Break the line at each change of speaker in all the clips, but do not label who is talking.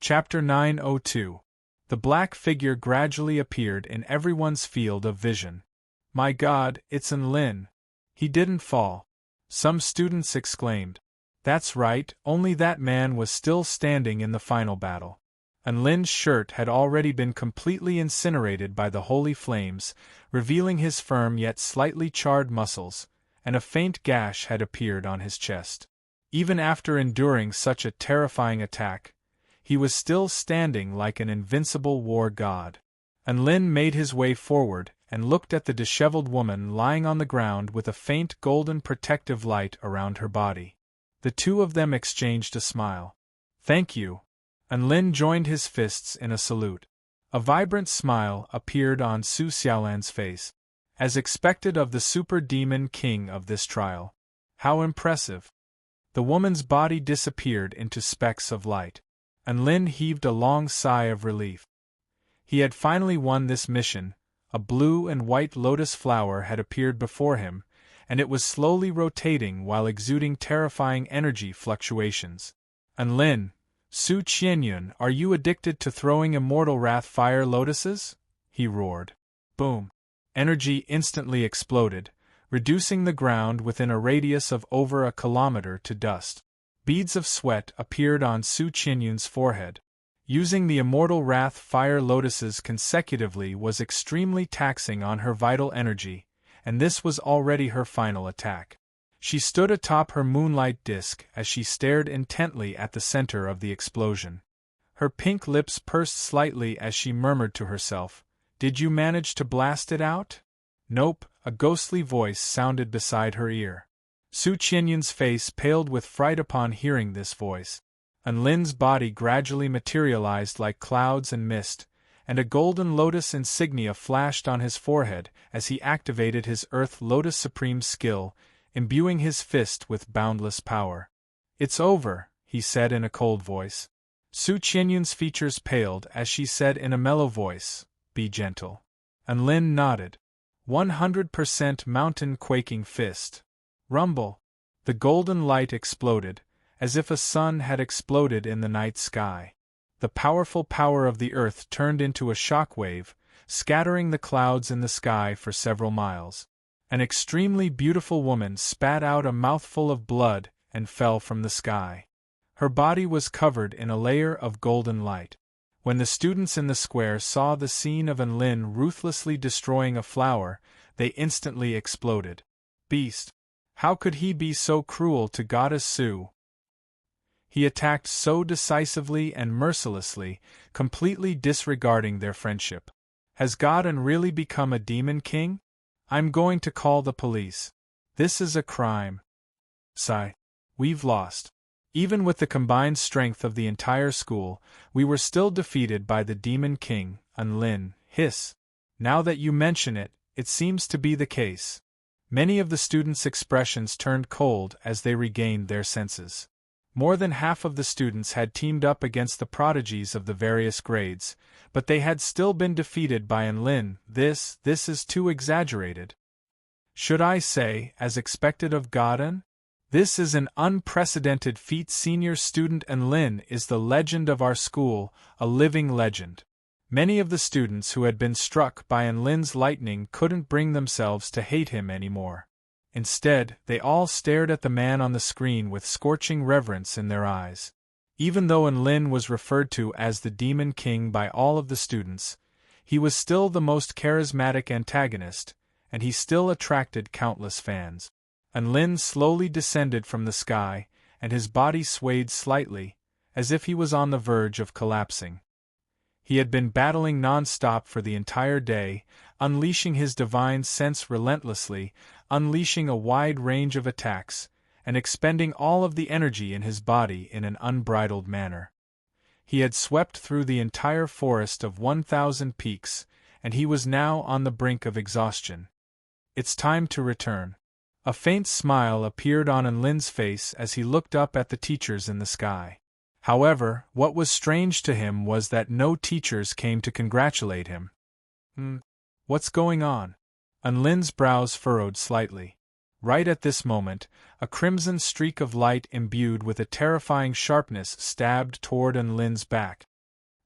Chapter 902. The black figure gradually appeared in everyone's field of vision. My God, it's Lin. He didn't fall. Some students exclaimed. That's right, only that man was still standing in the final battle. Lin's shirt had already been completely incinerated by the holy flames, revealing his firm yet slightly charred muscles, and a faint gash had appeared on his chest. Even after enduring such a terrifying attack, he was still standing like an invincible war god. Lin made his way forward and looked at the disheveled woman lying on the ground with a faint golden protective light around her body. The two of them exchanged a smile. Thank you. Lin joined his fists in a salute. A vibrant smile appeared on Su Xiaolan's face, as expected of the super demon king of this trial. How impressive! The woman's body disappeared into specks of light. Lin heaved a long sigh of relief. He had finally won this mission. A blue and white lotus flower had appeared before him, and it was slowly rotating while exuding terrifying energy fluctuations. Lin, Su Qianyun, are you addicted to throwing immortal wrath fire lotuses? He roared. Boom! Energy instantly exploded, reducing the ground within a radius of over a kilometer to dust. Beads of sweat appeared on Su Qianyun's forehead. Using the immortal wrath fire lotuses consecutively was extremely taxing on her vital energy, and this was already her final attack. She stood atop her moonlight disk as she stared intently at the center of the explosion. Her pink lips pursed slightly as she murmured to herself, "Did you manage to blast it out?" "Nope," a ghostly voice sounded beside her ear. Su Qianyun's face paled with fright upon hearing this voice. Lin's body gradually materialized like clouds and mist, and a golden lotus insignia flashed on his forehead as he activated his Earth Lotus Supreme skill, imbuing his fist with boundless power. "It's over," he said in a cold voice. Su Qianyun's features paled as she said in a mellow voice, "Be gentle." Lin nodded. 100% mountain quaking fist. Rumble! The golden light exploded, as if a sun had exploded in the night sky. The powerful power of the earth turned into a shock wave, scattering the clouds in the sky for several miles. An extremely beautiful woman spat out a mouthful of blood and fell from the sky. Her body was covered in a layer of golden light. When the students in the square saw the scene of Lin ruthlessly destroying a flower, they instantly exploded. Beast! How could he be so cruel to Goddess Su? He attacked so decisively and mercilessly, completely disregarding their friendship. Has Godin really become a demon king? I'm going to call the police. This is a crime. Sigh. We've lost. Even with the combined strength of the entire school, we were still defeated by the demon king, Lin. Hiss. Now that you mention it, it seems to be the case. Many of the students' expressions turned cold as they regained their senses. More than half of the students had teamed up against the prodigies of the various grades, but they had still been defeated by Lin. This is too exaggerated. Should I say, as expected of Godin? This is an unprecedented feat. Senior student Lin is the legend of our school, a living legend. Many of the students who had been struck by Lin's lightning couldn't bring themselves to hate him anymore. Instead, they all stared at the man on the screen with scorching reverence in their eyes. Even though Lin was referred to as the Demon King by all of the students, he was still the most charismatic antagonist, and he still attracted countless fans. Lin slowly descended from the sky, and his body swayed slightly, as if he was on the verge of collapsing. He had been battling non-stop for the entire day, unleashing his divine sense relentlessly, unleashing a wide range of attacks, and expending all of the energy in his body in an unbridled manner. He had swept through the entire forest of 1,000 peaks, and he was now on the brink of exhaustion. It's time to return. A faint smile appeared on Lin's face as he looked up at the teachers in the sky. However, what was strange to him was that no teachers came to congratulate him. What's going on? Lin's brows furrowed slightly. Right at this moment, a crimson streak of light imbued with a terrifying sharpness stabbed toward Lin's back.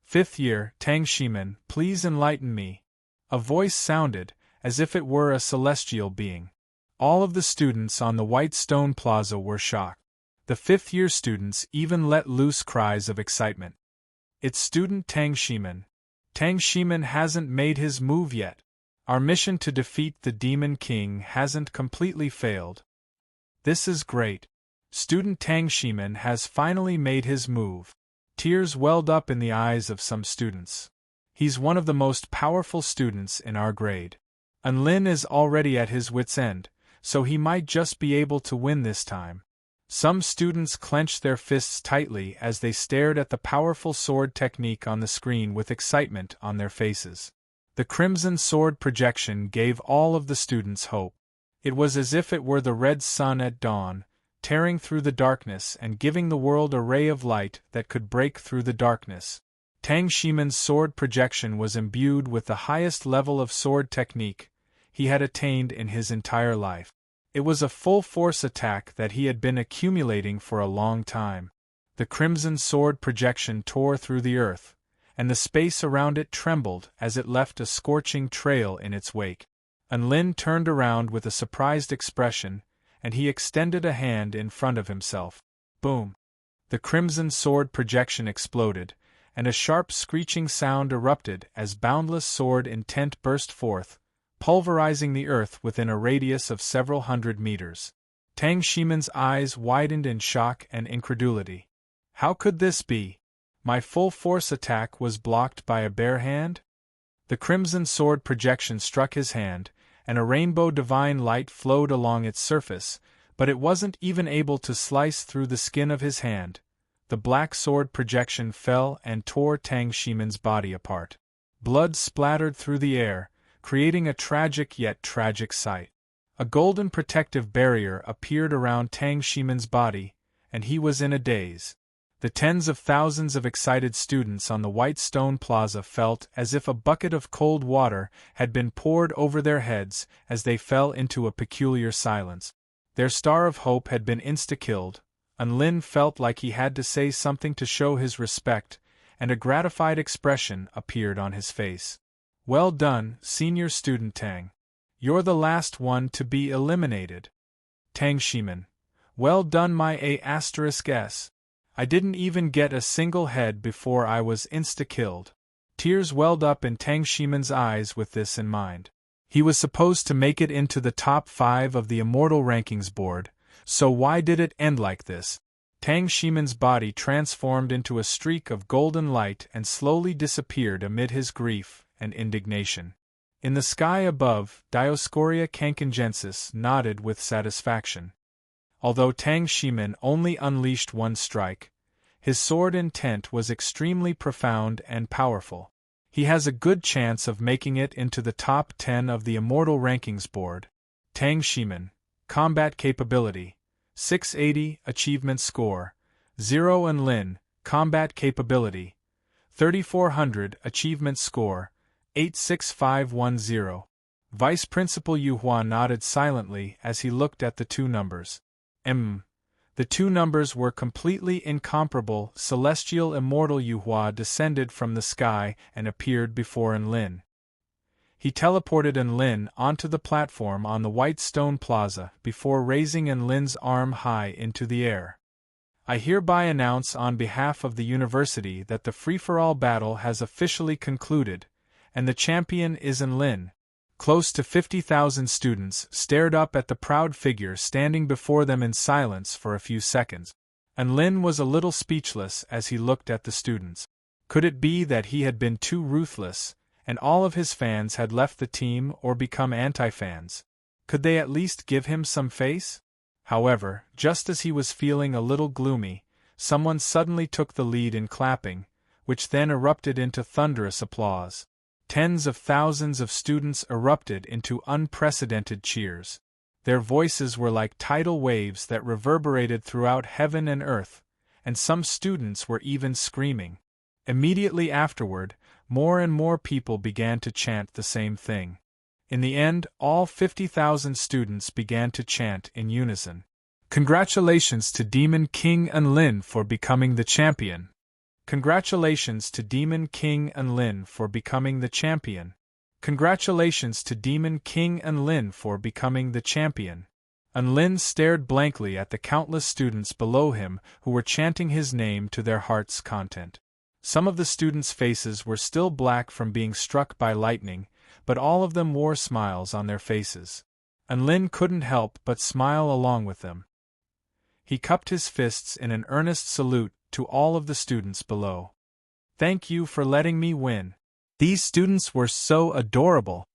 "Fifth year, Tang Shimin, please enlighten me." A voice sounded, as if it were a celestial being. All of the students on the white stone plaza were shocked. The fifth-year students even let loose cries of excitement. "It's student Tang Shimin. Tang Shimin hasn't made his move yet. Our mission to defeat the Demon King hasn't completely failed. This is great. Student Tang Shimin has finally made his move." Tears welled up in the eyes of some students. "He's one of the most powerful students in our grade. Lin is already at his wits' end, so he might just be able to win this time." Some students clenched their fists tightly as they stared at the powerful sword technique on the screen with excitement on their faces. The crimson sword projection gave all of the students hope. It was as if it were the red sun at dawn, tearing through the darkness and giving the world a ray of light that could break through the darkness. Tang Shimin's sword projection was imbued with the highest level of sword technique he had attained in his entire life. It was a full-force attack that he had been accumulating for a long time. The crimson sword projection tore through the earth, and the space around it trembled as it left a scorching trail in its wake. Lin turned around with a surprised expression, and he extended a hand in front of himself. Boom! The crimson sword projection exploded, and a sharp screeching sound erupted as boundless sword intent burst forth, pulverizing the earth within a radius of several hundred meters. Tang Shimin's eyes widened in shock and incredulity. How could this be? My full-force attack was blocked by a bare hand? The crimson sword projection struck his hand, and a rainbow divine light flowed along its surface, but it wasn't even able to slice through the skin of his hand. The black sword projection fell and tore Tang Shimin's body apart. Blood splattered through the air, creating a tragic yet tragic sight. A golden protective barrier appeared around Tang Shimin's body, and he was in a daze. The tens of thousands of excited students on the white stone plaza felt as if a bucket of cold water had been poured over their heads as they fell into a peculiar silence. Their star of hope had been insta-killed, and Lin felt like he had to say something to show his respect, and a gratified expression appeared on his face. "Well done, senior student Tang. You're the last one to be eliminated." Tang Shimin: "Well done my A*S. I didn't even get a single head before I was insta-killed." Tears welled up in Tang Shimin's eyes with this in mind. He was supposed to make it into the top 5 of the Immortal Rankings board, so why did it end like this? Tang Shimin's body transformed into a streak of golden light and slowly disappeared amid his grief and indignation. In the sky above, Dioscorea Cancongensis nodded with satisfaction. Although Tang Shimin only unleashed one strike, his sword intent was extremely profound and powerful. He has a good chance of making it into the top 10 of the Immortal Rankings board. Tang Shimin: Combat Capability 680, Achievement Score 0. And Lin: Combat Capability 3400, Achievement Score 86510. Vice Principal Yu Hua nodded silently as he looked at the two numbers. The two numbers were completely incomparable. Celestial Immortal Yu Hua descended from the sky and appeared before Lin. He teleported Lin onto the platform on the white stone plaza before raising Lin's arm high into the air. "I hereby announce on behalf of the university that the free-for-all battle has officially concluded, and the champion is Lin." Close to 50,000 students stared up at the proud figure standing before them in silence for a few seconds. Lin was a little speechless as he looked at the students. Could it be that he had been too ruthless, and all of his fans had left the team or become anti-fans? Could they at least give him some face? However, just as he was feeling a little gloomy, someone suddenly took the lead in clapping, which then erupted into thunderous applause. Tens of thousands of students erupted into unprecedented cheers. Their voices were like tidal waves that reverberated throughout heaven and earth, and some students were even screaming. Immediately afterward, more and more people began to chant the same thing. In the end, all 50,000 students began to chant in unison. Congratulations to Demon King Enlin for becoming the champion. Congratulations to Demon King Enlin for becoming the champion. Congratulations to Demon King Enlin for becoming the champion. Enlin stared blankly at the countless students below him who were chanting his name to their heart's content. Some of the students' faces were still black from being struck by lightning, but all of them wore smiles on their faces. Enlin couldn't help but smile along with them. He cupped his fists in an earnest salute to all of the students below. Thank you for letting me win. These students were so adorable.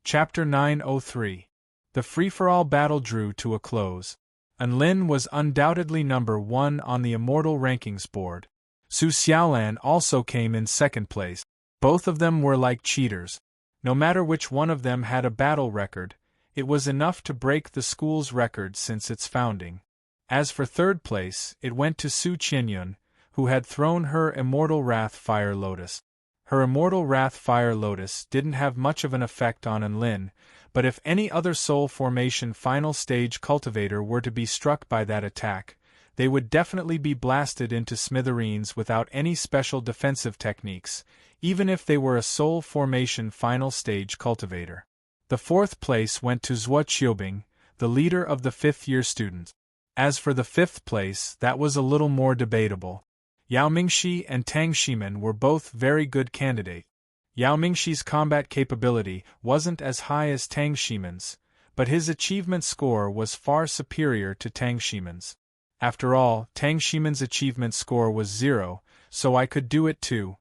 Chapter 903. The free-for-all battle drew to a close. Enlin was undoubtedly number 1 on the Immortal Rankings board. Su Xiaolan also came in second place. Both of them were like cheaters. No matter which one of them had a battle record, it was enough to break the school's record since its founding. As for third place, it went to Su Qianyun, who had thrown her Immortal Wrath Fire Lotus. Her Immortal Wrath Fire Lotus didn't have much of an effect on Enlin, but if any other Soul Formation final stage cultivator were to be struck by that attack, they would definitely be blasted into smithereens without any special defensive techniques, even if they were a Soul Formation final stage cultivator. The fourth place went to Zhuo Qiubing, the leader of the fifth-year students. As for the fifth place, that was a little more debatable. Yao Mingxi and Tang Shimin were both very good candidates. Yao Mingxi's combat capability wasn't as high as Tang Shimin's, but his achievement score was far superior to Tang Shimin's. After all, Tang Shimin's achievement score was 0, so I could do it too.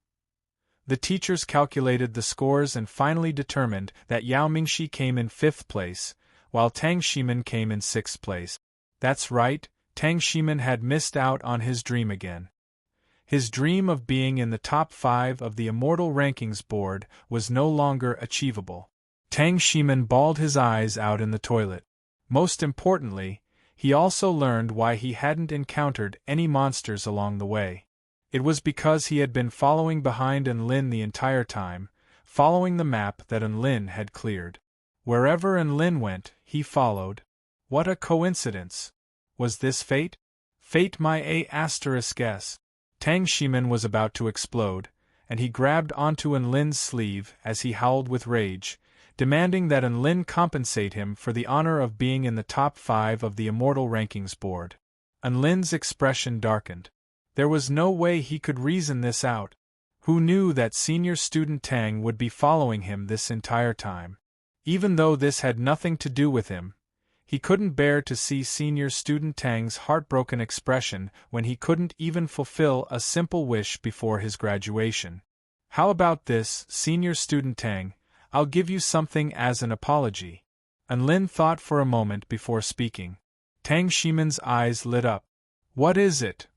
The teachers calculated the scores and finally determined that Yao Mingxi came in 5th place, while Tang Shimin came in 6th place. That's right, Tang Shimin had missed out on his dream again. His dream of being in the top 5 of the Immortal Rankings board was no longer achievable. Tang Shimin bawled his eyes out in the toilet. Most importantly, he also learned why he hadn't encountered any monsters along the way. It was because he had been following behind Enlin the entire time, following the map that Enlin had cleared. Wherever Enlin went, he followed. What a coincidence! Was this fate? Fate my A**s. Tang Shimin was about to explode, and he grabbed onto Enlin's sleeve as he howled with rage, demanding that Enlin compensate him for the honor of being in the top 5 of the Immortal Rankings board. Enlin's expression darkened. There was no way he could reason this out. Who knew that senior student Tang would be following him this entire time? Even though this had nothing to do with him, he couldn't bear to see senior student Tang's heartbroken expression when he couldn't even fulfill a simple wish before his graduation. How about this, senior student Tang? I'll give you something as an apology. Enlin thought for a moment before speaking. Tang Shimin's eyes lit up. What is it?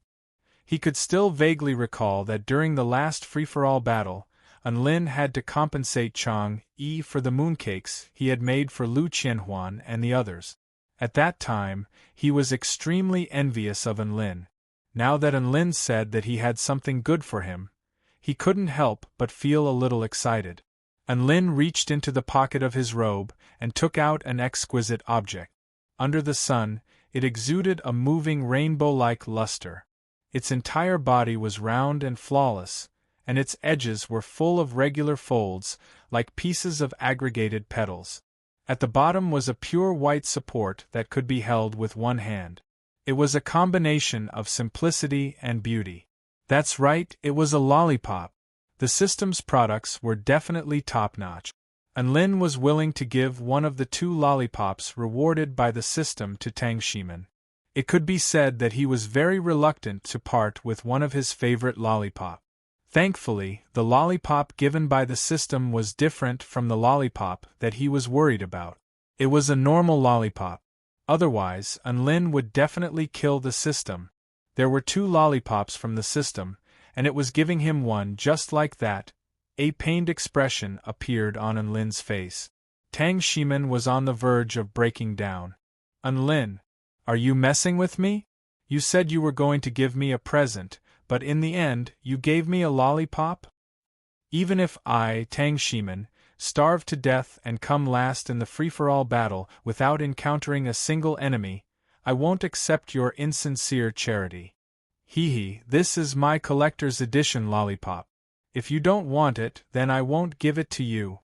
He could still vaguely recall that during the last free-for-all battle, Enlin had to compensate Chang Yi for the mooncakes he had made for Lu Qianhuan and the others. At that time, he was extremely envious of Enlin. Now that Enlin said that he had something good for him, he couldn't help but feel a little excited. Enlin reached into the pocket of his robe and took out an exquisite object. Under the sun, it exuded a moving rainbow-like luster. Its entire body was round and flawless, and its edges were full of regular folds, like pieces of aggregated petals. At the bottom was a pure white support that could be held with one hand. It was a combination of simplicity and beauty. That's right, it was a lollipop. The system's products were definitely top-notch. Enlin was willing to give one of the 2 lollipops rewarded by the system to Tang Shimin. It could be said that he was very reluctant to part with one of his favorite lollipop. Thankfully, the lollipop given by the system was different from the lollipop that he was worried about. It was a normal lollipop. Otherwise, Enlin would definitely kill the system. There were 2 lollipops from the system, and it was giving him one just like that. A pained expression appeared on Enlin's face. Tang Shimin was on the verge of breaking down. Enlin, are you messing with me? You said you were going to give me a present, but in the end, you gave me a lollipop? Even if I, Tang Shimin, starve to death and come last in the free-for-all battle without encountering a single enemy, I won't accept your insincere charity. Hee, this is my collector's edition lollipop. If you don't want it, then I won't give it to you.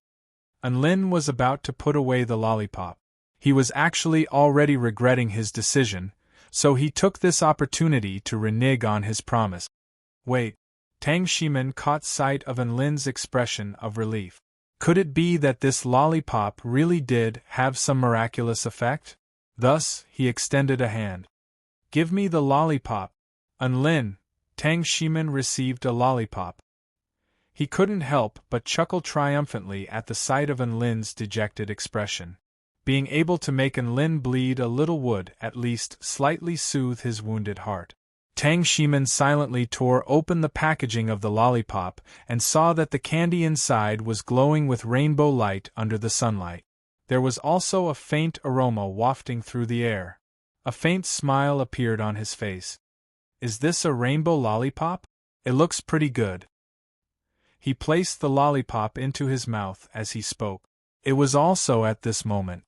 Unlin was about to put away the lollipop. He was actually already regretting his decision, so he took this opportunity to renege on his promise. Wait. Tang Shimin caught sight of Unlin's expression of relief. Could it be that this lollipop really did have some miraculous effect? Thus, he extended a hand. Give me the lollipop. Unlin. Tang Shimin received a lollipop. He couldn't help but chuckle triumphantly at the sight of Unlin's dejected expression. Being able to make Unlin bleed a little would, at least, slightly soothe his wounded heart. Tang Shimin silently tore open the packaging of the lollipop and saw that the candy inside was glowing with rainbow light under the sunlight. There was also a faint aroma wafting through the air. A faint smile appeared on his face. Is this a rainbow lollipop? It looks pretty good. He placed the lollipop into his mouth as he spoke. It was also at this moment.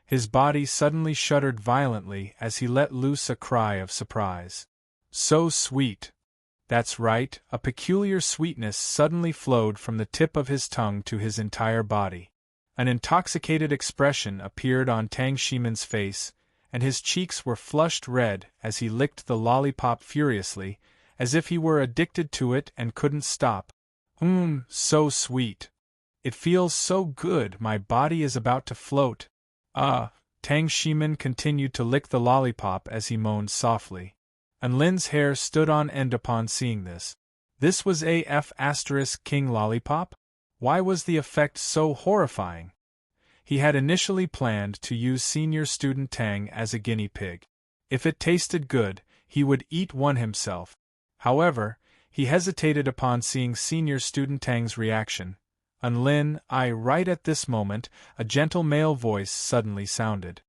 His body suddenly shuddered violently as he let loose a cry of surprise. So sweet. That's right, a peculiar sweetness suddenly flowed from the tip of his tongue to his entire body. An intoxicated expression appeared on Tang Shimin's face, and his cheeks were flushed red as he licked the lollipop furiously, as if he were addicted to it and couldn't stop. So sweet. It feels so good, my body is about to float. Tang Shimin continued to lick the lollipop as he moaned softly. Unlin's hair stood on end upon seeing this. This was AF * King Lollipop? Why was the effect so horrifying? He had initially planned to use senior student Tang as a guinea pig. If it tasted good, he would eat one himself. However, he hesitated upon seeing senior student Tang's reaction. Unlin, right at this moment, a gentle male voice suddenly sounded.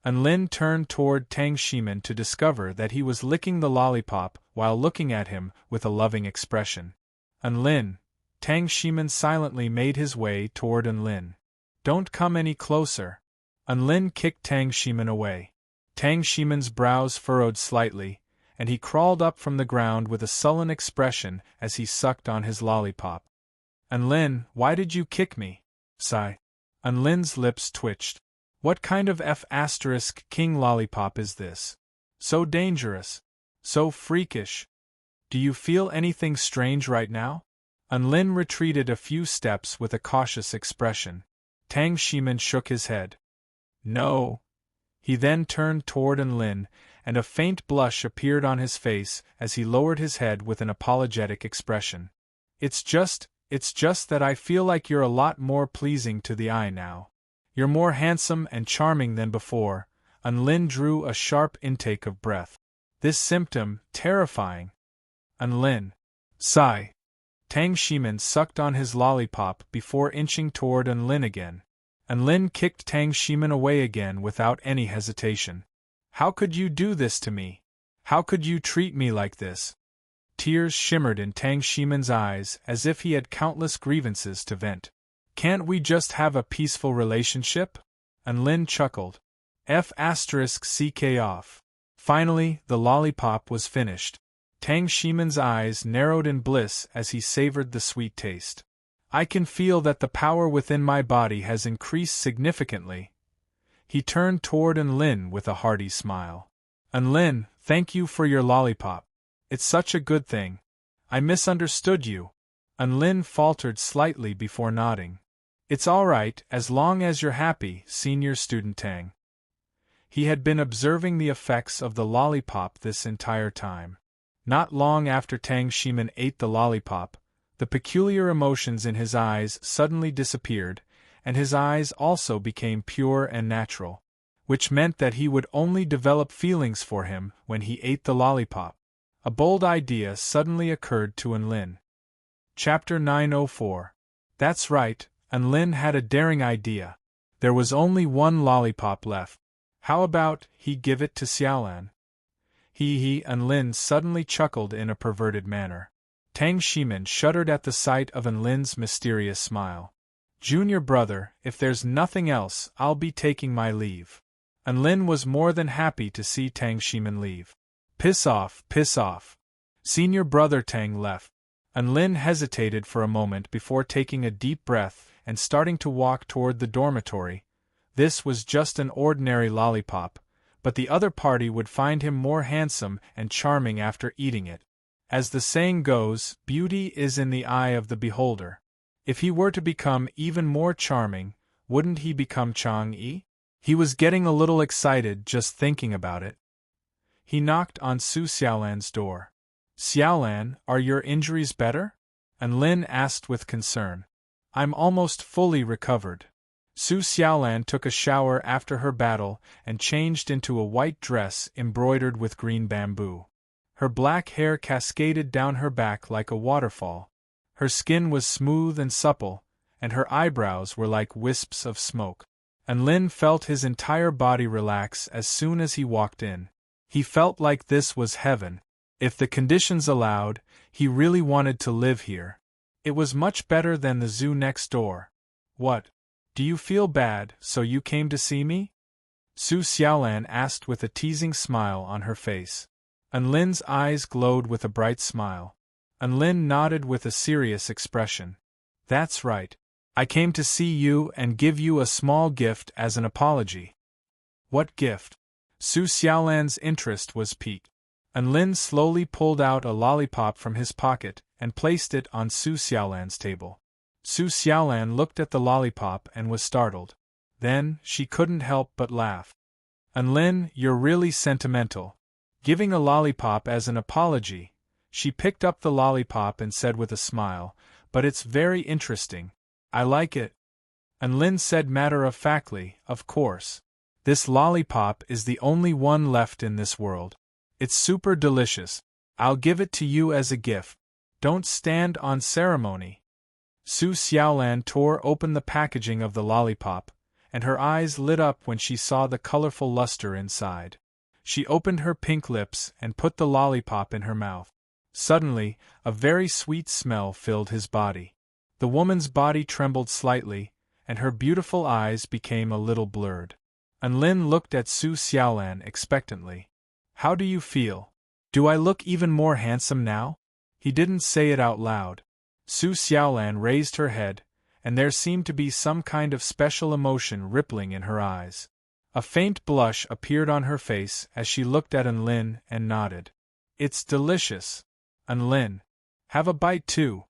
Unlin turned toward Tang Shimin to discover that he was licking the lollipop while looking at him with a loving expression. Unlin. Tang Shimin silently made his way toward Unlin. Don't come any closer. Unlin kicked Tang Shimin away. Tang Shimin's brows furrowed slightly, and he crawled up from the ground with a sullen expression as he sucked on his lollipop. Unlin, why did you kick me? Sigh. Unlin's lips twitched. What kind of F * King Lollipop is this? So dangerous. So freakish. Do you feel anything strange right now? Unlin retreated a few steps with a cautious expression. Tang Shimin shook his head. No. He then turned toward Unlin, and a faint blush appeared on his face as he lowered his head with an apologetic expression. It's just that I feel like you're a lot more pleasing to the eye now. You're more handsome and charming than before. Unlin drew a sharp intake of breath. This symptom, terrifying. Unlin. Sigh. Tang Shimin sucked on his lollipop before inching toward Unlin again. Unlin kicked Tang Shimin away again without any hesitation. How could you do this to me? How could you treat me like this? Tears shimmered in Tang Shimin's eyes as if he had countless grievances to vent. Can't we just have a peaceful relationship? Unlin chuckled. F * CK off. Finally, the lollipop was finished. Tang Shimin's eyes narrowed in bliss as he savored the sweet taste. I can feel that the power within my body has increased significantly. He turned toward Unlin with a hearty smile. Unlin, thank you for your lollipop. It's such a good thing. I misunderstood you. Unlin faltered slightly before nodding. It's all right, as long as you're happy, senior student Tang. He had been observing the effects of the lollipop this entire time. Not long after Tang Shimin ate the lollipop, the peculiar emotions in his eyes suddenly disappeared, and his eyes also became pure and natural, which meant that he would only develop feelings for him when he ate the lollipop. A bold idea suddenly occurred to Unlin. Chapter 904. That's right, Unlin had a daring idea. There was only one lollipop left. How about he give it to Xiaolan? Unlin suddenly chuckled in a perverted manner. Tang Shimin shuddered at the sight of Unlin's mysterious smile. Junior brother, if there's nothing else, I'll be taking my leave. Anlin was more than happy to see Tang Shimin leave. Piss off, piss off. Senior brother Tang left. Anlin hesitated for a moment before taking a deep breath and starting to walk toward the dormitory. This was just an ordinary lollipop, but the other party would find him more handsome and charming after eating it. As the saying goes, beauty is in the eye of the beholder. If he were to become even more charming, wouldn't he become Chang'e? He was getting a little excited just thinking about it. He knocked on Su Xiaolan's door. Xiaolan, are your injuries better? Anlin asked with concern. I'm almost fully recovered. Su Xiaolan took a shower after her battle and changed into a white dress embroidered with green bamboo. Her black hair cascaded down her back like a waterfall. Her skin was smooth and supple, and her eyebrows were like wisps of smoke. Anlin felt his entire body relax as soon as he walked in. He felt like this was heaven. If the conditions allowed, he really wanted to live here. It was much better than the zoo next door. What? Do you feel bad, so you came to see me? Su Xiaolan asked with a teasing smile on her face. Anlin's eyes glowed with a bright smile. Anlin nodded with a serious expression. That's right. I came to see you and give you a small gift as an apology. What gift? Su Xiaolan's interest was piqued. Anlin slowly pulled out a lollipop from his pocket and placed it on Su Xiaolan's table. Su Xiaolan looked at the lollipop and was startled. Then, she couldn't help but laugh. Anlin, you're really sentimental. Giving a lollipop as an apology. She picked up the lollipop and said with a smile, but it's very interesting. I like it. Anlin said matter-of-factly, of course. This lollipop is the only one left in this world. It's super delicious. I'll give it to you as a gift. Don't stand on ceremony. Su Xiaolan tore open the packaging of the lollipop, and her eyes lit up when she saw the colorful luster inside. She opened her pink lips and put the lollipop in her mouth. Suddenly, a very sweet smell filled his body. The woman's body trembled slightly, and her beautiful eyes became a little blurred. Anlin looked at Su Xiaolan expectantly. How do you feel? Do I look even more handsome now? He didn't say it out loud. Su Xiaolan raised her head, and there seemed to be some kind of special emotion rippling in her eyes. A faint blush appeared on her face as she looked at Anlin and nodded. It's delicious. Anlin, have a bite too.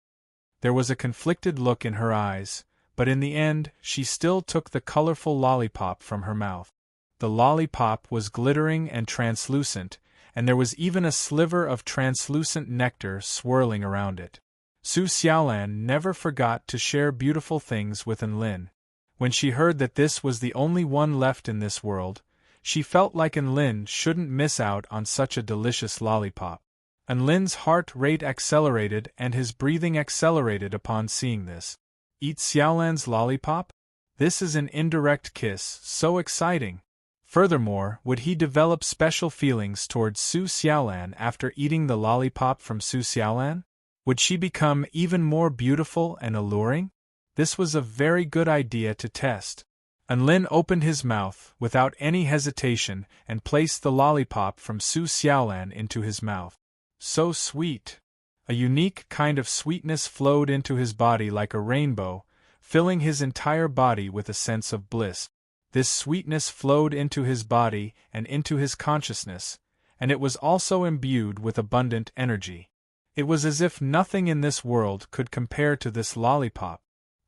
There was a conflicted look in her eyes, but in the end, she still took the colorful lollipop from her mouth. The lollipop was glittering and translucent, and there was even a sliver of translucent nectar swirling around it. Su Xiaolan never forgot to share beautiful things with Anlin. When she heard that this was the only one left in this world, she felt like Anlin shouldn't miss out on such a delicious lollipop. Anlin's heart rate accelerated and his breathing accelerated upon seeing this. Eat Xiaolan's lollipop? This is an indirect kiss, so exciting. Furthermore, would he develop special feelings towards Su Xiaolan after eating the lollipop from Su Xiaolan? Would she become even more beautiful and alluring? This was a very good idea to test. Anlin opened his mouth without any hesitation and placed the lollipop from Su Xiaolan into his mouth. So sweet! A unique kind of sweetness flowed into his body like a rainbow, filling his entire body with a sense of bliss. This sweetness flowed into his body and into his consciousness, and it was also imbued with abundant energy. It was as if nothing in this world could compare to this lollipop.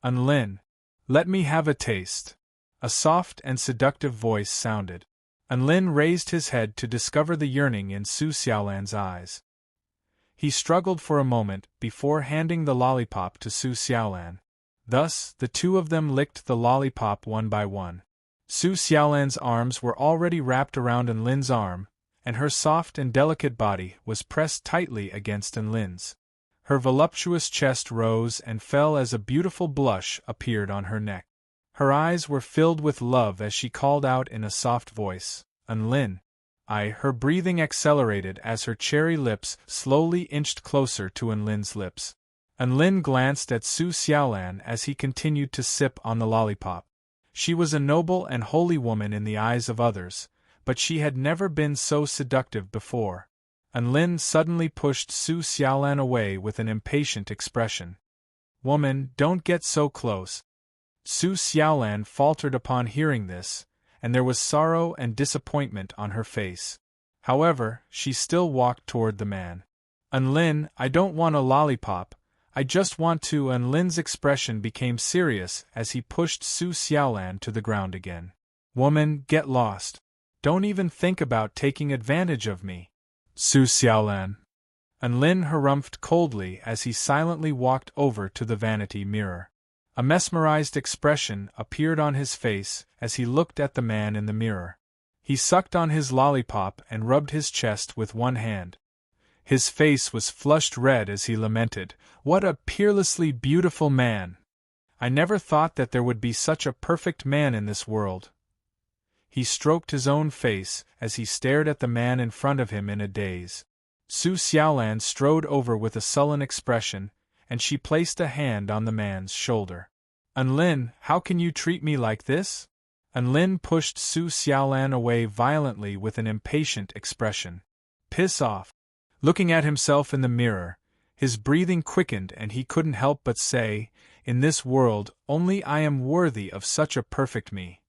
Anlin, let me have a taste. A soft and seductive voice sounded. Anlin raised his head to discover the yearning in Su Xiaolan's eyes. He struggled for a moment before handing the lollipop to Su Xiaolan. Thus, the two of them licked the lollipop one by one. Su Xiaolan's arms were already wrapped around Anlin's arm, and her soft and delicate body was pressed tightly against Anlin's. Her voluptuous chest rose and fell as a beautiful blush appeared on her neck. Her eyes were filled with love as she called out in a soft voice, Anlin. Her breathing accelerated as her cherry lips slowly inched closer to Anlin's lips. Lin glanced at Su Xiaolan as he continued to sip on the lollipop. She was a noble and holy woman in the eyes of others, but she had never been so seductive before. Lin suddenly pushed Su Xiaolan away with an impatient expression. "Woman, don't get so close." Su Xiaolan faltered upon hearing this, and there was sorrow and disappointment on her face. However, she still walked toward the man. "Lin, I don't want a lollipop, I just want to." Lin's expression became serious as he pushed Su Xiaolan to the ground again. "Woman, get lost. Don't even think about taking advantage of me." Su Xiaolan. Lin harumphed coldly as he silently walked over to the vanity mirror. A mesmerized expression appeared on his face as he looked at the man in the mirror. He sucked on his lollipop and rubbed his chest with one hand. His face was flushed red as he lamented, "What a peerlessly beautiful man! I never thought that there would be such a perfect man in this world." He stroked his own face as he stared at the man in front of him in a daze. Su Xiaolan strode over with a sullen expression, and she placed a hand on the man's shoulder. "Lin, how can you treat me like this?" Lin pushed Su Xiaolan away violently with an impatient expression. "Piss off." Looking at himself in the mirror, his breathing quickened and he couldn't help but say, "In this world, only I am worthy of such a perfect me."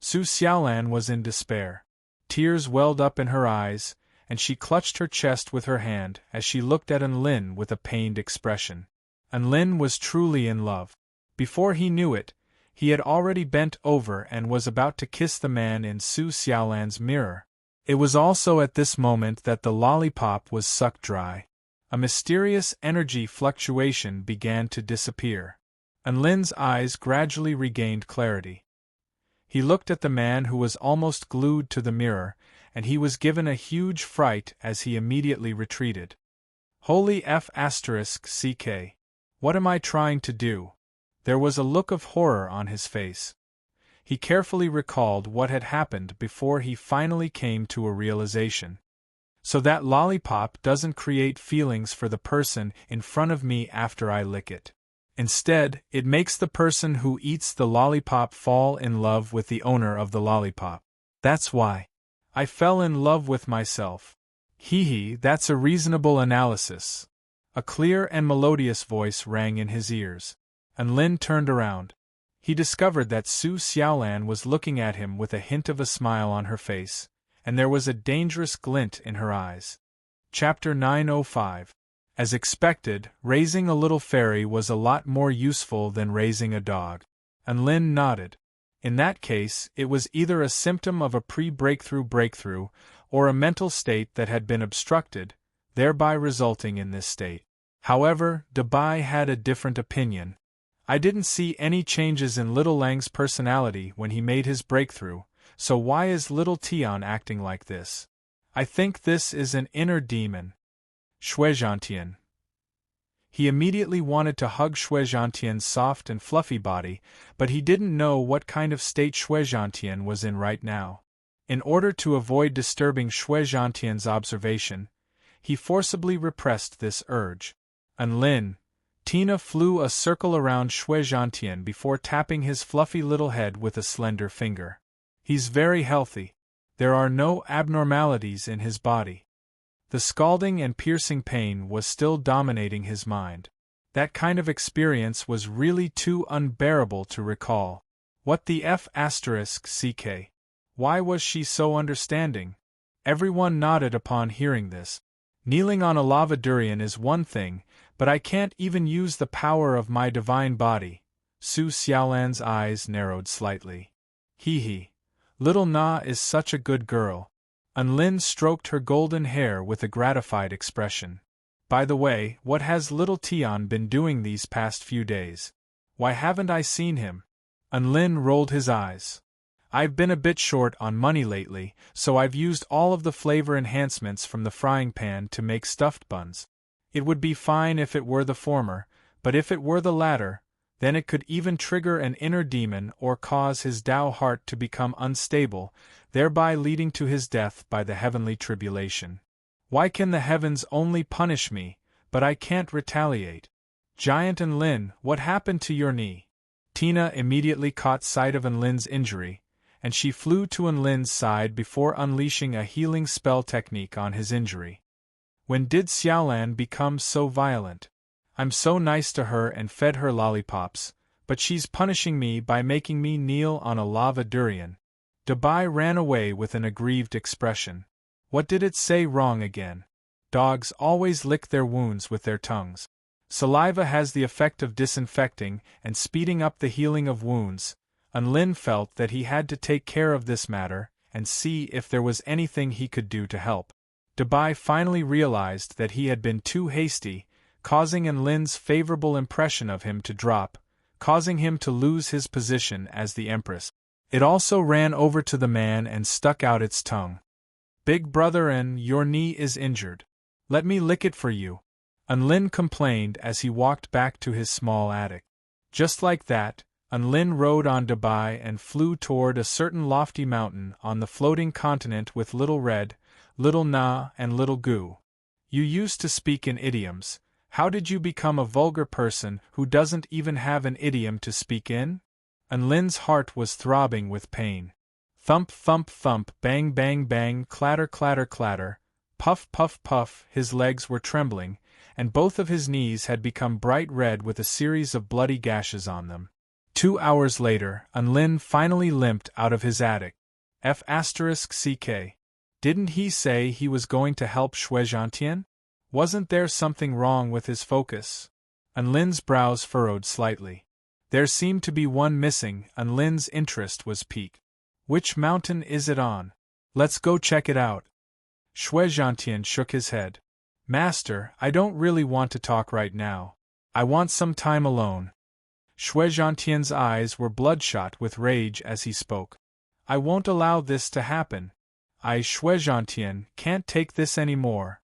Su Xiaolan was in despair. Tears welled up in her eyes, and she clutched her chest with her hand as she looked at Lin with a pained expression. Lin was truly in love. Before he knew it, he had already bent over and was about to kiss the man in Su Xiaolan's mirror. It was also at this moment that the lollipop was sucked dry. A mysterious energy fluctuation began to disappear. Lin's eyes gradually regained clarity. He looked at the man who was almost glued to the mirror, and he was given a huge fright as he immediately retreated. "Holy F***ck. What am I trying to do?" There was a look of horror on his face. He carefully recalled what had happened before he finally came to a realization. So that lollipop doesn't create feelings for the person in front of me after I lick it. Instead, it makes the person who eats the lollipop fall in love with the owner of the lollipop. That's why. I fell in love with myself. Hee, that's a reasonable analysis. A clear and melodious voice rang in his ears. Lin turned around. He discovered that Su Xiaolan was looking at him with a hint of a smile on her face, and there was a dangerous glint in her eyes. Chapter 905. As expected, raising a little fairy was a lot more useful than raising a dog. Lin nodded. In that case, it was either a symptom of a breakthrough, or a mental state that had been obstructed, thereby resulting in this state. However, Dabai had a different opinion. "I didn't see any changes in Little Lang's personality when he made his breakthrough, so why is Little Tian acting like this? I think this is an inner demon." Shuizhantian. He immediately wanted to hug Shuizhantian's soft and fluffy body, but he didn't know what kind of state Shuizhantian was in right now. In order to avoid disturbing Shuizhantian's observation, he forcibly repressed this urge. Lin. Tina flew a circle around Shuizhantian before tapping his fluffy little head with a slender finger. "He's very healthy. There are no abnormalities in his body." The scalding and piercing pain was still dominating his mind. That kind of experience was really too unbearable to recall. What the F***ck? Why was she so understanding? Everyone nodded upon hearing this. "Kneeling on a lava durian is one thing, but I can't even use the power of my divine body." Su Xiaolan's eyes narrowed slightly. "Hee. Little Na is such a good girl." Lin stroked her golden hair with a gratified expression. "By the way, what has Little Tian been doing these past few days? Why haven't I seen him?" Lin rolled his eyes. "I've been a bit short on money lately, so I've used all of the flavor enhancements from the frying pan to make stuffed buns. It would be fine if it were the former, but if it were the latter, then it could even trigger an inner demon or cause his Tao heart to become unstable, thereby leading to his death by the heavenly tribulation. Why can the heavens only punish me, but I can't retaliate?" Giant Enlin, what happened to your knee? Tina immediately caught sight of Enlin's injury, and she flew to Enlin's side before unleashing a healing spell technique on his injury. When did Xiaolan become so violent? I'm so nice to her and fed her lollipops, but she's punishing me by making me kneel on a lava durian. Dabai ran away with an aggrieved expression. What did it say wrong again? Dogs always lick their wounds with their tongues. Saliva has the effect of disinfecting and speeding up the healing of wounds. Enlin felt that he had to take care of this matter and see if there was anything he could do to help. Dabai finally realized that he had been too hasty, causing Enlin's favorable impression of him to drop, causing him to lose his position as the Empress. It also ran over to the man and stuck out its tongue. Big brother your knee is injured. Let me lick it for you. Enlin complained as he walked back to his small attic. Just like that, Enlin rode on Dabai and flew toward a certain lofty mountain on the floating continent with Little Red, Little Na and Little Goo. You used to speak in idioms. How did you become a vulgar person who doesn't even have an idiom to speak in? Enlin's heart was throbbing with pain. Thump thump thump, bang bang bang, clatter clatter clatter, puff puff puff, his legs were trembling, and both of his knees had become bright red with a series of bloody gashes on them. 2 hours later, Enlin finally limped out of his attic. F***ck. Didn't he say he was going to help Shuizhantian? Wasn't there something wrong with his focus? Enlin's brows furrowed slightly. There seemed to be one missing. Enlin's interest was piqued. Which mountain is it on? Let's go check it out. Shuizhantian shook his head. Master, I don't really want to talk right now. I want some time alone. Shuizhantian's eyes were bloodshot with rage as he spoke. I won't allow this to happen. Shuizhantian can't take this anymore.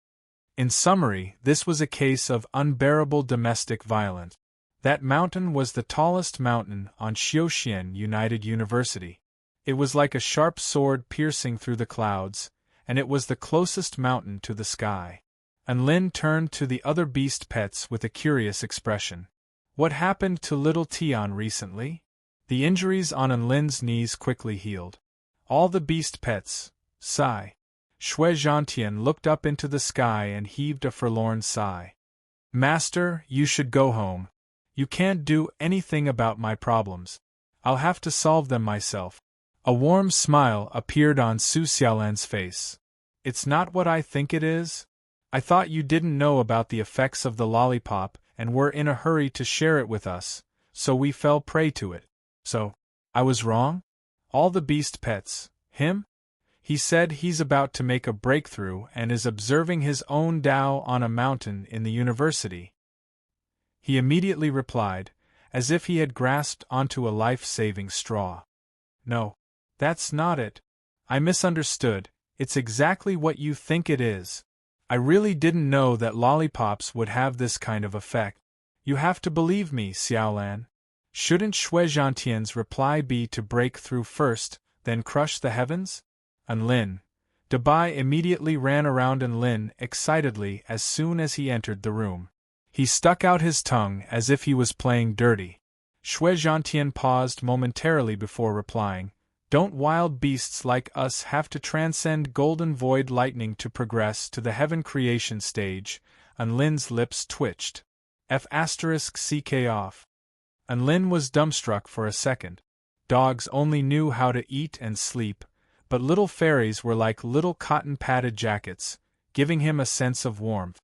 In summary, this was a case of unbearable domestic violence. That mountain was the tallest mountain on Xiaoxian United University. It was like a sharp sword piercing through the clouds, and it was the closest mountain to the sky. Enlin turned to the other beast pets with a curious expression. What happened to little Tian recently? The injuries on Enlin's knees quickly healed. All the beast pets, sigh. Shuizhantian looked up into the sky and heaved a forlorn sigh. Master, you should go home. You can't do anything about my problems. I'll have to solve them myself. A warm smile appeared on Su Xiaolan's face. It's not what I think it is. I thought you didn't know about the effects of the lollipop and were in a hurry to share it with us, so we fell prey to it. So, I was wrong? All the beast pets, him? He said he's about to make a breakthrough and is observing his own Tao on a mountain in the university. He immediately replied, as if he had grasped onto a life-saving straw. No, that's not it. I misunderstood. It's exactly what you think it is. I really didn't know that lollipops would have this kind of effect. You have to believe me, Xiaolan. Shouldn't Shuizhantian's reply be to break through first, then crush the heavens? Enlin. Dabai immediately ran around Enlin excitedly as soon as he entered the room. He stuck out his tongue as if he was playing dirty. Shuizhantian paused momentarily before replying. Don't wild beasts like us have to transcend golden void lightning to progress to the heaven creation stage? Enlin's lips twitched. F***ck off. Enlin was dumbstruck for a second. Dogs only knew how to eat and sleep, but little fairies were like little cotton-padded jackets, giving him a sense of warmth.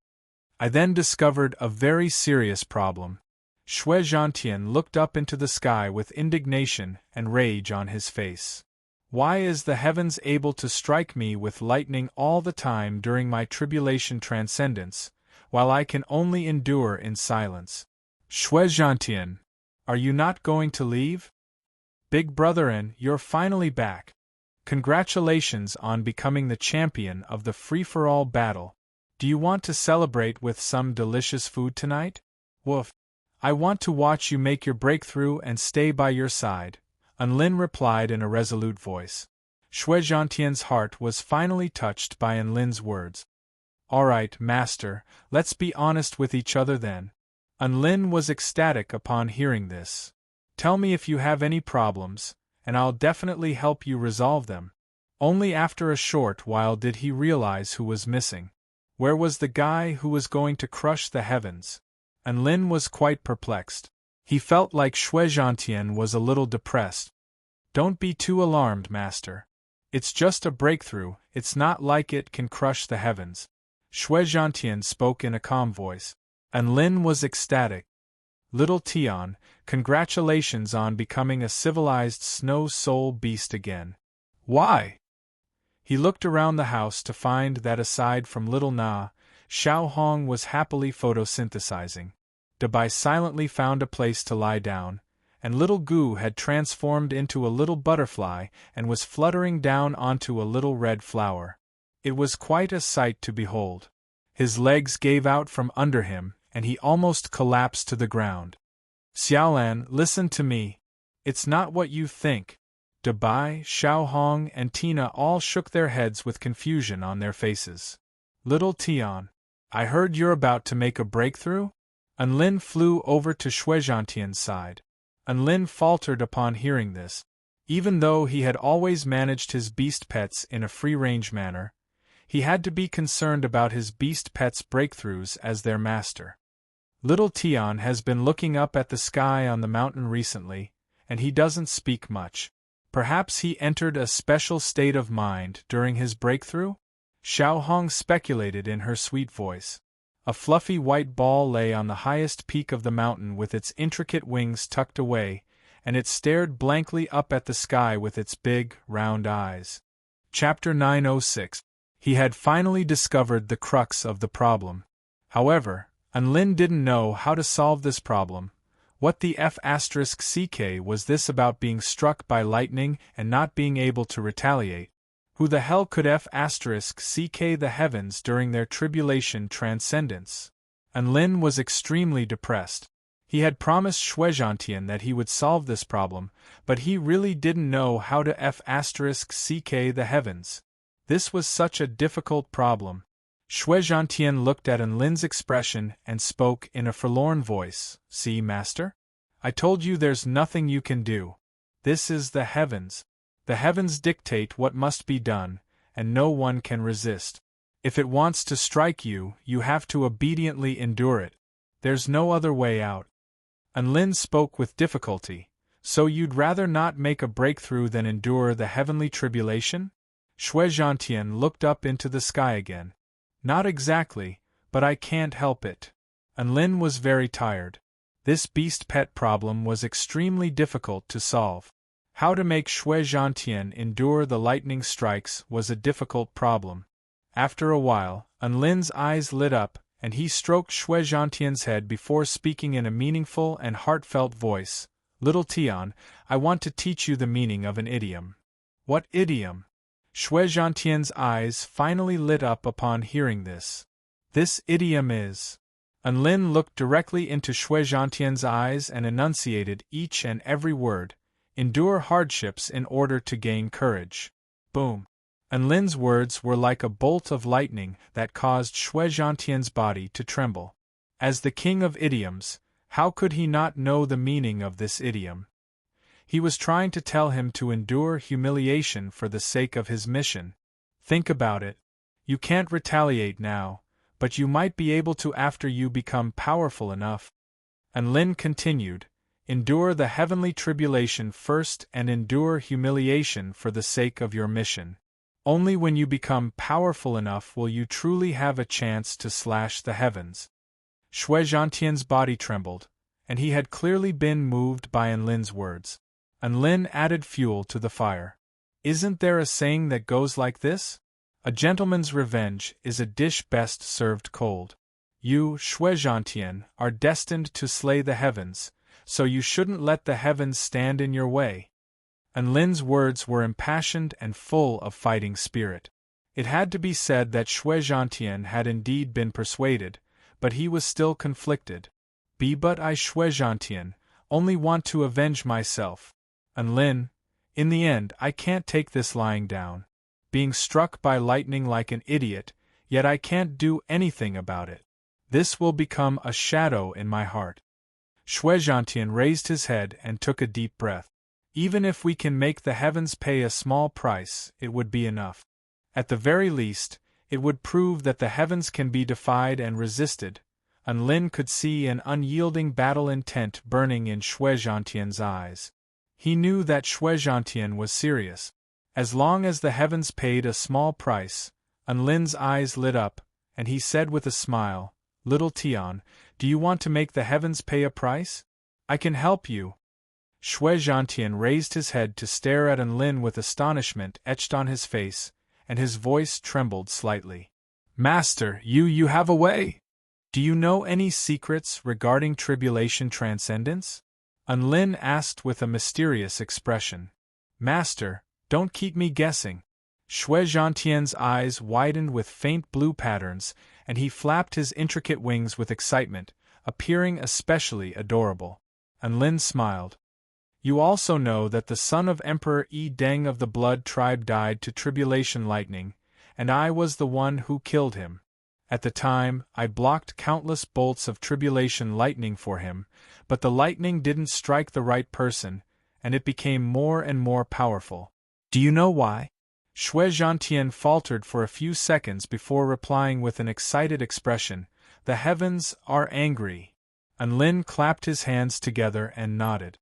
I then discovered a very serious problem. Shuizhantian looked up into the sky with indignation and rage on his face. Why is the heavens able to strike me with lightning all the time during my tribulation transcendence, while I can only endure in silence? Shuizhantian, are you not going to leave? Big brother, you're finally back. Congratulations on becoming the champion of the free-for-all battle. Do you want to celebrate with some delicious food tonight? Woof. I want to watch you make your breakthrough and stay by your side, Enlin replied in a resolute voice. Shuizhantian's heart was finally touched by Enlin's words. All right, master, let's be honest with each other then. Unlin was ecstatic upon hearing this. Tell me if you have any problems, and I'll definitely help you resolve them. Only after a short while did he realize who was missing. Where was the guy who was going to crush the heavens? Unlin was quite perplexed. He felt like Shui Zhantian was a little depressed. Don't be too alarmed, master. It's just a breakthrough, it's not like it can crush the heavens. Shui Zhantian spoke in a calm voice. Unlin was ecstatic. Little Tian, congratulations on becoming a civilized snow soul beast again. Why? He looked around the house to find that aside from little Na, Xiao Hong was happily photosynthesizing. Dabai silently found a place to lie down, and little Gu had transformed into a little butterfly and was fluttering down onto a little red flower. It was quite a sight to behold. His legs gave out from under him, and he almost collapsed to the ground. Xiaolan, listen to me. It's not what you think. Dabai, Xiao Hong, and Tina all shook their heads with confusion on their faces. Little Tian, I heard you're about to make a breakthrough? Unlin flew over to Shui Zhantian's side. Unlin faltered upon hearing this. Even though he had always managed his beast pets in a free-range manner, he had to be concerned about his beast pets' breakthroughs as their master. Little Tian has been looking up at the sky on the mountain recently, and he doesn't speak much. Perhaps he entered a special state of mind during his breakthrough? Xiao Hong speculated in her sweet voice. A fluffy white ball lay on the highest peak of the mountain with its intricate wings tucked away, and it stared blankly up at the sky with its big, round eyes. Chapter 906. He had finally discovered the crux of the problem. However, Unlin didn't know how to solve this problem. What the F***ck was this about being struck by lightning and not being able to retaliate? Who the hell could F***ck the heavens during their tribulation transcendence? Unlin was extremely depressed. He had promised Shui Zhantian that he would solve this problem, but he really didn't know how to F***ck the heavens. This was such a difficult problem. Shui Zhantian looked at Unlin's expression and spoke in a forlorn voice. See, master? I told you there's nothing you can do. This is the heavens. The heavens dictate what must be done, and no one can resist. If it wants to strike you, you have to obediently endure it. There's no other way out. Unlin spoke with difficulty. So you'd rather not make a breakthrough than endure the heavenly tribulation? Shui Zhantian looked up into the sky again. Not exactly, but I can't help it. Unlin was very tired. This beast pet problem was extremely difficult to solve. How to make Shui Zhantian endure the lightning strikes was a difficult problem. After a while, Unlin's eyes lit up, and he stroked Shui Zhantian's head before speaking in a meaningful and heartfelt voice. Little Tian, I want to teach you the meaning of an idiom. What idiom? Shui Zhantian's eyes finally lit up upon hearing this. This idiom is. Unlin looked directly into Shui Zhantian's eyes and enunciated each and every word. Endure hardships in order to gain courage. Boom. Unlin's words were like a bolt of lightning that caused Shui Zhantian's body to tremble. As the king of idioms, how could he not know the meaning of this idiom? He was trying to tell him to endure humiliation for the sake of his mission. Think about it. You can't retaliate now, but you might be able to after you become powerful enough. Unlin continued, endure the heavenly tribulation first and endure humiliation for the sake of your mission. Only when you become powerful enough will you truly have a chance to slash the heavens. Shui Zhantian's body trembled, and he had clearly been moved by Unlin's words. Unlin added fuel to the fire. Isn't there a saying that goes like this? A gentleman's revenge is a dish best served cold. You, Shui Zhantian, are destined to slay the heavens, so you shouldn't let the heavens stand in your way. Unlin's words were impassioned and full of fighting spirit. It had to be said that Shui Zhantian had indeed been persuaded, but he was still conflicted. But I, Shui Zhantian, only want to avenge myself. Unlin, in the end I can't take this lying down. Being struck by lightning like an idiot, yet I can't do anything about it. This will become a shadow in my heart. Shuizhantian raised his head and took a deep breath. Even if we can make the heavens pay a small price, it would be enough. At the very least, it would prove that the heavens can be defied and resisted. Lin could see an unyielding battle intent burning in Shuizhantian's eyes. He knew that Shuizhantian was serious. As long as the heavens paid a small price, Lin's eyes lit up, and he said with a smile, "Little Tian, do you want to make the heavens pay a price? I can help you." Shuizhantian raised his head to stare at Lin with astonishment etched on his face, and his voice trembled slightly. "Master, you have a way? Do you know any secrets regarding tribulation transcendence?" Lin asked with a mysterious expression. "Master, don't keep me guessing." Shuizhantian's eyes widened with faint blue patterns, and he flapped his intricate wings with excitement, appearing especially adorable. Lin smiled. "You also know that the son of Emperor Yi Deng of the Blood Tribe died to tribulation lightning, and I was the one who killed him. At the time, I blocked countless bolts of tribulation lightning for him, but the lightning didn't strike the right person, and it became more and more powerful. Do you know why?" Shuizhantian faltered for a few seconds before replying with an excited expression, "The heavens are angry." Lin clapped his hands together and nodded.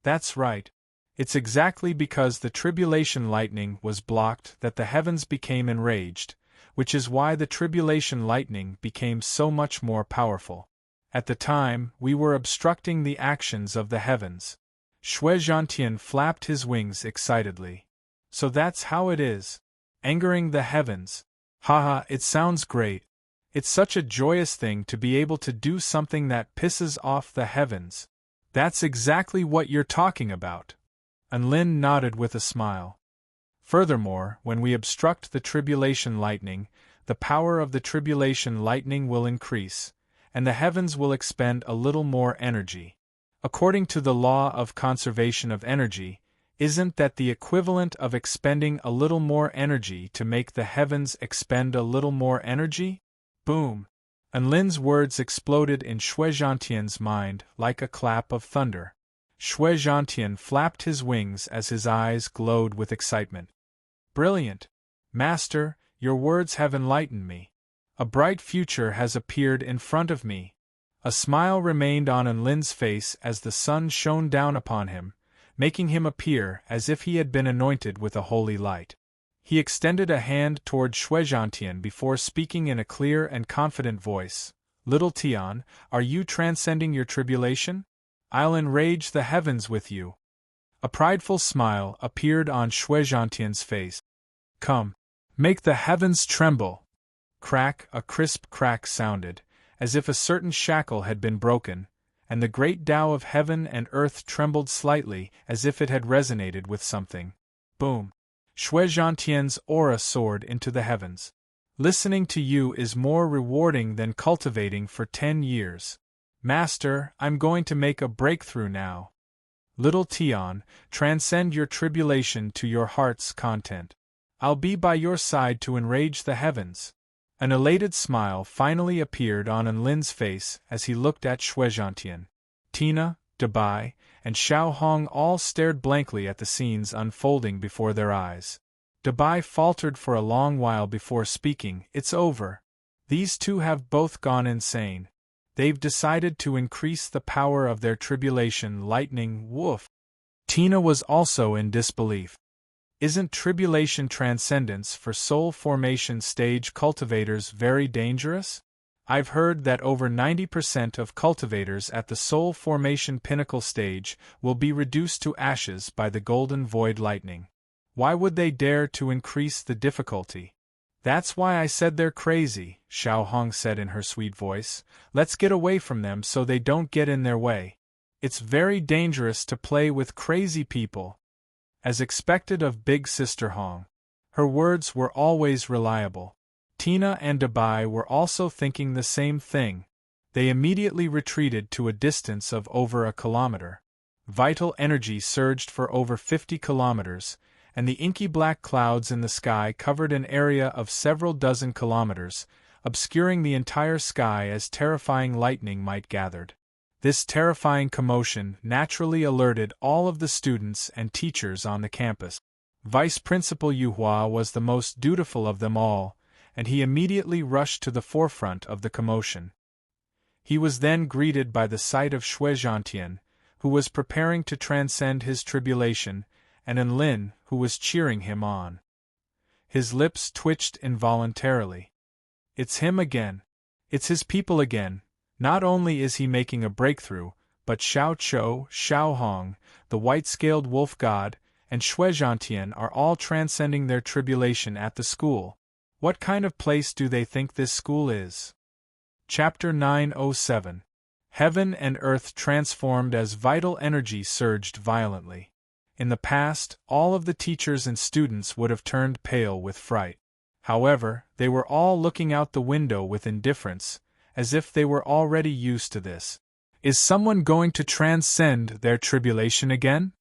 "That's right. It's exactly because the tribulation lightning was blocked that the heavens became enraged, which is why the tribulation lightning became so much more powerful. At the time, we were obstructing the actions of the heavens." Shuizhantian flapped his wings excitedly. "So that's how it is. Angering the heavens. Haha, it sounds great. It's such a joyous thing to be able to do something that pisses off the heavens." "That's exactly what you're talking about." Lin nodded with a smile. "Furthermore, when we obstruct the tribulation lightning, the power of the tribulation lightning will increase, and the heavens will expend a little more energy. According to the law of conservation of energy, isn't that the equivalent of expending a little more energy to make the heavens expend a little more energy?" Boom! Lin's words exploded in Shuizhantian's mind like a clap of thunder. Shuizhantian flapped his wings as his eyes glowed with excitement. "Brilliant! Master, your words have enlightened me. A bright future has appeared in front of me." A smile remained on Lin's face as the sun shone down upon him, making him appear as if he had been anointed with a holy light. He extended a hand toward Shuizhantian before speaking in a clear and confident voice. "Little Tian, are you transcending your tribulation? I'll enrage the heavens with you." A prideful smile appeared on Shuizhantian's face. "Come, make the heavens tremble." Crack, a crisp crack sounded, as if a certain shackle had been broken, and the great Tao of heaven and earth trembled slightly as if it had resonated with something. Boom! Shuizhantian's aura soared into the heavens. "Listening to you is more rewarding than cultivating for 10 years. Master, I'm going to make a breakthrough now. Little Tian, transcend your tribulation to your heart's content. I'll be by your side to enrage the heavens." An elated smile finally appeared on Lin's face as he looked at Shuizhantian. Tina, Dabai, and Xiao Hong all stared blankly at the scenes unfolding before their eyes. Dabai faltered for a long while before speaking. "It's over. These two have both gone insane. They've decided to increase the power of their tribulation lightning. Woof." Tina was also in disbelief. "Isn't tribulation transcendence for soul formation stage cultivators very dangerous? I've heard that over 90% of cultivators at the soul formation pinnacle stage will be reduced to ashes by the golden void lightning. Why would they dare to increase the difficulty?" "That's why I said they're crazy," Xiao Hong said in her sweet voice. "Let's get away from them so they don't get in their way. It's very dangerous to play with crazy people." As expected of Big Sister Hong, her words were always reliable. Tina and Dabai were also thinking the same thing. They immediately retreated to a distance of over a kilometer. Vital energy surged for over 50 kilometers, and the inky black clouds in the sky covered an area of several dozen kilometers, obscuring the entire sky as terrifying lightning might gathered. This terrifying commotion naturally alerted all of the students and teachers on the campus. Vice Principal Yuhua was the most dutiful of them all, and he immediately rushed to the forefront of the commotion. He was then greeted by the sight of Shui Zhantian, who was preparing to transcend his tribulation, and Enlin, who was cheering him on. His lips twitched involuntarily. It's him again. It's his people again. Not only is he making a breakthrough, but Xiao Chou, Xiao Hong, the white-scaled wolf god, and Shui Zhantian are all transcending their tribulation at the school. What kind of place do they think this school is? Chapter 907. Heaven and earth transformed as vital energy surged violently. In the past, all of the teachers and students would have turned pale with fright. However, they were all looking out the window with indifference, as if they were already used to this. Is someone going to transcend their tribulation again?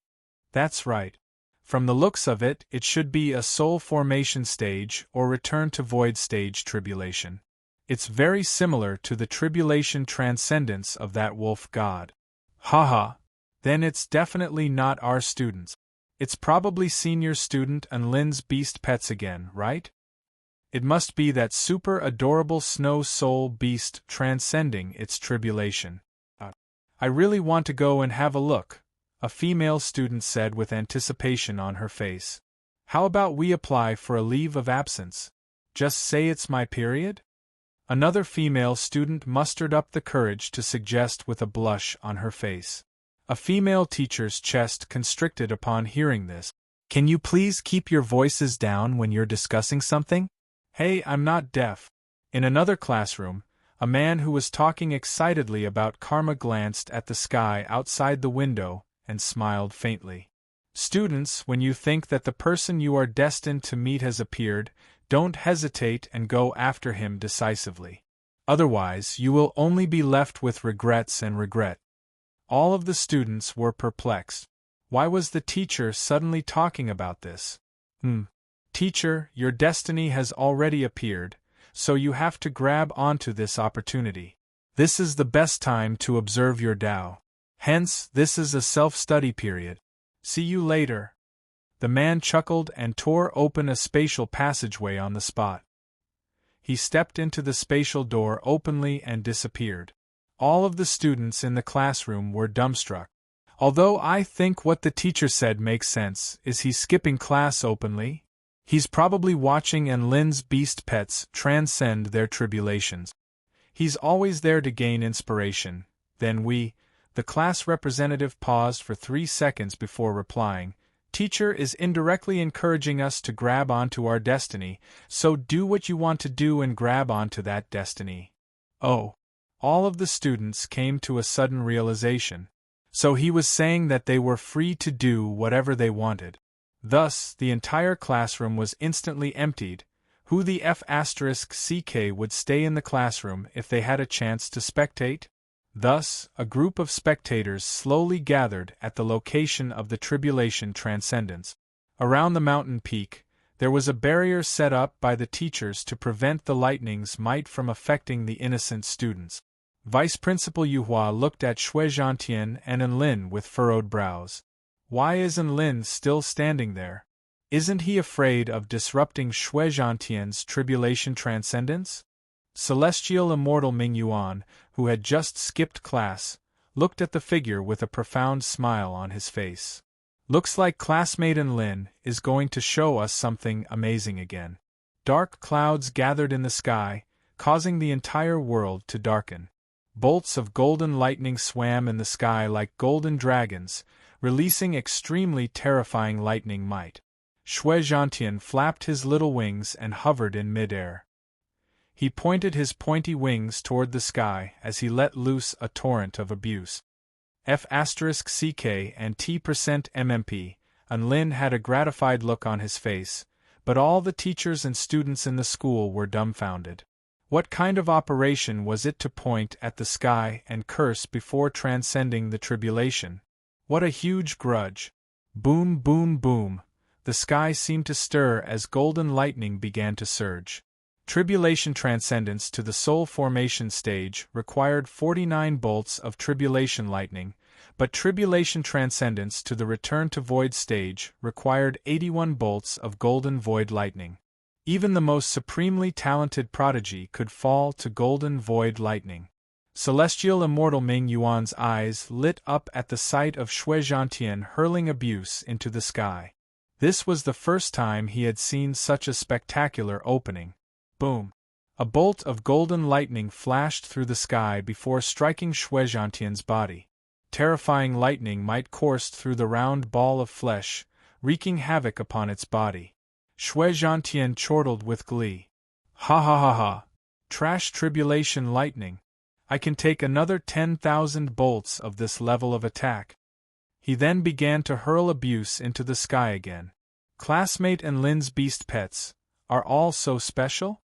That's right. From the looks of it, it should be a soul formation stage or return to void stage tribulation. It's very similar to the tribulation transcendence of that wolf god. Haha. Then it's definitely not our students. It's probably senior student Enlin's beast pets again, right? It must be that super adorable snow soul beast transcending its tribulation. I really want to go and have a look, a female student said with anticipation on her face. How about we apply for a leave of absence? Just say it's my period? Another female student mustered up the courage to suggest with a blush on her face. A female teacher's chest constricted upon hearing this. Can you please keep your voices down when you're discussing something? Hey, I'm not deaf. In another classroom, a man who was talking excitedly about karma glanced at the sky outside the window and smiled faintly. Students, when you think that the person you are destined to meet has appeared, don't hesitate and go after him decisively. Otherwise, you will only be left with regrets and regret. All of the students were perplexed. Why was the teacher suddenly talking about this? Teacher, your destiny has already appeared, so you have to grab onto this opportunity. This is the best time to observe your Tao. Hence, this is a self-study period. See you later. The man chuckled and tore open a spatial passageway on the spot. He stepped into the spatial door openly and disappeared. All of the students in the classroom were dumbstruck. Although I think what the teacher said makes sense, is he skipping class openly? He's probably watching Enlin's beast pets transcend their tribulations. He's always there to gain inspiration. Then the class representative paused for 3 seconds before replying. Teacher is indirectly encouraging us to grab onto our destiny, so do what you want to do and grab onto that destiny. Oh. All of the students came to a sudden realization. So he was saying that they were free to do whatever they wanted. Thus, the entire classroom was instantly emptied. Who the F***ck would stay in the classroom if they had a chance to spectate? Thus, a group of spectators slowly gathered at the location of the tribulation transcendence. Around the mountain peak, there was a barrier set up by the teachers to prevent the lightning's might from affecting the innocent students. Vice Principal Yuhua looked at Shui Zhantian and Enlin with furrowed brows. Why is Enlin still standing there? Isn't he afraid of disrupting Shui Zhantian's tribulation transcendence? Celestial Immortal Ming Yuan, who had just skipped class, looked at the figure with a profound smile on his face. Looks like classmate Enlin is going to show us something amazing again. Dark clouds gathered in the sky, causing the entire world to darken. Bolts of golden lightning swam in the sky like golden dragons, releasing extremely terrifying lightning might. Shui Zhantian flapped his little wings and hovered in midair. He pointed his pointy wings toward the sky as he let loose a torrent of abuse. F***ck and T%MMP, Enlin had a gratified look on his face, but all the teachers and students in the school were dumbfounded. What kind of operation was it to point at the sky and curse before transcending the tribulation? What a huge grudge! Boom, boom, boom! The sky seemed to stir as golden lightning began to surge. Tribulation transcendence to the soul formation stage required 49 bolts of tribulation lightning, but tribulation transcendence to the return to void stage required 81 bolts of golden void lightning. Even the most supremely talented prodigy could fall to golden void lightning. Celestial immortal Ming Yuan's eyes lit up at the sight of Shui Zhantian hurling abuse into the sky. This was the first time he had seen such a spectacular opening. Boom! A bolt of golden lightning flashed through the sky before striking Shui Zhantian's body. Terrifying lightning might course through the round ball of flesh, wreaking havoc upon its body. Shui Zhantian chortled with glee. Ha ha ha ha! Trash tribulation lightning! I can take another 10,000 bolts of this level of attack. He then began to hurl abuse into the sky again. Classmate and Lin's beast pets, are all so special?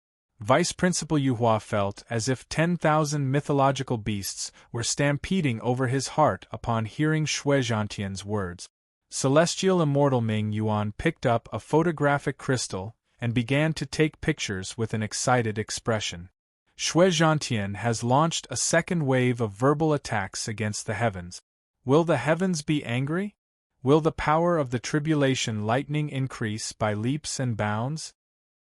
Vice Principal Yuhua felt as if 10,000 mythological beasts were stampeding over his heart upon hearing Shui Zhantian's words. Celestial immortal Ming Yuan picked up a photographic crystal and began to take pictures with an excited expression. Shui Zhantian has launched a second wave of verbal attacks against the heavens. Will the heavens be angry? Will the power of the tribulation lightning increase by leaps and bounds?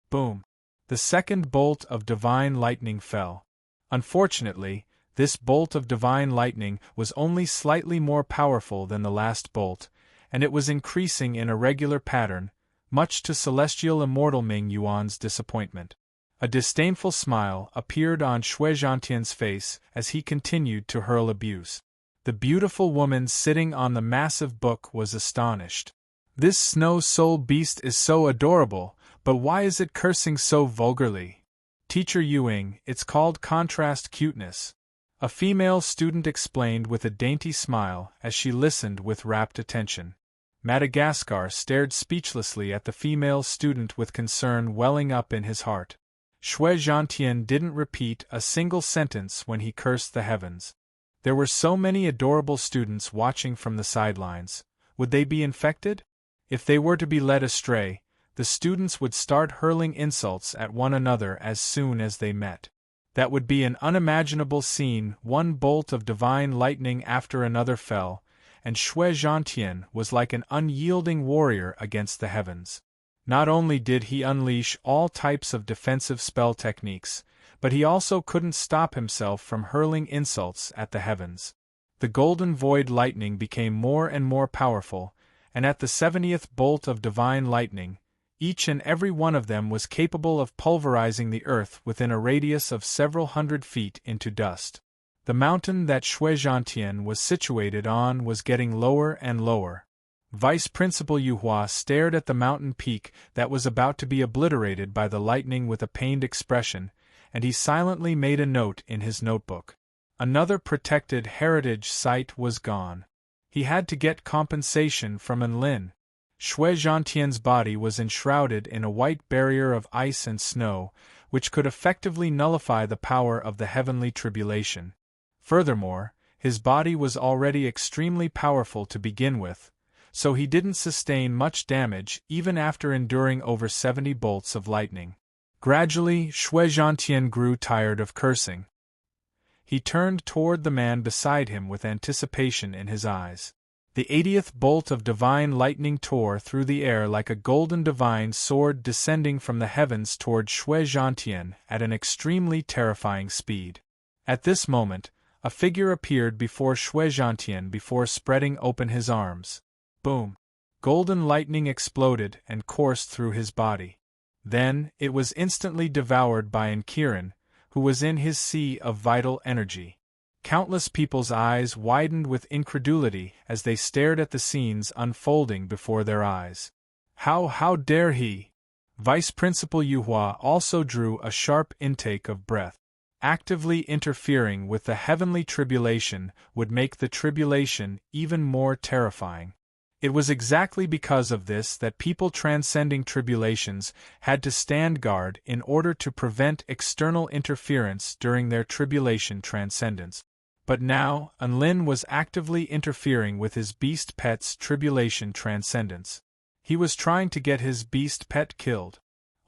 Boom! The second bolt of divine lightning fell. Unfortunately, this bolt of divine lightning was only slightly more powerful than the last bolt, and it was increasing in a regular pattern, much to Celestial Immortal Ming Yuan's disappointment. A disdainful smile appeared on Shui Zhantian's face as he continued to hurl abuse. The beautiful woman sitting on the massive book was astonished. This snow soul beast is so adorable, but why is it cursing so vulgarly? Teacher Yuing, it's called contrast cuteness. A female student explained with a dainty smile as she listened with rapt attention. Madagascar stared speechlessly at the female student with concern welling up in his heart. Shui Zhantian didn't repeat a single sentence when he cursed the heavens. There were so many adorable students watching from the sidelines. Would they be infected? If they were to be led astray, the students would start hurling insults at one another as soon as they met. That would be an unimaginable scene. One bolt of divine lightning after another fell, and Shui Zhantian was like an unyielding warrior against the heavens. Not only did he unleash all types of defensive spell techniques, but he also couldn't stop himself from hurling insults at the heavens. The golden void lightning became more and more powerful, and at the 70th bolt of divine lightning, each and every one of them was capable of pulverizing the earth within a radius of several hundred feet into dust. The mountain that Shui Zhantian was situated on was getting lower and lower. Vice Principal Yuhua stared at the mountain peak that was about to be obliterated by the lightning with a pained expression, and he silently made a note in his notebook. Another protected heritage site was gone. He had to get compensation from Enlin. Shui Zhantian's body was enshrouded in a white barrier of ice and snow, which could effectively nullify the power of the heavenly tribulation. Furthermore, his body was already extremely powerful to begin with, so he didn't sustain much damage even after enduring over 70 bolts of lightning. Gradually, Shui Zhantian grew tired of cursing. He turned toward the man beside him with anticipation in his eyes. The 80th bolt of divine lightning tore through the air like a golden divine sword descending from the heavens toward Shui Zhantian at an extremely terrifying speed. At this moment, a figure appeared before Shui Zhantian before spreading open his arms. Boom! Golden lightning exploded and coursed through his body. Then, it was instantly devoured by Enkiran, who was in his sea of vital energy. Countless people's eyes widened with incredulity as they stared at the scenes unfolding before their eyes. How dare he? Vice Principal Yuhua also drew a sharp intake of breath. Actively interfering with the heavenly tribulation would make the tribulation even more terrifying. It was exactly because of this that people transcending tribulations had to stand guard in order to prevent external interference during their tribulation transcendence. But now, Enlin was actively interfering with his beast pet's tribulation transcendence. He was trying to get his beast pet killed.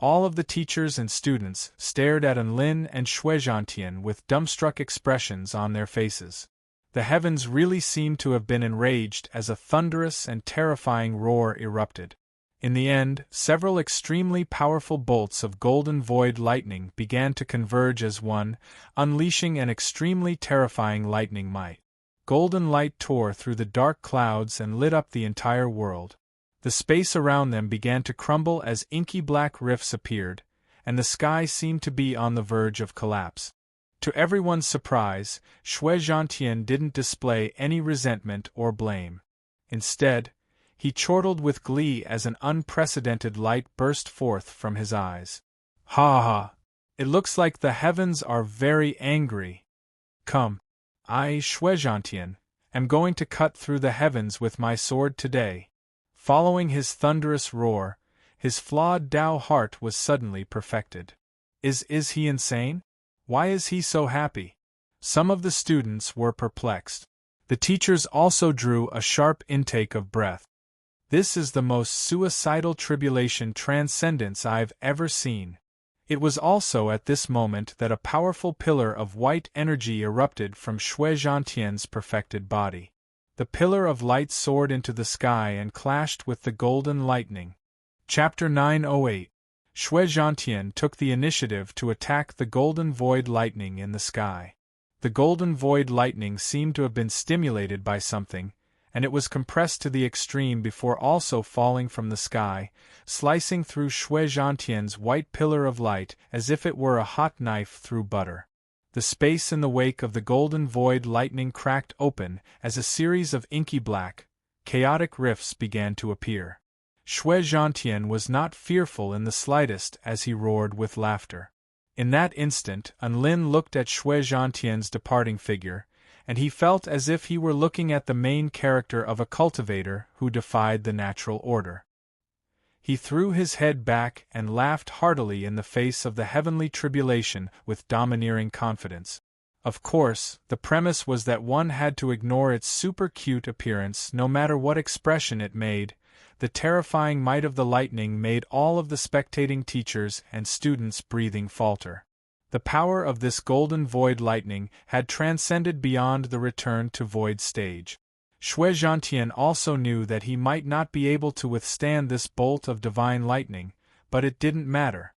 All of the teachers and students stared at Enlin and Shuizhantian with dumbstruck expressions on their faces. The heavens really seemed to have been enraged as a thunderous and terrifying roar erupted. In the end, several extremely powerful bolts of golden void lightning began to converge as one, unleashing an extremely terrifying lightning might. Golden light tore through the dark clouds and lit up the entire world. The space around them began to crumble as inky black rifts appeared, and the sky seemed to be on the verge of collapse. To everyone's surprise, Shuizhantian didn't display any resentment or blame. Instead, he chortled with glee as an unprecedented light burst forth from his eyes. Ha ha! It looks like the heavens are very angry. Come. I, Shuizhantian, am going to cut through the heavens with my sword today. Following his thunderous roar, his flawed Tao heart was suddenly perfected. Is he insane? Why is he so happy? Some of the students were perplexed. The teachers also drew a sharp intake of breath. This is the most suicidal tribulation transcendence I've ever seen. It was also at this moment that a powerful pillar of white energy erupted from Shuizhantian's perfected body. The pillar of light soared into the sky and clashed with the golden lightning. Chapter 908. Shuizhantian took the initiative to attack the golden void lightning in the sky. The golden void lightning seemed to have been stimulated by something, and it was compressed to the extreme before also falling from the sky, slicing through Shuizhantian's white pillar of light as if it were a hot knife through butter. The space in the wake of the golden void lightning cracked open as a series of inky black, chaotic rifts began to appear. Shuizhantian was not fearful in the slightest as he roared with laughter. In that instant, Enlin looked at Shuizhantian's departing figure, and he felt as if he were looking at the main character of a cultivator who defied the natural order. He threw his head back and laughed heartily in the face of the heavenly tribulation with domineering confidence. Of course, the premise was that one had to ignore its super cute appearance no matter what expression it made. The terrifying might of the lightning made all of the spectating teachers and students' breathing falter. The power of this golden void lightning had transcended beyond the return to void stage. Shuizhantian also knew that he might not be able to withstand this bolt of divine lightning, but it didn't matter.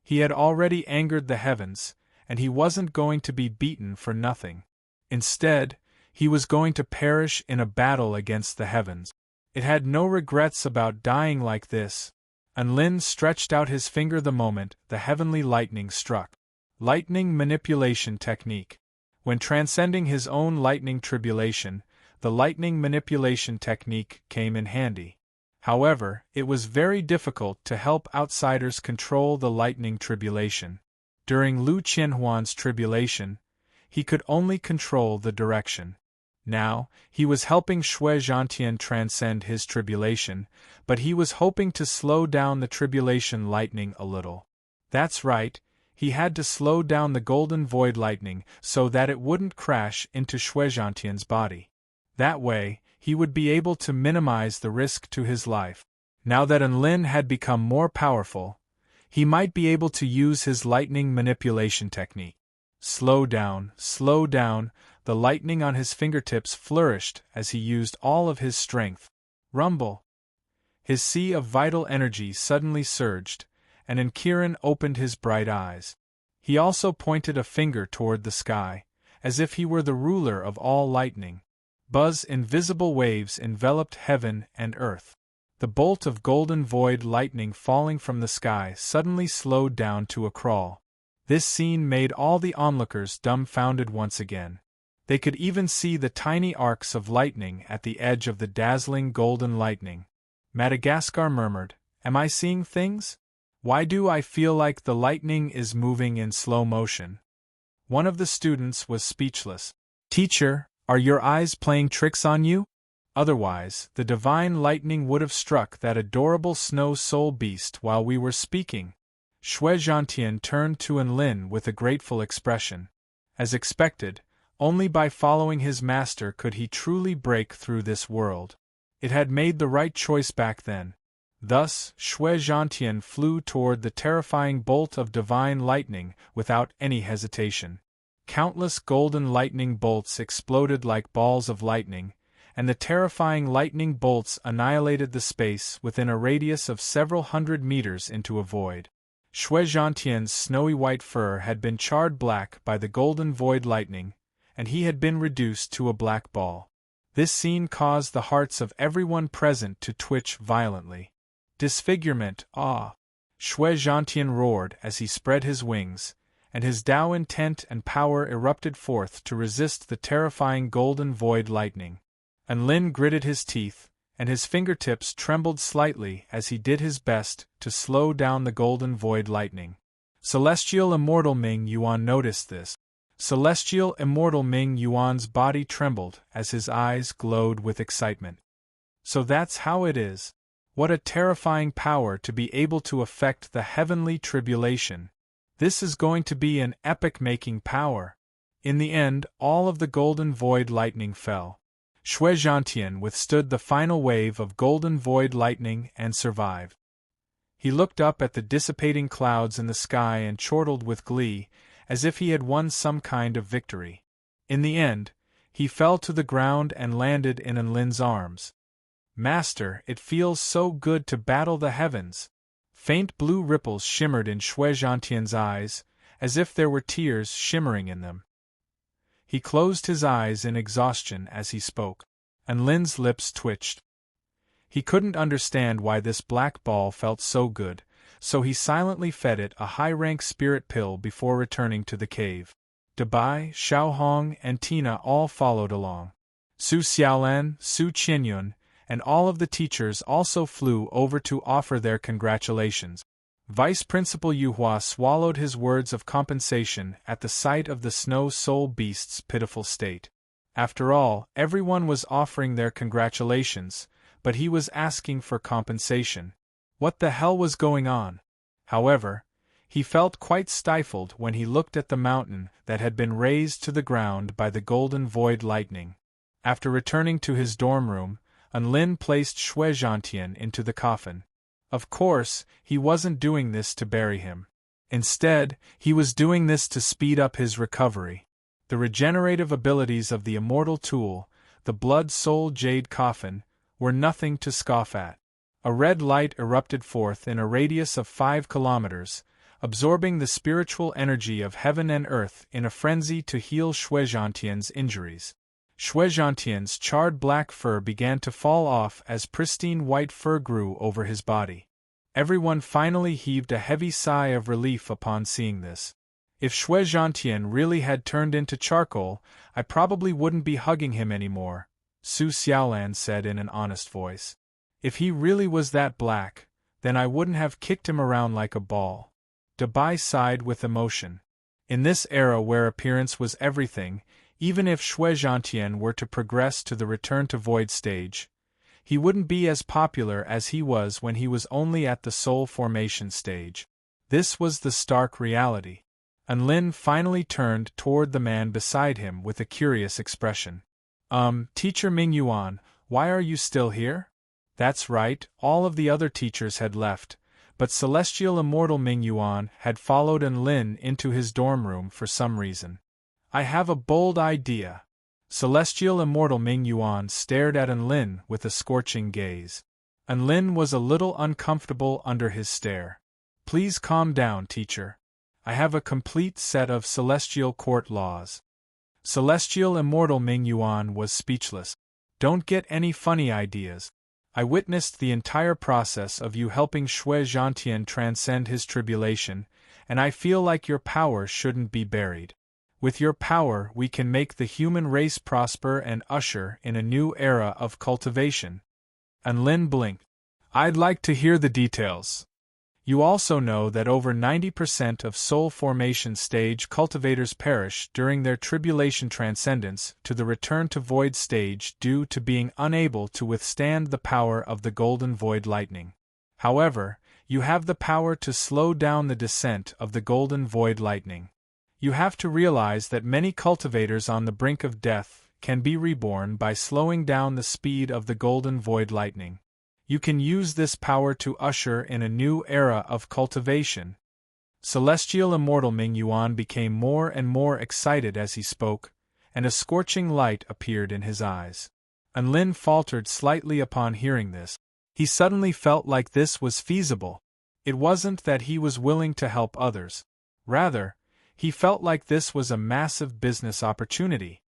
He had already angered the heavens, and he wasn't going to be beaten for nothing. Instead, he was going to perish in a battle against the heavens. It had no regrets about dying like this. Enlin stretched out his finger the moment the heavenly lightning struck. Lightning manipulation technique. When transcending his own lightning tribulation, the lightning manipulation technique came in handy. However, it was very difficult to help outsiders control the lightning tribulation. During Lu Qianhuan's tribulation, he could only control the direction. Now, he was helping Shuizhantian transcend his tribulation, but he was hoping to slow down the tribulation lightning a little. That's right. He had to slow down the golden void lightning so that it wouldn't crash into Shuizhantian's body. That way, he would be able to minimize the risk to his life. Now that Enlin had become more powerful, he might be able to use his lightning manipulation technique. Slow down, the lightning on his fingertips flourished as he used all of his strength. Rumble! His sea of vital energy suddenly surged, and Enkiran opened his bright eyes. He also pointed a finger toward the sky, as if he were the ruler of all lightning. Buzz invisible waves enveloped heaven and earth. The bolt of golden void lightning falling from the sky suddenly slowed down to a crawl. This scene made all the onlookers dumbfounded once again. They could even see the tiny arcs of lightning at the edge of the dazzling golden lightning. Madagascar murmured, "Am I seeing things? Why do I feel like the lightning is moving in slow motion?" One of the students was speechless. "Teacher, are your eyes playing tricks on you? Otherwise, the divine lightning would have struck that adorable snow soul beast while we were speaking." Shuizhantian turned to Enlin with a grateful expression. As expected, only by following his master could he truly break through this world. It had made the right choice back then. Thus, Shui Zhantian flew toward the terrifying bolt of divine lightning without any hesitation. Countless golden lightning bolts exploded like balls of lightning, and the terrifying lightning bolts annihilated the space within a radius of several hundred meters into a void. Shui Zhantian's snowy white fur had been charred black by the golden void lightning, and he had been reduced to a black ball. This scene caused the hearts of everyone present to twitch violently. Disfigurement, awe! Shui Zhantian roared as he spread his wings, and his Tao intent and power erupted forth to resist the terrifying golden void lightning. Enlin gritted his teeth, and his fingertips trembled slightly as he did his best to slow down the golden void lightning. Celestial Immortal Ming Yuan noticed this. Celestial Immortal Ming Yuan's body trembled as his eyes glowed with excitement. So that's how it is. What a terrifying power to be able to affect the heavenly tribulation. This is going to be an epic-making power. In the end, all of the golden void lightning fell. Shui Zhantian withstood the final wave of golden void lightning and survived. He looked up at the dissipating clouds in the sky and chortled with glee, as if he had won some kind of victory. In the end, he fell to the ground and landed in Enlin's arms. Master, it feels so good to battle the heavens. Faint blue ripples shimmered in Shui Zhantian's eyes, as if there were tears shimmering in them. He closed his eyes in exhaustion as he spoke, and Lin's lips twitched. He couldn't understand why this black ball felt so good, so he silently fed it a high-rank spirit pill before returning to the cave. Dabai, Xiaohong, and Tina all followed along. Su Xiaolan, Su Qinyun, and all of the teachers also flew over to offer their congratulations. Vice Principal Yuhua swallowed his words of compensation at the sight of the snow soul beast's pitiful state. After all, everyone was offering their congratulations, but he was asking for compensation. What the hell was going on? However, he felt quite stifled when he looked at the mountain that had been razed to the ground by the golden void lightning. After returning to his dorm room, Enlin placed Shui Zhantian into the coffin. Of course, he wasn't doing this to bury him. Instead, he was doing this to speed up his recovery. The regenerative abilities of the immortal tool, the Blood Soul Jade Coffin, were nothing to scoff at. A red light erupted forth in a radius of 5 kilometers, absorbing the spiritual energy of heaven and earth in a frenzy to heal Shui Zhantian's injuries. Shui Zhantian's charred black fur began to fall off as pristine white fur grew over his body. Everyone finally heaved a heavy sigh of relief upon seeing this. If Shui Zhantian really had turned into charcoal, I probably wouldn't be hugging him anymore, Su Xiaolan said in an honest voice. If he really was that black, then I wouldn't have kicked him around like a ball. Dabai sighed with emotion. In this era where appearance was everything, even if Shui Zhantian were to progress to the Return to Void stage, he wouldn't be as popular as he was when he was only at the Soul Formation stage. This was the stark reality. Enlin finally turned toward the man beside him with a curious expression. Teacher Ming Yuan, why are you still here? That's right, all of the other teachers had left, but Celestial Immortal Ming Yuan had followed Enlin into his dorm room for some reason. I have a bold idea. Celestial Immortal Ming Yuan stared at Enlin with a scorching gaze. Enlin was a little uncomfortable under his stare. Please calm down, teacher. I have a complete set of Celestial Court laws. Celestial Immortal Ming Yuan was speechless. Don't get any funny ideas. I witnessed the entire process of you helping Shui Zhantian transcend his tribulation, and I feel like your power shouldn't be buried. With your power we can make the human race prosper and usher in a new era of cultivation. Enlin blinked. I'd like to hear the details. You also know that over 90% of soul formation stage cultivators perish during their tribulation transcendence to the return to void stage due to being unable to withstand the power of the golden void lightning. However, you have the power to slow down the descent of the golden void lightning. You have to realize that many cultivators on the brink of death can be reborn by slowing down the speed of the golden void lightning. You can use this power to usher in a new era of cultivation. Celestial Immortal Ming Yuan became more and more excited as he spoke, and a scorching light appeared in his eyes. Enlin faltered slightly upon hearing this. He suddenly felt like this was feasible. It wasn't that he was willing to help others. Rather, he felt like this was a massive business opportunity.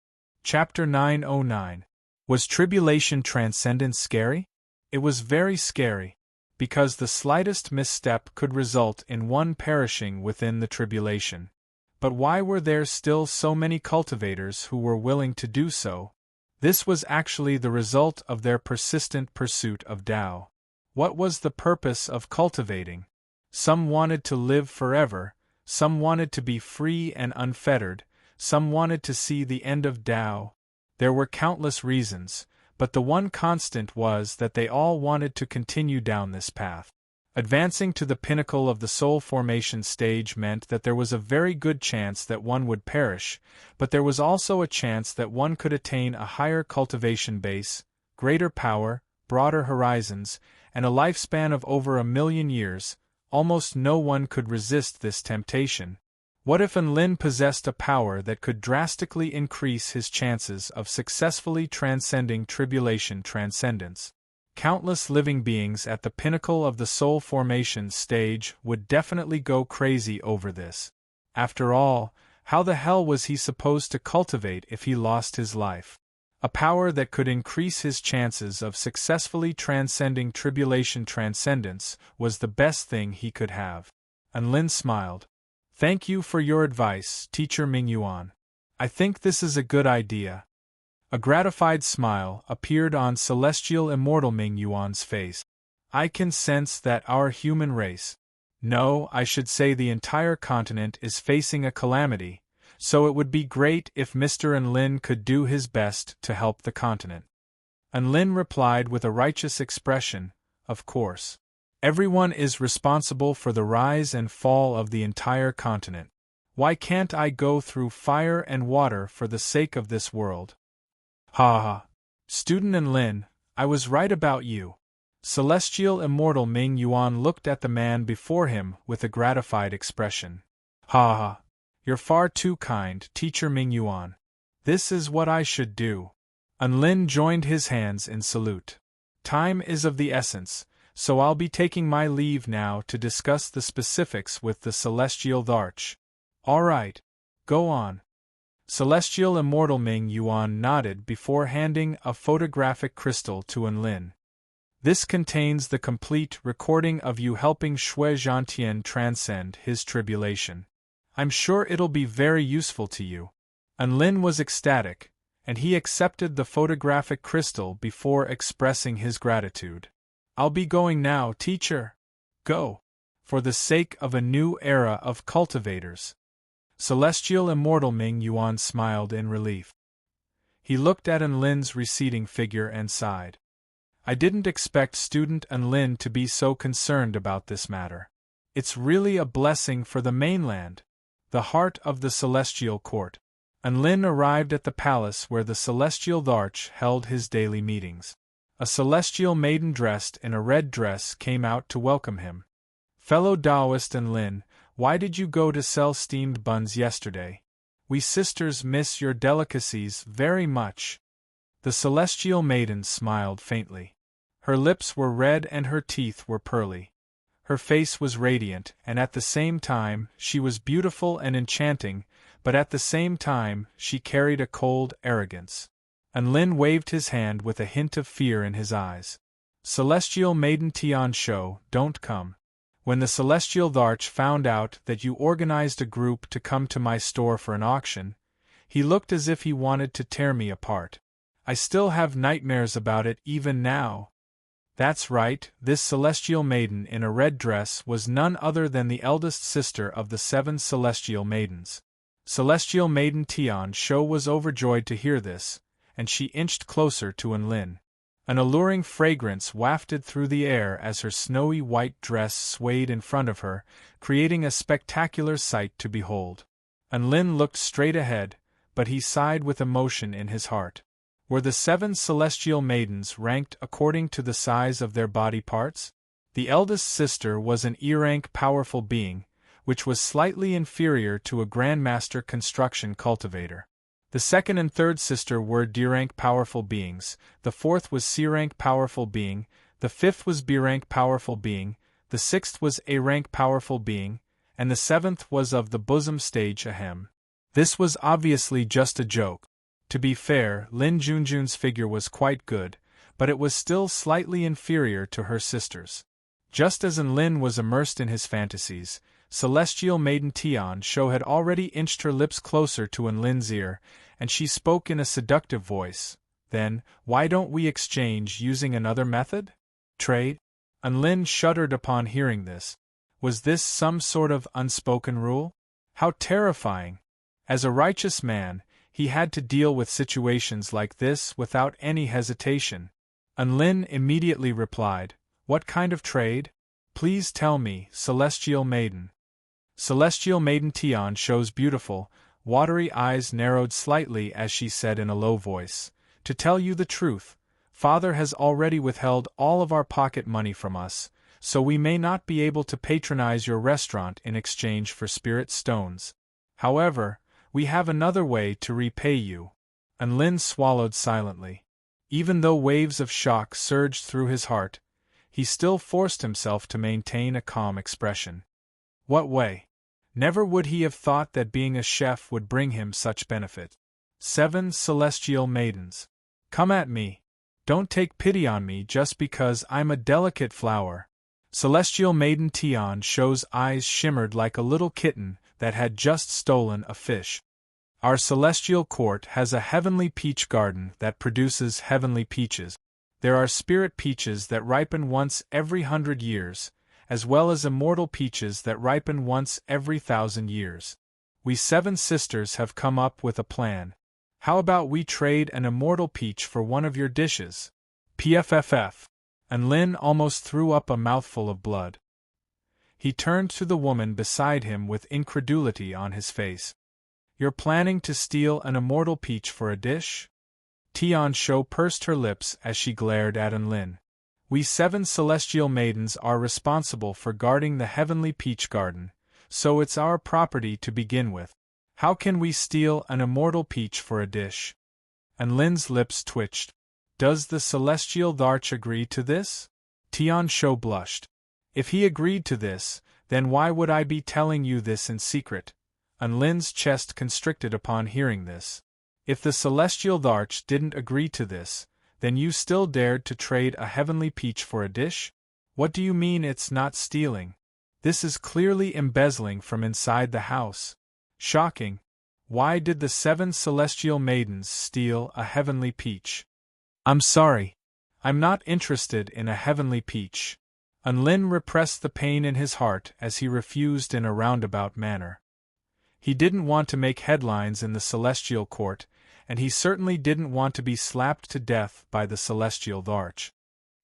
Chapter 909. Was tribulation transcendence scary? It was very scary, because the slightest misstep could result in one perishing within the tribulation. But why were there still so many cultivators who were willing to do so? This was actually the result of their persistent pursuit of Tao. What was the purpose of cultivating? Some wanted to live forever, some wanted to be free and unfettered, some wanted to see the end of Tao. There were countless reasons, but the one constant was that they all wanted to continue down this path. Advancing to the pinnacle of the soul formation stage meant that there was a very good chance that one would perish, but there was also a chance that one could attain a higher cultivation base, greater power, broader horizons, and a lifespan of over 1,000,000 years. Almost no one could resist this temptation. What if Enlin possessed a power that could drastically increase his chances of successfully transcending tribulation transcendence? Countless living beings at the pinnacle of the soul formation stage would definitely go crazy over this. After all, how the hell was he supposed to cultivate if he lost his life? A power that could increase his chances of successfully transcending tribulation transcendence was the best thing he could have. Enlin smiled. Thank you for your advice, Teacher Ming Yuan. I think this is a good idea. A gratified smile appeared on Celestial Immortal Ming Yuan's face. I can sense that our human race, no, I should say the entire continent, is facing a calamity, so it would be great if Mr. Enlin could do his best to help the continent. Enlin replied with a righteous expression, of course. Everyone is responsible for the rise and fall of the entire continent. Why can't I go through fire and water for the sake of this world? Ha ha. Student Enlin, I was right about you. Celestial Immortal Ming Yuan looked at the man before him with a gratified expression. Ha ha. You're far too kind, Teacher Ming Yuan. This is what I should do. Enlin joined his hands in salute. Time is of the essence, so I'll be taking my leave now to discuss the specifics with the Celestial Dharch. All right. Go on. Celestial Immortal Ming Yuan nodded before handing a photographic crystal to Enlin. This contains the complete recording of you helping Shui Zhantian transcend his tribulation. I'm sure it'll be very useful to you. Enlin was ecstatic, and he accepted the photographic crystal before expressing his gratitude. I'll be going now, teacher. Go. For the sake of a new era of cultivators. Celestial Immortal Ming Yuan smiled in relief. He looked at Enlin's receding figure and sighed. I didn't expect student Enlin to be so concerned about this matter. It's really a blessing for the mainland, the heart of the celestial court. Enlin arrived at the palace where the Celestial Dharch held his daily meetings. A celestial maiden dressed in a red dress came out to welcome him. Fellow Taoist Enlin, why did you go to sell steamed buns yesterday? We sisters miss your delicacies very much. The celestial maiden smiled faintly. Her lips were red and her teeth were pearly. Her face was radiant, and at the same time, she was beautiful and enchanting, but at the same time, she carried a cold arrogance. Enlin waved his hand with a hint of fear in his eyes. Celestial Maiden Tian Shou, don't come. When the Celestial Dharch found out that you organized a group to come to my store for an auction, he looked as if he wanted to tear me apart. I still have nightmares about it even now. That's right, this celestial maiden in a red dress was none other than the eldest sister of the 7 celestial maidens. Celestial Maiden Tian Shou was overjoyed to hear this, and she inched closer to Enlin. An alluring fragrance wafted through the air as her snowy white dress swayed in front of her, creating a spectacular sight to behold. Enlin looked straight ahead, but he sighed with emotion in his heart. Were the 7 celestial maidens ranked according to the size of their body parts? The eldest sister was an E-rank powerful being, which was slightly inferior to a Grandmaster construction cultivator. The second and third sister were D-rank powerful beings, the fourth was C-rank powerful being, the fifth was B-rank powerful being, the sixth was A-rank powerful being, and the seventh was of the bosom stage ahem. This was obviously just a joke. To be fair, Lin Junjun's figure was quite good, but it was still slightly inferior to her sister's. Just as Lin was immersed in his fantasies, Celestial Maiden Tian Shou had already inched her lips closer to Lin's ear, and she spoke in a seductive voice. Then, why don't we exchange using another method? Trade? Lin shuddered upon hearing this. Was this some sort of unspoken rule? How terrifying! As a righteous man, he had to deal with situations like this without any hesitation. Lin immediately replied, "What kind of trade? Please tell me, Celestial Maiden." Celestial Maiden Tian Shou's beautiful, watery eyes narrowed slightly as she said in a low voice, "To tell you the truth, Father has already withheld all of our pocket money from us, so we may not be able to patronize your restaurant in exchange for spirit stones. However, we have another way to repay you." Lin swallowed silently. Even though waves of shock surged through his heart, he still forced himself to maintain a calm expression. What way? Never would he have thought that being a chef would bring him such benefit. 7 celestial maidens. Come at me. Don't take pity on me just because I'm a delicate flower. Celestial Maiden Tian Shou's eyes shimmered like a little kitten that had just stolen a fish. Our celestial court has a heavenly peach garden that produces heavenly peaches. There are spirit peaches that ripen once every 100 years, as well as immortal peaches that ripen once every 1,000 years. We 7 sisters have come up with a plan. How about we trade an immortal peach for one of your dishes? PFFF. Lin almost threw up a mouthful of blood. He turned to the woman beside him with incredulity on his face. You're planning to steal an immortal peach for a dish? Tian Shou pursed her lips as she glared at Lin. We 7 celestial maidens are responsible for guarding the heavenly peach garden, so it's our property to begin with. How can we steal an immortal peach for a dish? Lin's lips twitched. Does the celestial Dharch agree to this? Tian Shou blushed. If he agreed to this, then why would I be telling you this in secret? Lin's chest constricted upon hearing this. If the celestial Dharch didn't agree to this, then you still dared to trade a heavenly peach for a dish? What do you mean it's not stealing? This is clearly embezzling from inside the house. Shocking. Why did the 7 celestial maidens steal a heavenly peach? I'm sorry. I'm not interested in a heavenly peach. Lin repressed the pain in his heart as he refused in a roundabout manner. He didn't want to make headlines in the celestial court, and he certainly didn't want to be slapped to death by the celestial Dharch.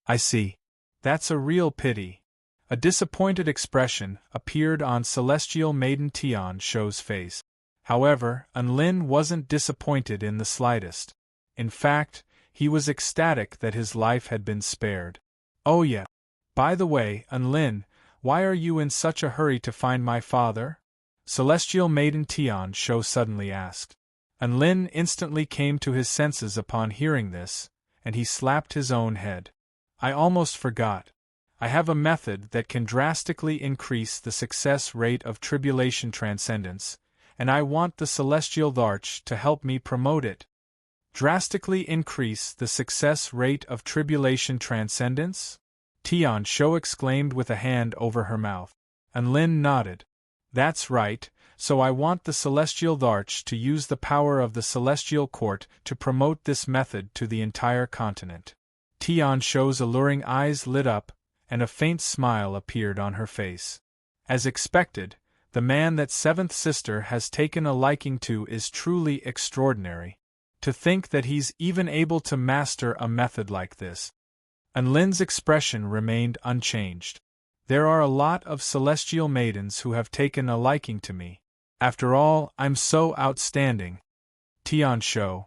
I see. That's a real pity. A disappointed expression appeared on Celestial Maiden Tian Shou's face. However, Lin wasn't disappointed in the slightest. In fact, he was ecstatic that his life had been spared. Oh yeah. By the way, Lin, why are you in such a hurry to find my father? Celestial Maiden Tian Shou suddenly asked. Lin instantly came to his senses upon hearing this, and he slapped his own head. I almost forgot. I have a method that can drastically increase the success rate of tribulation transcendence, and I want the Celestial Dharch to help me promote it. Drastically increase the success rate of tribulation transcendence? Tian Shou exclaimed with a hand over her mouth. Lin nodded. That's right, so I want the Celestial Dharch to use the power of the Celestial Court to promote this method to the entire continent. Tian Shou's alluring eyes lit up, and a faint smile appeared on her face. As expected, the man that 7th sister has taken a liking to is truly extraordinary. To think that he's even able to master a method like this. Lin's expression remained unchanged. There are a lot of celestial maidens who have taken a liking to me. After all, I'm so outstanding. Tian Shou,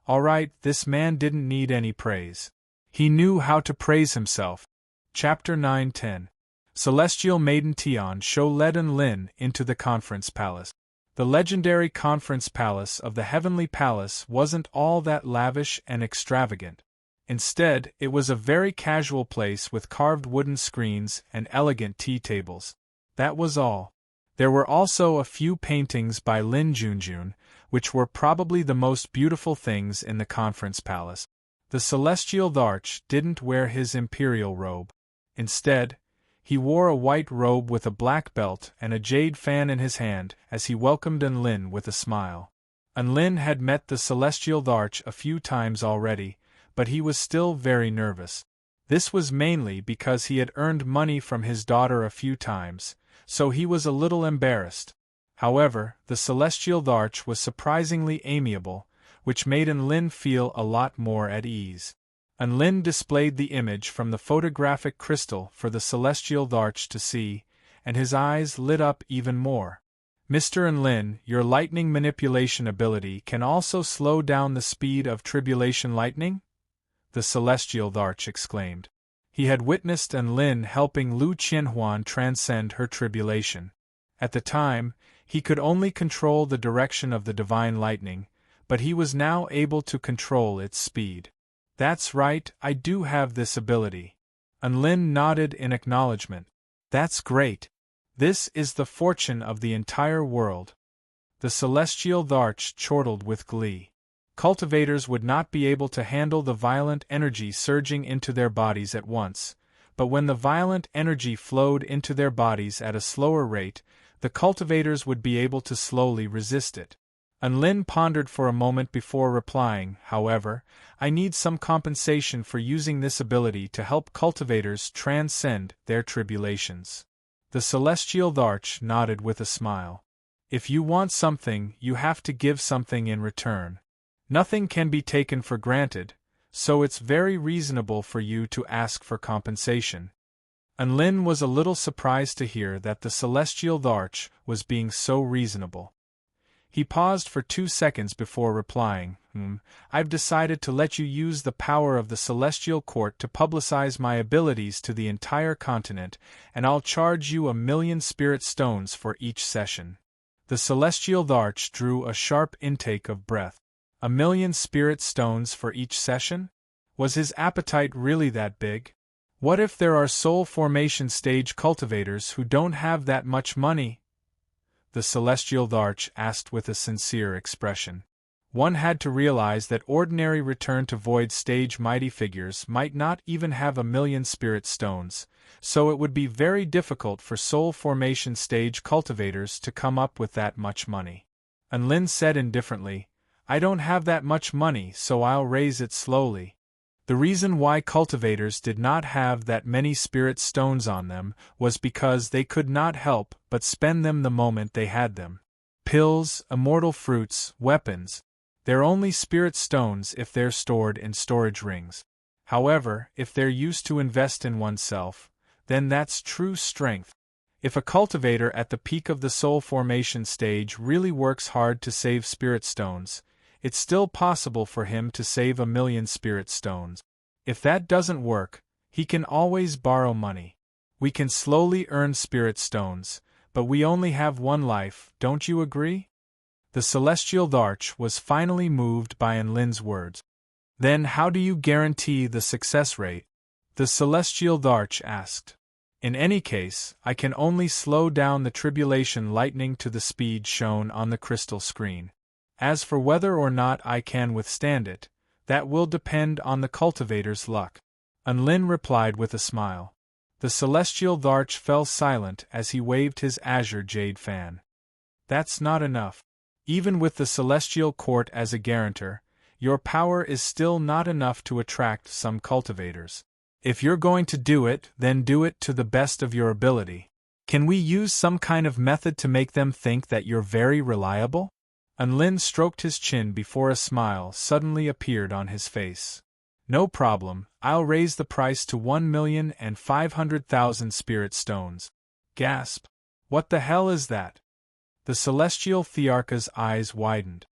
All right, this man didn't need any praise. He knew how to praise himself. Chapter 9-10. Celestial Maiden Tian Sho led Lin into the conference palace. The legendary conference palace of the Heavenly Palace wasn't all that lavish and extravagant. Instead, it was a very casual place with carved wooden screens and elegant tea tables. That was all. There were also a few paintings by Lin Junjun, which were probably the most beautiful things in the conference palace. The celestial Dharch didn't wear his imperial robe. Instead, he wore a white robe with a black belt and a jade fan in his hand as he welcomed Lin with a smile. Lin had met the celestial Dharch a few times already, but he was still very nervous. This was mainly because he had earned money from his daughter a few times, so he was a little embarrassed. However, the celestial Dharch was surprisingly amiable, which made Lin feel a lot more at ease. Lin displayed the image from the photographic crystal for the celestial Dharch to see, and his eyes lit up even more. Mr. Lin, your lightning manipulation ability can also slow down the speed of tribulation lightning? The celestial Dharch exclaimed. He had witnessed Lin helping Lu Qianhuan transcend her tribulation. At the time, he could only control the direction of the divine lightning, but he was now able to control its speed. That's right, I do have this ability. Lin nodded in acknowledgement. That's great. This is the fortune of the entire world. The celestial Dharch chortled with glee. Cultivators would not be able to handle the violent energy surging into their bodies at once, but when the violent energy flowed into their bodies at a slower rate, the cultivators would be able to slowly resist it. Lin pondered for a moment before replying, however, I need some compensation for using this ability to help cultivators transcend their tribulations. The celestial Dharch nodded with a smile. If you want something, you have to give something in return. Nothing can be taken for granted, so it's very reasonable for you to ask for compensation. Lin was a little surprised to hear that the celestial Dharch was being so reasonable. He paused for 2 seconds before replying, I've decided to let you use the power of the Celestial Court to publicize my abilities to the entire continent, and I'll charge you 1,000,000 spirit stones for each session. The celestial Dharch drew a sharp intake of breath. 1,000,000 spirit stones for each session? Was his appetite really that big? What if there are soul formation stage cultivators who don't have that much money? The celestial Dharch asked with a sincere expression. One had to realize that ordinary return to void stage mighty figures might not even have 1,000,000 spirit stones, so it would be very difficult for soul formation stage cultivators to come up with that much money. Lin said indifferently, I don't have that much money, so I'll raise it slowly. The reason why cultivators did not have that many spirit stones on them was because they could not help but spend them the moment they had them. Pills, immortal fruits, weapons. They're only spirit stones if they're stored in storage rings. However, if they're used to invest in oneself, then that's true strength. If a cultivator at the peak of the soul formation stage really works hard to save spirit stones, it's still possible for him to save 1,000,000 spirit stones. If that doesn't work, he can always borrow money. We can slowly earn spirit stones, but we only have one life, don't you agree? The celestial Dharch was finally moved by Lin's words. Then how do you guarantee the success rate? The celestial Dharch asked. In any case, I can only slow down the tribulation lightning to the speed shown on the crystal screen. As for whether or not I can withstand it, that will depend on the cultivator's luck. Lin replied with a smile. The celestial Dharch fell silent as he waved his azure jade fan. That's not enough. Even with the celestial court as a guarantor, your power is still not enough to attract some cultivators. If you're going to do it, then do it to the best of your ability. Can we use some kind of method to make them think that you're very reliable? Lin stroked his chin before a smile suddenly appeared on his face. No problem, I'll raise the price to 1,500,000 spirit stones. Gasp. What the hell is that? The celestial Thearcha's eyes widened.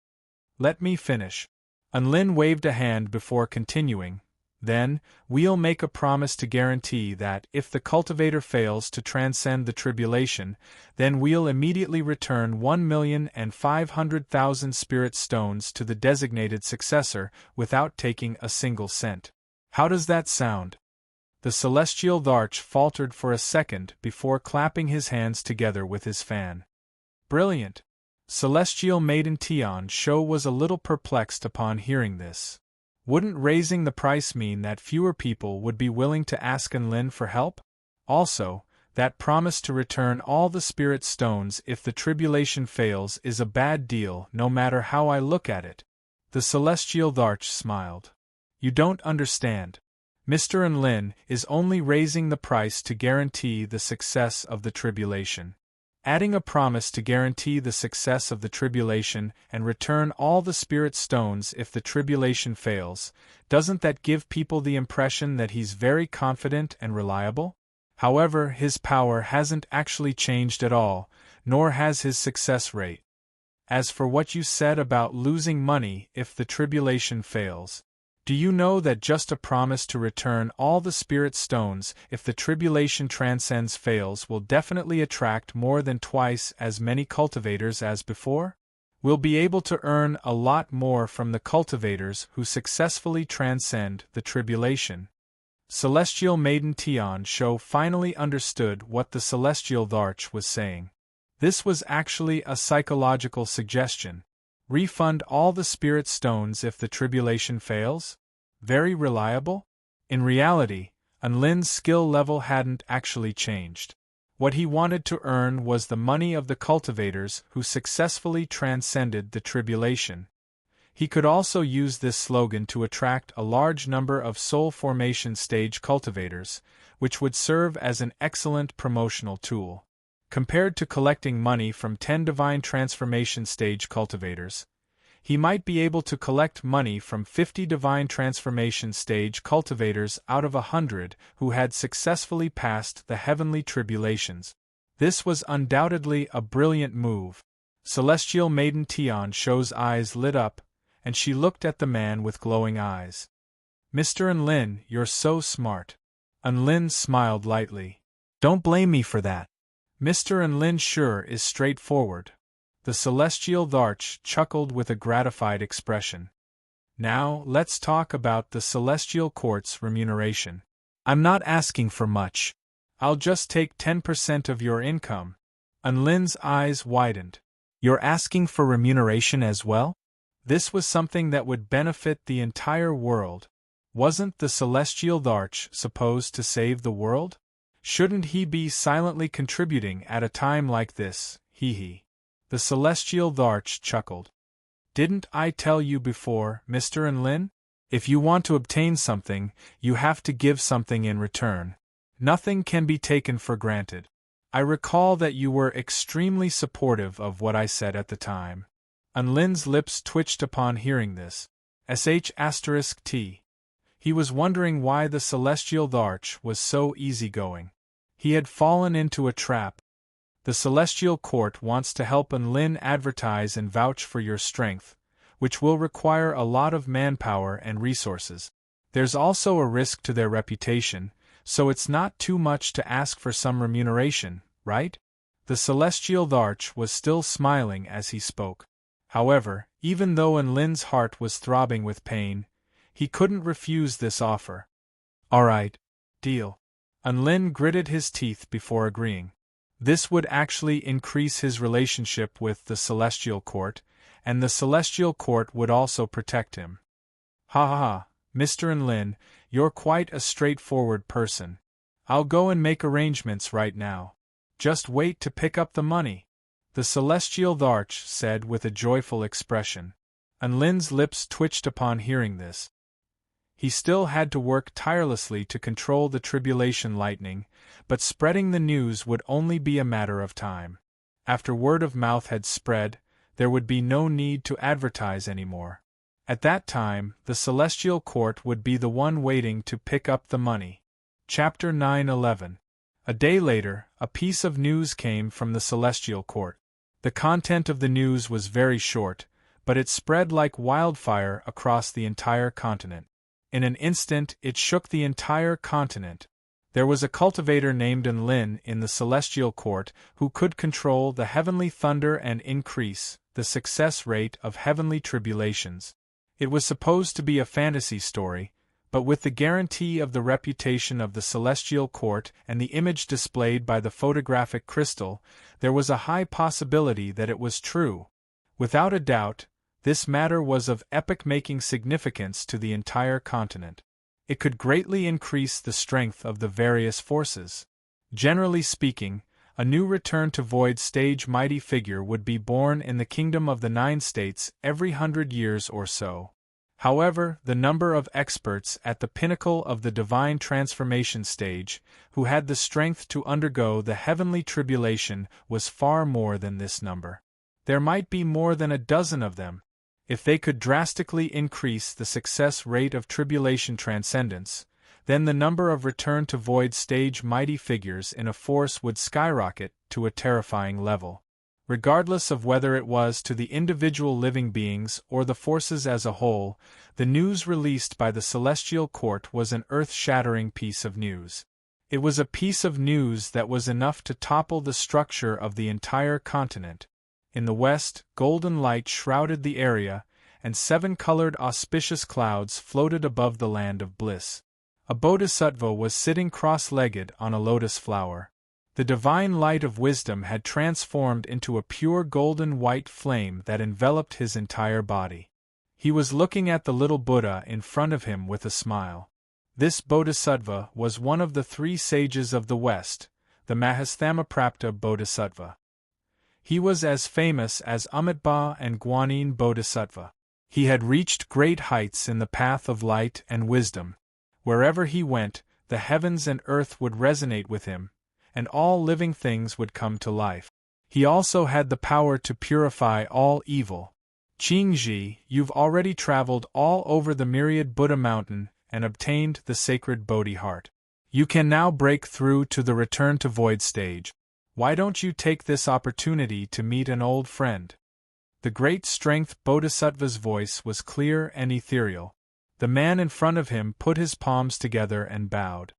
Let me finish. Unlin waved a hand before continuing. Then, we'll make a promise to guarantee that, if the cultivator fails to transcend the tribulation, then we'll immediately return 1,500,000 spirit stones to the designated successor without taking a single cent. How does that sound? The celestial Dharch faltered for a second before clapping his hands together with his fan. Brilliant! Celestial Maiden Tian Shou was a little perplexed upon hearing this. Wouldn't raising the price mean that fewer people would be willing to ask Enlin for help? Also, that promise to return all the spirit stones if the tribulation fails is a bad deal no matter how I look at it. The celestial Dharch smiled. You don't understand. Mr. Enlin is only raising the price to guarantee the success of the tribulation. Adding a promise to guarantee the success of the tribulation and return all the spirit stones if the tribulation fails, doesn't that give people the impression that he's very confident and reliable? However, his power hasn't actually changed at all, nor has his success rate. As for what you said about losing money if the tribulation fails, do you know that just a promise to return all the spirit stones if the tribulation transcends fails will definitely attract more than twice as many cultivators as before? We'll be able to earn a lot more from the cultivators who successfully transcend the tribulation. Celestial Maiden Tian Shou finally understood what the celestial Dharch was saying. This was actually a psychological suggestion. Refund all the spirit stones if the tribulation fails? Very reliable? In reality, Enlin's skill level hadn't actually changed. What he wanted to earn was the money of the cultivators who successfully transcended the tribulation. He could also use this slogan to attract a large number of soul formation stage cultivators, which would serve as an excellent promotional tool. Compared to collecting money from 10 divine transformation stage cultivators, he might be able to collect money from 50 divine transformation stage cultivators out of 100 who had successfully passed the heavenly tribulations. This was undoubtedly a brilliant move. Celestial Maiden Tian Shou's eyes lit up, and she looked at the man with glowing eyes. Mr. Enlin, you're so smart. Enlin smiled lightly. Don't blame me for that. Mr. Enlin sure is straightforward. The celestial Dharch chuckled with a gratified expression. Now, let's talk about the celestial court's remuneration. I'm not asking for much. I'll just take 10% of your income. Enlin's eyes widened. You're asking for remuneration as well? This was something that would benefit the entire world. Wasn't the celestial Dharch supposed to save the world? Shouldn't he be silently contributing at a time like this? Hee. The celestial Dharch chuckled. Didn't I tell you before, Mr. Enlin? If you want to obtain something, you have to give something in return. Nothing can be taken for granted. I recall that you were extremely supportive of what I said at the time. Enlin's lips twitched upon hearing this. *T. He was wondering why the celestial Dharch was so easygoing. He had fallen into a trap. The celestial court wants to help Enlin advertise and vouch for your strength, which will require a lot of manpower and resources. There's also a risk to their reputation, so it's not too much to ask for some remuneration, right? The celestial Dharch was still smiling as he spoke. However, even though Enlin's heart was throbbing with pain, he couldn't refuse this offer. All right, deal. Enlin gritted his teeth before agreeing. This would actually increase his relationship with the Celestial Court, and the Celestial Court would also protect him. Ha ha ha, Mr. Enlin, you're quite a straightforward person. I'll go and make arrangements right now. Just wait to pick up the money, the Celestial Dharch said with a joyful expression. Enlin's lips twitched upon hearing this. He still had to work tirelessly to control the tribulation lightning, but spreading the news would only be a matter of time. After word of mouth had spread, there would be no need to advertise anymore. At that time, the Celestial Court would be the one waiting to pick up the money. Chapter 9:11. A day later, a piece of news came from the Celestial Court. The content of the news was very short, but it spread like wildfire across the entire continent. In an instant, it shook the entire continent. There was a cultivator named Enlil in the celestial court who could control the heavenly thunder and increase the success rate of heavenly tribulations. It was supposed to be a fantasy story, but with the guarantee of the reputation of the celestial court and the image displayed by the photographic crystal, there was a high possibility that it was true. Without a doubt, this matter was of epoch-making significance to the entire continent. It could greatly increase the strength of the various forces. Generally speaking, a new return to void stage mighty figure would be born in the kingdom of the 9 states every 100 years or so. However, the number of experts at the pinnacle of the divine transformation stage, who had the strength to undergo the heavenly tribulation, was far more than this number. There might be more than a dozen of them. If they could drastically increase the success rate of tribulation transcendence, then the number of return to void stage mighty figures in a force would skyrocket to a terrifying level. Regardless of whether it was to the individual living beings or the forces as a whole, the news released by the celestial court was an earth-shattering piece of news. It was a piece of news that was enough to topple the structure of the entire continent. In the west, golden light shrouded the area, and 7-colored auspicious clouds floated above the land of bliss. A bodhisattva was sitting cross-legged on a lotus flower. The divine light of wisdom had transformed into a pure golden white flame that enveloped his entire body. He was looking at the little Buddha in front of him with a smile. This bodhisattva was one of the 3 sages of the West, the Mahastamaprapta bodhisattva. He was as famous as Amitabha and Guanyin bodhisattva. He had reached great heights in the path of light and wisdom. Wherever he went, the heavens and earth would resonate with him, and all living things would come to life. He also had the power to purify all evil. Qingji, you've already traveled all over the myriad Buddha mountain and obtained the sacred Bodhi heart. You can now break through to the return to void stage. Why don't you take this opportunity to meet an old friend? The great strength Bodhisattva's voice was clear and ethereal. The man in front of him put his palms together and bowed.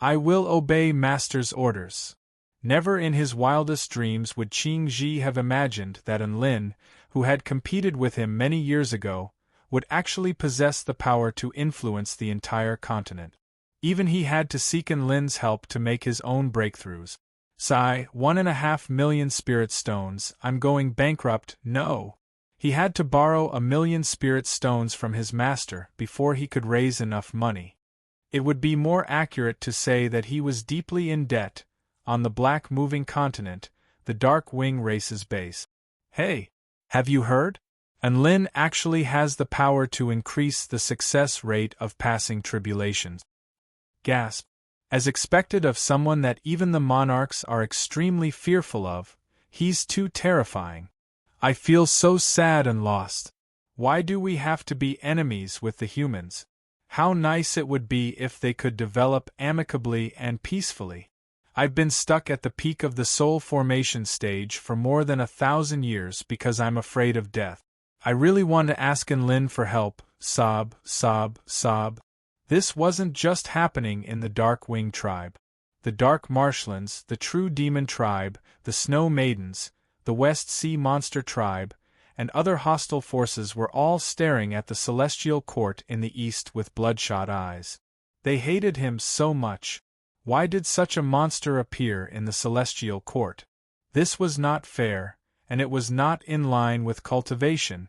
I will obey Master's orders. Never in his wildest dreams would Qingji have imagined that Enlil, who had competed with him many years ago, would actually possess the power to influence the entire continent. Even he had to seek Enlil's help to make his own breakthroughs. Sigh, 1.5 million spirit stones, I'm going bankrupt, no. He had to borrow 1 million spirit stones from his master before he could raise enough money. It would be more accurate to say that he was deeply in debt. On the black moving continent, the dark wing race's base. Hey, have you heard? Enlil actually has the power to increase the success rate of passing tribulations. Gasp. As expected of someone that even the monarchs are extremely fearful of, he's too terrifying. I feel so sad and lost. Why do we have to be enemies with the humans? How nice it would be if they could develop amicably and peacefully. I've been stuck at the peak of the soul formation stage for more than 1,000 years because I'm afraid of death. I really want to ask Enlil for help, sob, sob, sob. This wasn't just happening in the Dark Wing tribe. The Dark Marshlands, the True Demon tribe, the Snow Maidens, the West Sea Monster tribe, and other hostile forces were all staring at the celestial court in the east with bloodshot eyes. They hated him so much. Why did such a monster appear in the celestial court? This was not fair, and it was not in line with cultivation.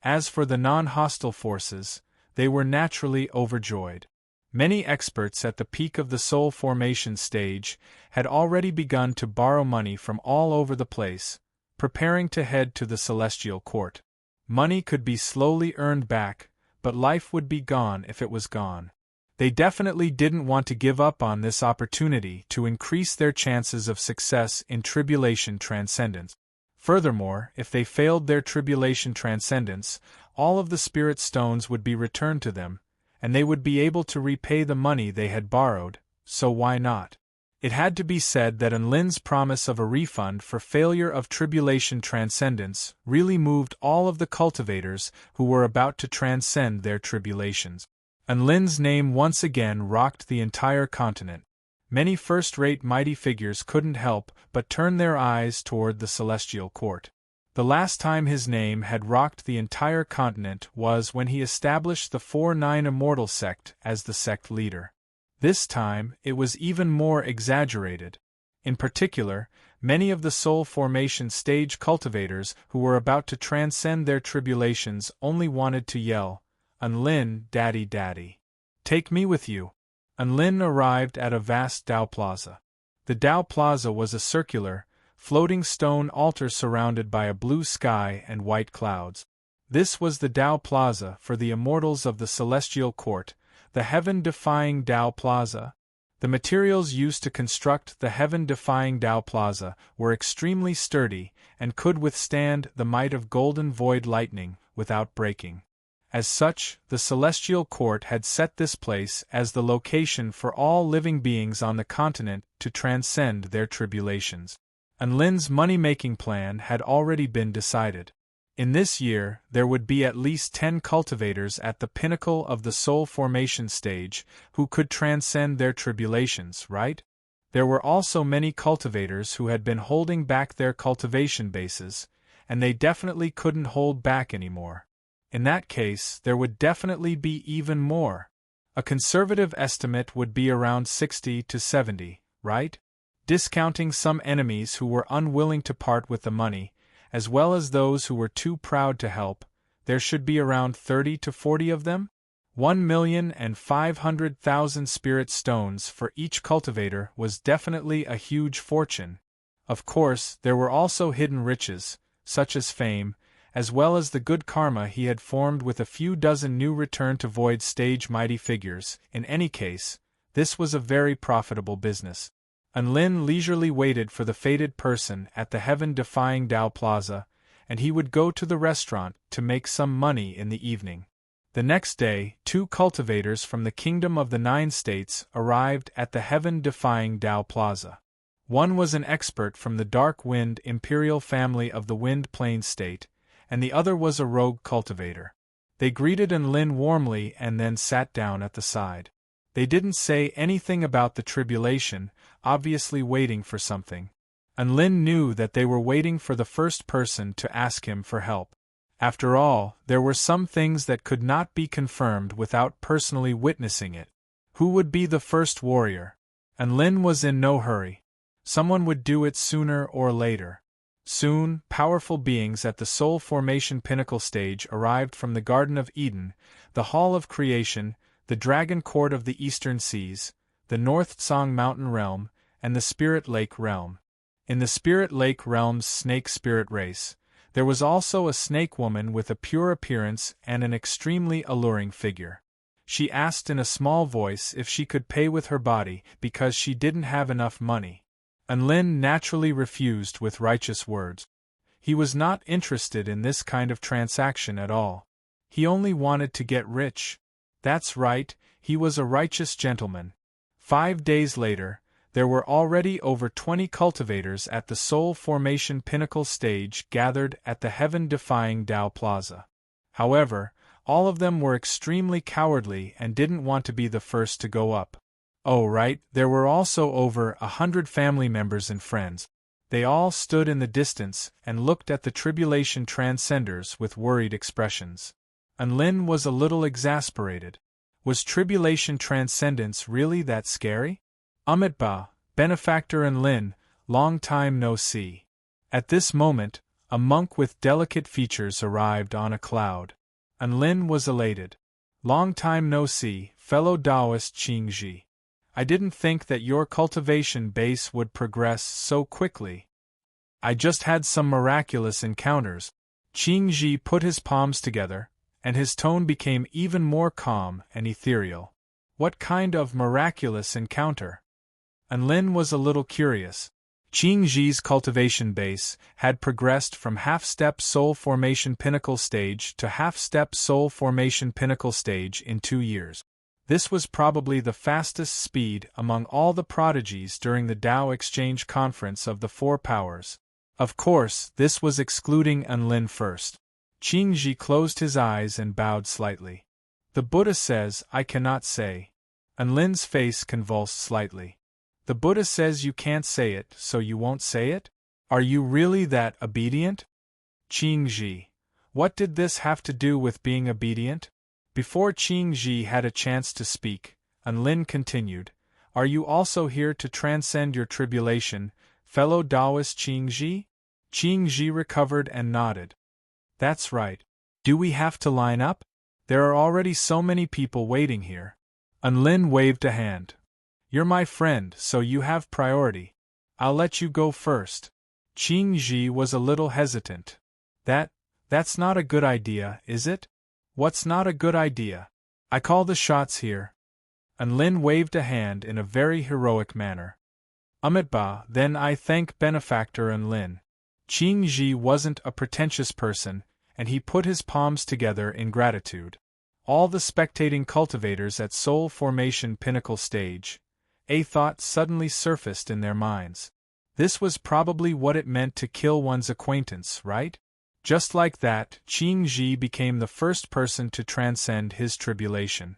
As for the non-hostile forces, they were naturally overjoyed. Many experts at the peak of the soul formation stage had already begun to borrow money from all over the place, preparing to head to the celestial court. Money could be slowly earned back, but life would be gone if it was gone. They definitely didn't want to give up on this opportunity to increase their chances of success in tribulation transcendence. Furthermore, if they failed their tribulation transcendence, all of the spirit stones would be returned to them, and they would be able to repay the money they had borrowed, so why not? It had to be said that Enlin's promise of a refund for failure of tribulation transcendence really moved all of the cultivators who were about to transcend their tribulations. Enlin's name once again rocked the entire continent. Many first-rate mighty figures couldn't help but turn their eyes toward the celestial court. The last time his name had rocked the entire continent was when he established the 4-9 Immortal sect as the sect leader. This time, it was even more exaggerated. In particular, many of the soul formation stage cultivators who were about to transcend their tribulations only wanted to yell, "Enlin, Daddy, Daddy. Take me with you." Enlin arrived at a vast Tao Plaza. The Tao Plaza was a circular, floating stone altar surrounded by a blue sky and white clouds. This was the Tao Plaza for the immortals of the Celestial Court, the heaven-defying Tao Plaza. The materials used to construct the heaven-defying Tao Plaza were extremely sturdy and could withstand the might of golden void lightning without breaking. As such, the Celestial Court had set this place as the location for all living beings on the continent to transcend their tribulations. Enlin's money-making plan had already been decided. In this year, there would be at least 10 cultivators at the pinnacle of the soul formation stage who could transcend their tribulations, right? There were also many cultivators who had been holding back their cultivation bases, and they definitely couldn't hold back anymore. In that case, there would definitely be even more. A conservative estimate would be around 60 to 70, right? Discounting some enemies who were unwilling to part with the money, as well as those who were too proud to help, there should be around 30 to 40 of them? 1,500,000 spirit stones for each cultivator was definitely a huge fortune. Of course, there were also hidden riches, such as fame, as well as the good karma he had formed with a few dozen new return-to-void stage mighty figures. In any case, this was a very profitable business. Enlin leisurely waited for the fated person at the heaven-defying Tao Plaza, and he would go to the restaurant to make some money in the evening. The next day, 2 cultivators from the Kingdom of the 9 States arrived at the heaven-defying Tao Plaza. One was an expert from the Dark Wind Imperial family of the Wind Plains State, and the other was a rogue cultivator. They greeted Enlin warmly and then sat down at the side. They didn't say anything about the tribulation, obviously waiting for something. Enlin knew that they were waiting for the first person to ask him for help. After all, there were some things that could not be confirmed without personally witnessing it. Who would be the first warrior? Enlin was in no hurry. Someone would do it sooner or later. Soon, powerful beings at the soul formation pinnacle stage arrived from the Garden of Eden, the Hall of Creation, the Dragon Court of the Eastern Seas, the North Tsang Mountain Realm, and the Spirit Lake Realm. In the Spirit Lake Realm's snake spirit race, there was also a snake woman with a pure appearance and an extremely alluring figure. She asked in a small voice if she could pay with her body because she didn't have enough money. Enlin naturally refused with righteous words. He was not interested in this kind of transaction at all. He only wanted to get rich. That's right, he was a righteous gentleman. 5 days later, there were already over 20 cultivators at the soul formation pinnacle stage gathered at the heaven-defying Tao Plaza. However, all of them were extremely cowardly and didn't want to be the first to go up. Oh right, there were also over 100 family members and friends. They all stood in the distance and looked at the tribulation transcenders with worried expressions. Enlin was a little exasperated. Was tribulation transcendence really that scary? Amitba, benefactor Enlin, long time no see. At this moment, a monk with delicate features arrived on a cloud. Enlin was elated. Long time no see, fellow Taoist Qingji. I didn't think that your cultivation base would progress so quickly. I just had some miraculous encounters. Qingji put his palms together, and his tone became even more calm and ethereal. What kind of miraculous encounter? Enlin was a little curious. Qingji's cultivation base had progressed from half-step soul formation pinnacle stage to half-step soul formation pinnacle stage in 2 years. This was probably the fastest speed among all the prodigies during the Tao Exchange Conference of the Four Powers. Of course, this was excluding Enlin first. Qingji closed his eyes and bowed slightly. The Buddha says, I cannot say. Enlin's face convulsed slightly. The Buddha says you can't say it, so you won't say it? Are you really that obedient? Qingji. What did this have to do with being obedient? Before Qingji had a chance to speak, Enlin continued, Are you also here to transcend your tribulation, fellow Taoist Qingji? Qingji recovered and nodded. That's right. Do we have to line up? There are already so many people waiting here. Enlin waved a hand. You're my friend, so you have priority. I'll let you go first. Qingji was a little hesitant. That's not a good idea, is it? What's not a good idea? I call the shots here. Enlin waved a hand in a very heroic manner. Amitabha, then I thank benefactor Enlin. Qingji wasn't a pretentious person, and he put his palms together in gratitude. All the spectating cultivators at soul formation pinnacle stage, a thought suddenly surfaced in their minds. This was probably what it meant to kill one's acquaintance, right? Just like that, Qingji became the first person to transcend his tribulation.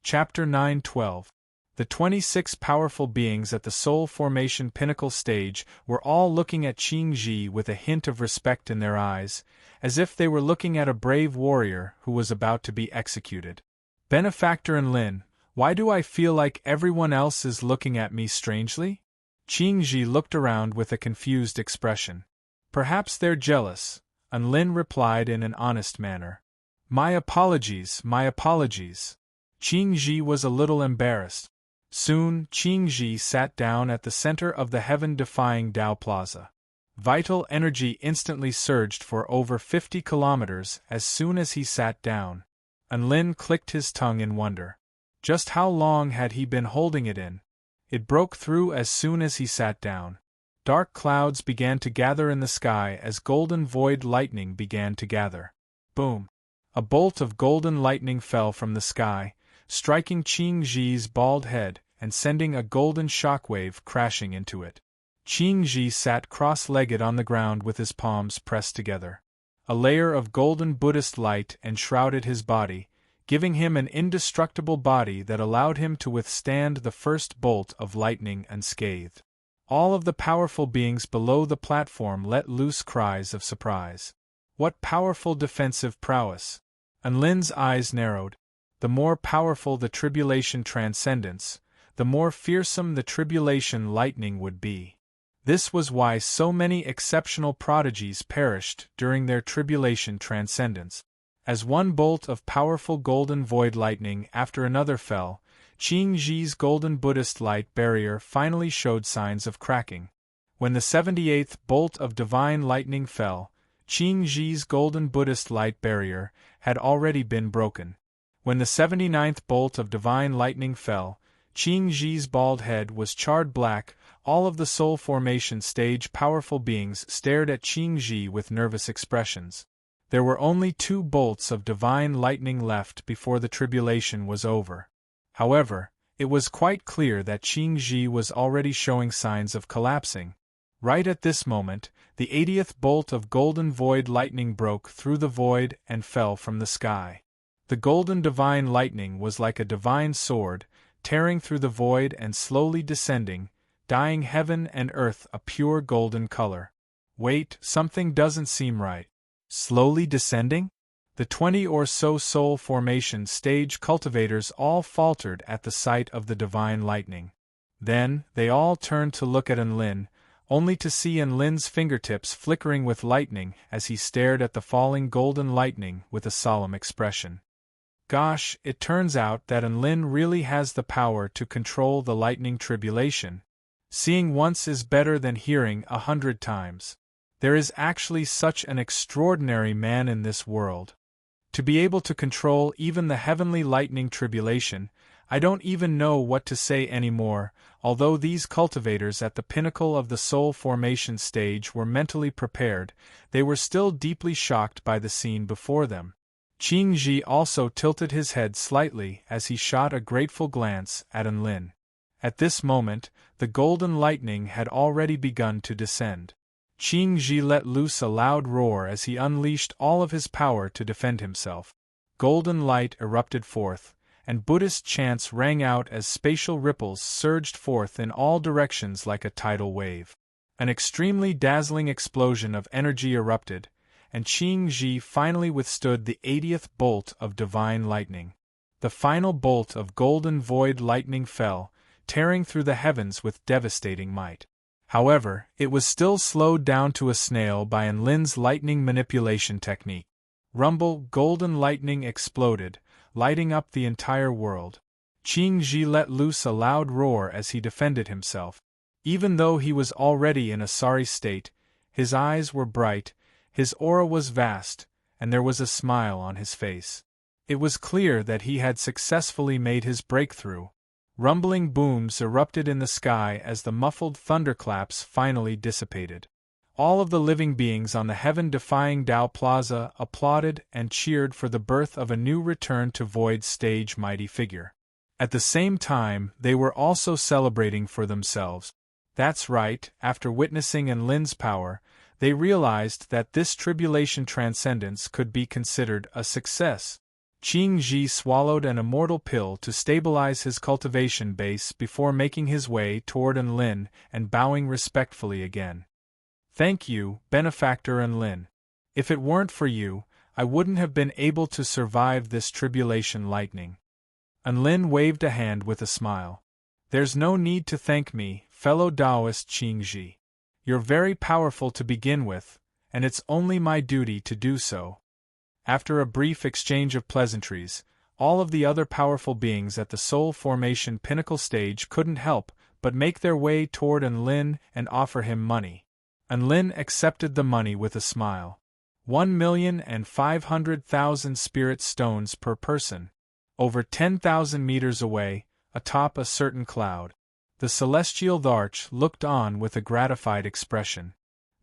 Chapter 9:12. The 26 powerful beings at the soul formation pinnacle stage were all looking at Qingji with a hint of respect in their eyes, as if they were looking at a brave warrior who was about to be executed. Benefactor Enlin, why do I feel like everyone else is looking at me strangely? Qingji looked around with a confused expression. Perhaps they're jealous, Enlin replied in an honest manner. My apologies, my apologies. Qingji was a little embarrassed. Soon, Qingji sat down at the center of the heaven-defying Tao Plaza. Vital energy instantly surged for over 50 kilometers as soon as he sat down. Enlin clicked his tongue in wonder. Just how long had he been holding it in? It broke through as soon as he sat down. Dark clouds began to gather in the sky as golden void lightning began to gather. Boom! A bolt of golden lightning fell from the sky, striking Qingji's bald head and sending a golden shockwave crashing into it. Qingji sat cross-legged on the ground with his palms pressed together. A layer of golden Buddhist light enshrouded his body, giving him an indestructible body that allowed him to withstand the first bolt of lightning unscathed. All of the powerful beings below the platform let loose cries of surprise. What powerful defensive prowess! Enlin's eyes narrowed. The more powerful the tribulation transcendence, the more fearsome the tribulation lightning would be. This was why so many exceptional prodigies perished during their tribulation transcendence. As one bolt of powerful golden void lightning after another fell, Qingji's golden Buddhist light barrier finally showed signs of cracking. When the 78th bolt of divine lightning fell, Qingji's golden Buddhist light barrier had already been broken. When the 79th bolt of divine lightning fell, Qingji's bald head was charred black. All of the soul formation stage powerful beings stared at Qingji with nervous expressions. There were only 2 bolts of divine lightning left before the tribulation was over. However, it was quite clear that Qingji was already showing signs of collapsing. Right at this moment, the 80th bolt of golden void lightning broke through the void and fell from the sky. The golden divine lightning was like a divine sword, tearing through the void and slowly descending, dyeing heaven and earth a pure golden color. Wait, something doesn't seem right. Slowly descending? The 20 or so soul formation stage cultivators all faltered at the sight of the divine lightning. Then, they all turned to look at Enlin, only to see Enlin's fingertips flickering with lightning as he stared at the falling golden lightning with a solemn expression. Gosh, it turns out that Enlin really has the power to control the lightning tribulation. Seeing once is better than hearing 100 times. There is actually such an extraordinary man in this world. To be able to control even the heavenly lightning tribulation, I don't even know what to say anymore. Although these cultivators at the pinnacle of the soul formation stage were mentally prepared, they were still deeply shocked by the scene before them. Qing Ji also tilted his head slightly as he shot a grateful glance at Enlin. At this moment, the golden lightning had already begun to descend. Qing Ji let loose a loud roar as he unleashed all of his power to defend himself. Golden light erupted forth, and Buddhist chants rang out as spatial ripples surged forth in all directions like a tidal wave. An extremely dazzling explosion of energy erupted, and Qing Ji finally withstood the 80th bolt of divine lightning. The final bolt of golden void lightning fell, tearing through the heavens with devastating might. However, it was still slowed down to a snail by Enlin's lightning manipulation technique. Rumble, golden lightning exploded, lighting up the entire world. Qing Ji let loose a loud roar as he defended himself. Even though he was already in a sorry state, his eyes were bright, his aura was vast, and there was a smile on his face. It was clear that he had successfully made his breakthrough. Rumbling booms erupted in the sky as the muffled thunderclaps finally dissipated. All of the living beings on the heaven-defying Tao Plaza applauded and cheered for the birth of a new return-to-void stage mighty figure. At the same time, they were also celebrating for themselves. That's right, after witnessing Enlin's power, they realized that this tribulation transcendence could be considered a success. Qing Ji swallowed an immortal pill to stabilize his cultivation base before making his way toward Enlin and bowing respectfully again. Thank you, benefactor Enlin. If it weren't for you, I wouldn't have been able to survive this tribulation lightning. Enlin waved a hand with a smile. There's no need to thank me, fellow Taoist Qing Ji. You're very powerful to begin with, and it's only my duty to do so. After a brief exchange of pleasantries, all of the other powerful beings at the soul formation pinnacle stage couldn't help but make their way toward Enlin and offer him money. Enlin accepted the money with a smile. 1,500,000 spirit stones per person. Over 10,000 meters away, atop a certain cloud. The celestial Dharch looked on with a gratified expression.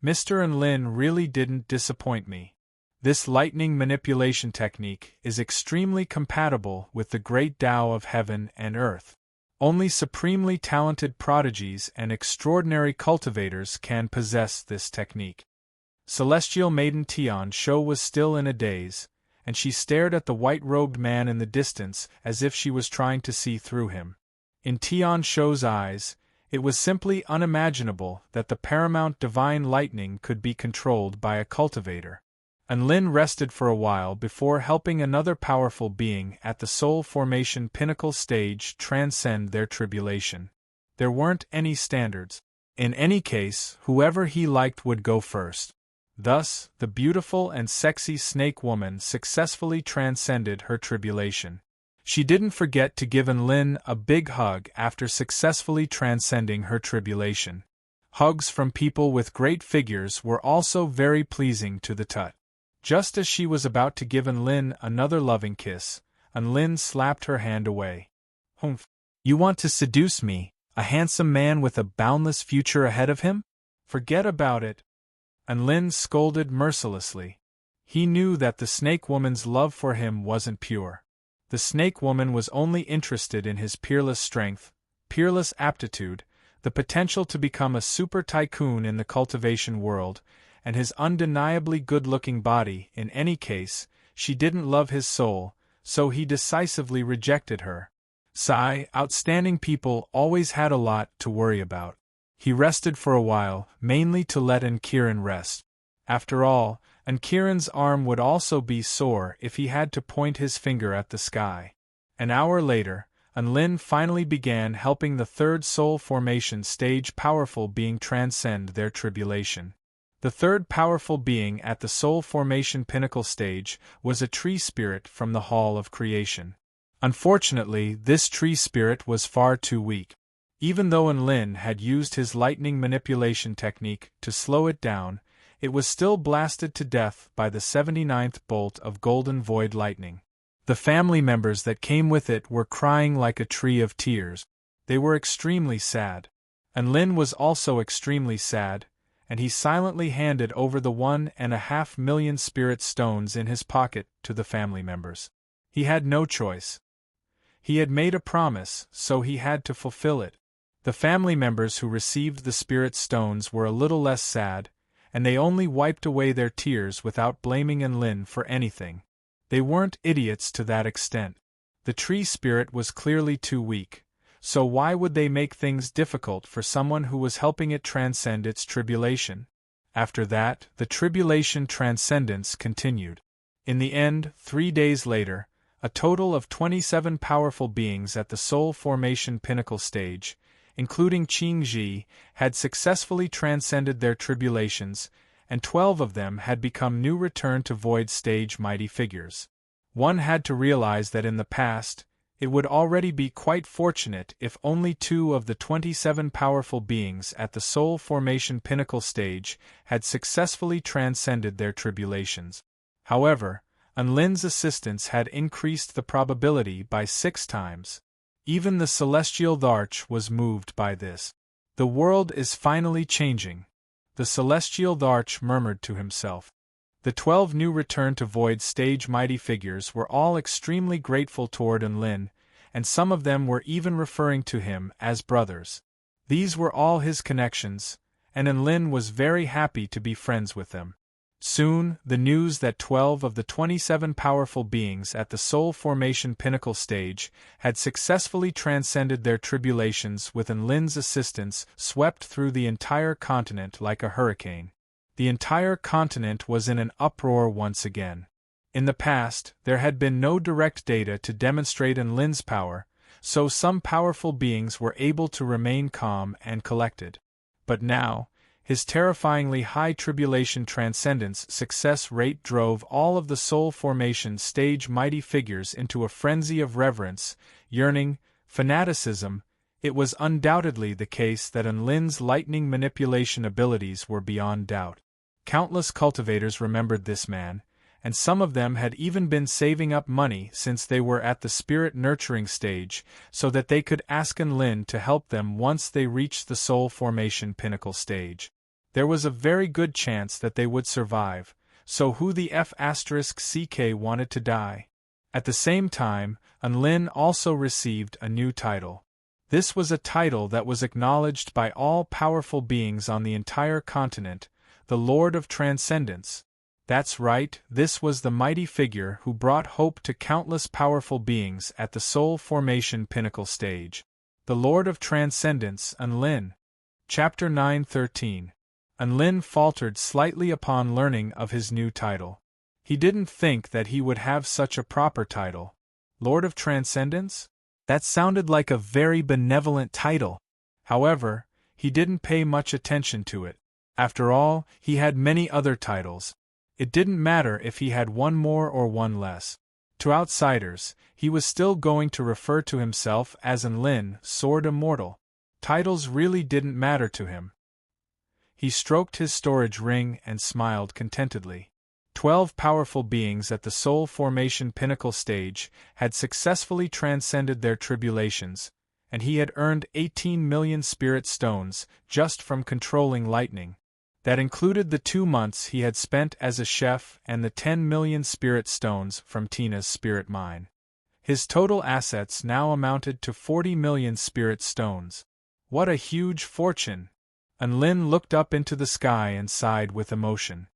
Mr. Enlin really didn't disappoint me. This lightning manipulation technique is extremely compatible with the great Tao of heaven and earth. Only supremely talented prodigies and extraordinary cultivators can possess this technique. Celestial Maiden Tian Shou was still in a daze, and she stared at the white-robed man in the distance as if she was trying to see through him. In Tian Shou's eyes, it was simply unimaginable that the paramount divine lightning could be controlled by a cultivator. Enlin rested for a while before helping another powerful being at the soul formation pinnacle stage transcend their tribulation. There weren't any standards. In any case, whoever he liked would go first. Thus, the beautiful and sexy snake woman successfully transcended her tribulation. She didn't forget to give Enlin a big hug after successfully transcending her tribulation. Hugs from people with great figures were also very pleasing to the touch. Just as she was about to give Enlin another loving kiss, Enlin slapped her hand away. Humph! You want to seduce me, a handsome man with a boundless future ahead of him? Forget about it. Enlin scolded mercilessly. He knew that the snake woman's love for him wasn't pure. The snake woman was only interested in his peerless strength, peerless aptitude, the potential to become a super tycoon in the cultivation world, and his undeniably good-looking body. In any case, she didn't love his soul, so he decisively rejected her. Outstanding people always had a lot to worry about. He rested for a while, mainly to let Ankiran rest. After all, Ankiran's arm would also be sore if he had to point his finger at the sky. An hour later, Enlin finally began helping the third soul formation stage powerful being transcend their tribulation. The third powerful being at the soul formation pinnacle stage was a tree spirit from the Hall of Creation. Unfortunately, this tree spirit was far too weak. Even though Enlin had used his lightning manipulation technique to slow it down, it was still blasted to death by the 79th bolt of golden void lightning. The family members that came with it were crying like a tree of tears. They were extremely sad. Enlin was also extremely sad, and he silently handed over the 1.5 million spirit stones in his pocket to the family members. He had no choice. He had made a promise, so he had to fulfill it. The family members who received the spirit stones were a little less sad, and they only wiped away their tears without blaming Enlin for anything. They weren't idiots to that extent. The tree spirit was clearly too weak, so why would they make things difficult for someone who was helping it transcend its tribulation? After that, the tribulation transcendence continued. In the end, 3 days later, a total of 27 powerful beings at the soul formation pinnacle stage, including Qingji, had successfully transcended their tribulations, and 12 of them had become new return to void stage mighty figures. One had to realize that in the past, it would already be quite fortunate if only 2 of the 27 powerful beings at the soul formation pinnacle stage had successfully transcended their tribulations. However, Enlin's assistance had increased the probability by 6 times. Even the celestial Dharch was moved by this. The world is finally changing, the celestial Dharch murmured to himself. The 12 new return to void stage mighty figures were all extremely grateful toward Enlin, and some of them were even referring to him as brothers. These were all his connections, and Enlin was very happy to be friends with them. Soon, the news that 12 of the 27 powerful beings at the soul formation pinnacle stage had successfully transcended their tribulations with Enlin's assistance swept through the entire continent like a hurricane. The entire continent was in an uproar once again. In the past, there had been no direct data to demonstrate Enlin's power, so some powerful beings were able to remain calm and collected. But now, his terrifyingly high tribulation transcendence success rate drove all of the soul formation stage mighty figures into a frenzy of reverence, yearning, fanaticism. It was undoubtedly the case that Enlin's lightning manipulation abilities were beyond doubt. Countless cultivators remembered this man, and some of them had even been saving up money since they were at the spirit nurturing stage so that they could ask Enlin to help them once they reached the soul formation pinnacle stage. There was a very good chance that they would survive, so who the F***ck wanted to die? At the same time, Enlin also received a new title. This was a title that was acknowledged by all powerful beings on the entire continent, the Lord of Transcendence. That's right, this was the mighty figure who brought hope to countless powerful beings at the soul formation pinnacle stage. The Lord of Transcendence, Enlin. Chapter 9:13. Enlin faltered slightly upon learning of his new title. He didn't think that he would have such a proper title. Lord of Transcendence? That sounded like a very benevolent title. However, he didn't pay much attention to it. After all, he had many other titles. It didn't matter if he had one more or one less. To outsiders, he was still going to refer to himself as Enlin, Sword Immortal. Titles really didn't matter to him. He stroked his storage ring and smiled contentedly. 12 powerful beings at the soul formation pinnacle stage had successfully transcended their tribulations, and he had earned 18 million spirit stones just from controlling lightning. That included the 2 months he had spent as a chef and the 10 million spirit stones from Tina's spirit mine. His total assets now amounted to 40 million spirit stones. What a huge fortune! Enlin looked up into the sky and sighed with emotion.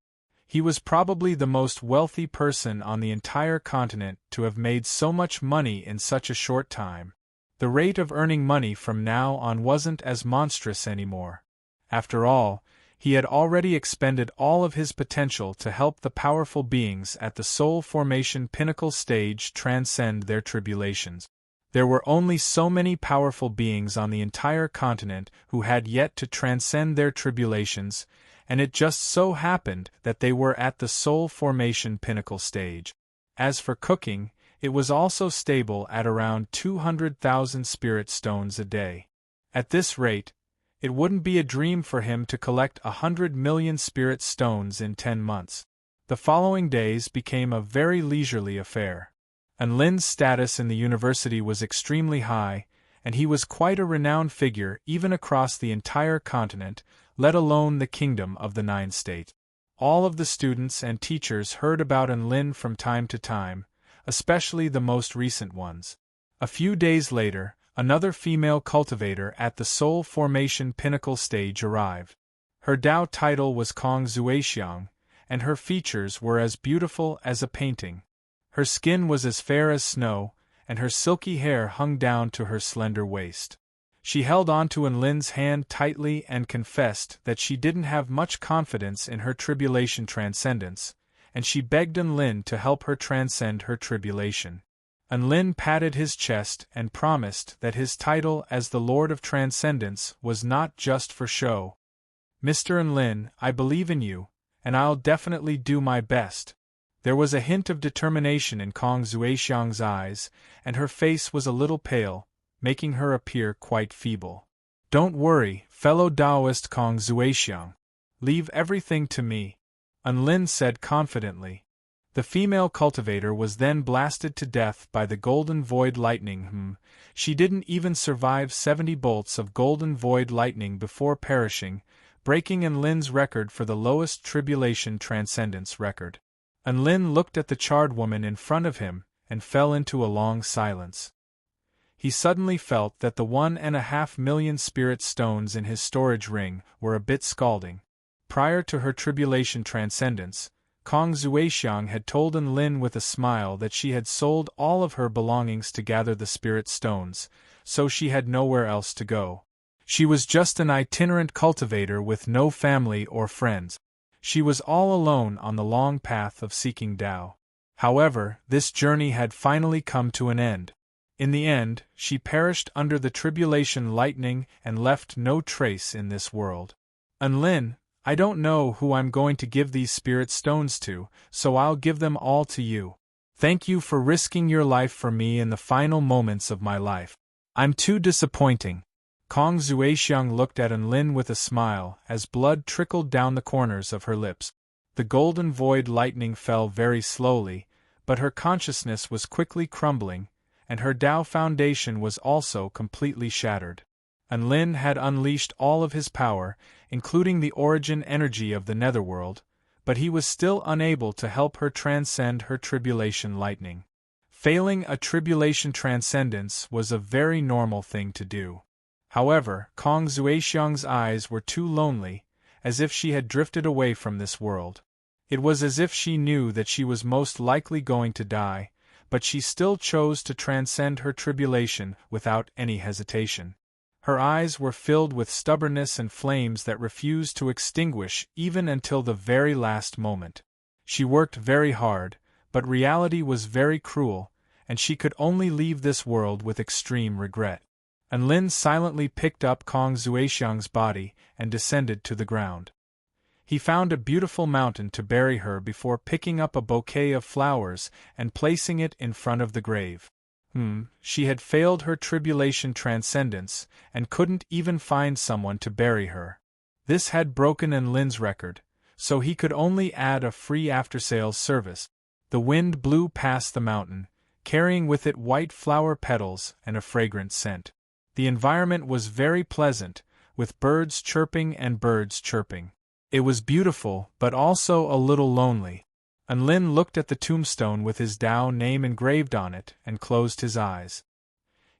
He was probably the most wealthy person on the entire continent to have made so much money in such a short time. The rate of earning money from now on wasn't as monstrous anymore. After all, he had already expended all of his potential to help the powerful beings at the soul formation pinnacle stage transcend their tribulations. There were only so many powerful beings on the entire continent who had yet to transcend their tribulations, and it just so happened that they were at the soul formation pinnacle stage. As for cooking, it was also stable at around 200,000 spirit stones a day. At this rate, it wouldn't be a dream for him to collect 100 million spirit stones in 10 months. The following days became a very leisurely affair. Enlin's status in the university was extremely high, and he was quite a renowned figure even across the entire continent, let alone the kingdom of the Nine States. All of the students and teachers heard about Enlin from time to time, especially the most recent ones. A few days later, another female cultivator at the soul formation pinnacle stage arrived. Her Dao title was Kong Zuexiang, and her features were as beautiful as a painting. Her skin was as fair as snow, and her silky hair hung down to her slender waist. She held onto Enlin's hand tightly and confessed that she didn't have much confidence in her tribulation transcendence, and she begged Enlin to help her transcend her tribulation. Enlin patted his chest and promised that his title as the Lord of Transcendence was not just for show. "Mr. Enlin, I believe in you, and I'll definitely do my best." There was a hint of determination in Kong Zuexiang's eyes, and her face was a little pale, making her appear quite feeble. "Don't worry, fellow Taoist Kong Zuexiang. Leave everything to me," Enlin said confidently. The female cultivator was then blasted to death by the golden void lightning. She didn't even survive 70 bolts of golden void lightning before perishing, breaking Enlin's record for the lowest tribulation transcendence record. Enlin looked at the charred woman in front of him and fell into a long silence. He suddenly felt that the 1.5 million spirit stones in his storage ring were a bit scalding. Prior to her tribulation transcendence, Kong Zuexiang had told Enlin with a smile that she had sold all of her belongings to gather the spirit stones, so she had nowhere else to go. She was just an itinerant cultivator with no family or friends. She was all alone on the long path of seeking Tao. However, this journey had finally come to an end. In the end, she perished under the tribulation lightning and left no trace in this world. "Enlin, I don't know who I'm going to give these spirit stones to, so I'll give them all to you. Thank you for risking your life for me in the final moments of my life. I'm too disappointing." Kong Zuexiang looked at Enlin with a smile as blood trickled down the corners of her lips. The golden void lightning fell very slowly, but her consciousness was quickly crumbling, and her Tao foundation was also completely shattered. Enlin had unleashed all of his power, including the origin energy of the netherworld, but he was still unable to help her transcend her tribulation lightning. Failing a tribulation transcendence was a very normal thing to do. However, Kong Zuexiang's eyes were too lonely, as if she had drifted away from this world. It was as if she knew that she was most likely going to die, but she still chose to transcend her tribulation without any hesitation. Her eyes were filled with stubbornness and flames that refused to extinguish even until the very last moment. She worked very hard, but reality was very cruel, and she could only leave this world with extreme regret. Enlin silently picked up Kong Zuexiang's body and descended to the ground. He found a beautiful mountain to bury her before picking up a bouquet of flowers and placing it in front of the grave. She had failed her tribulation transcendence and couldn't even find someone to bury her. This had broken Enlin's record, so he could only add a free after-sales service. The wind blew past the mountain, carrying with it white flower petals and a fragrant scent. The environment was very pleasant, with birds chirping and birds chirping. It was beautiful, but also a little lonely. Enlin looked at the tombstone with his Tao name engraved on it and closed his eyes.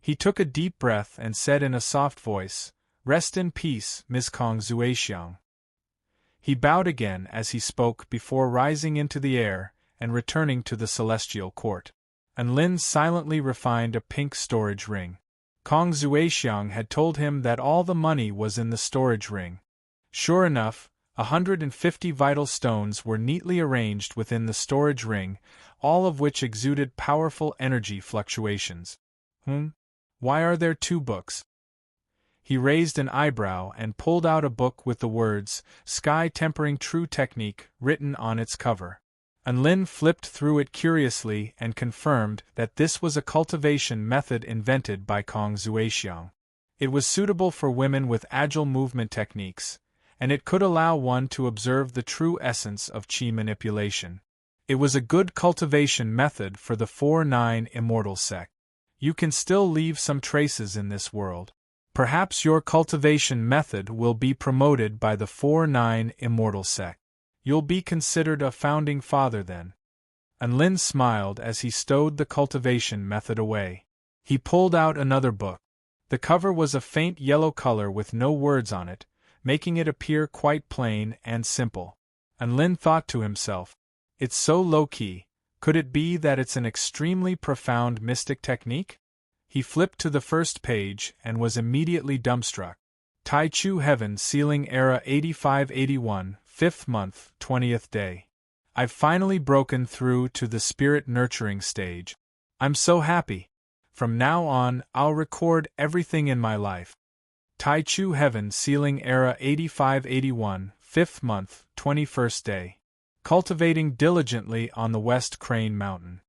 He took a deep breath and said in a soft voice, "Rest in peace, Miss Kong Zuexiang." He bowed again as he spoke before rising into the air and returning to the celestial court. Enlin silently refined a pink storage ring. Kong Zuexiang had told him that all the money was in the storage ring. Sure enough, 150 vital stones were neatly arranged within the storage ring, all of which exuded powerful energy fluctuations. Why are there 2 books? He raised an eyebrow and pulled out a book with the words, "Sky Tempering True Technique," written on its cover. Enlin flipped through it curiously and confirmed that this was a cultivation method invented by Kong Zuexiang. It was suitable for women with agile movement techniques, and it could allow one to observe the true essence of qi manipulation. It was a good cultivation method for the 4-9 immortal sect. You can still leave some traces in this world. Perhaps your cultivation method will be promoted by the 4-9 Immortal sect. You'll be considered a founding father then. Unlin smiled as he stowed the cultivation method away. He pulled out another book. The cover was a faint yellow color with no words on it, making it appear quite plain and simple. Unlin thought to himself, it's so low-key, could it be that it's an extremely profound mystic technique? He flipped to the first page and was immediately dumbstruck. Tai Chu Heaven Sealing Era 8581, 5th month, 20th day. I've finally broken through to the spirit nurturing stage. I'm so happy. From now on, I'll record everything in my life. Tai Chu Heaven Sealing Era 8581, 5th month, 21st day. Cultivating diligently on the West Crane Mountain.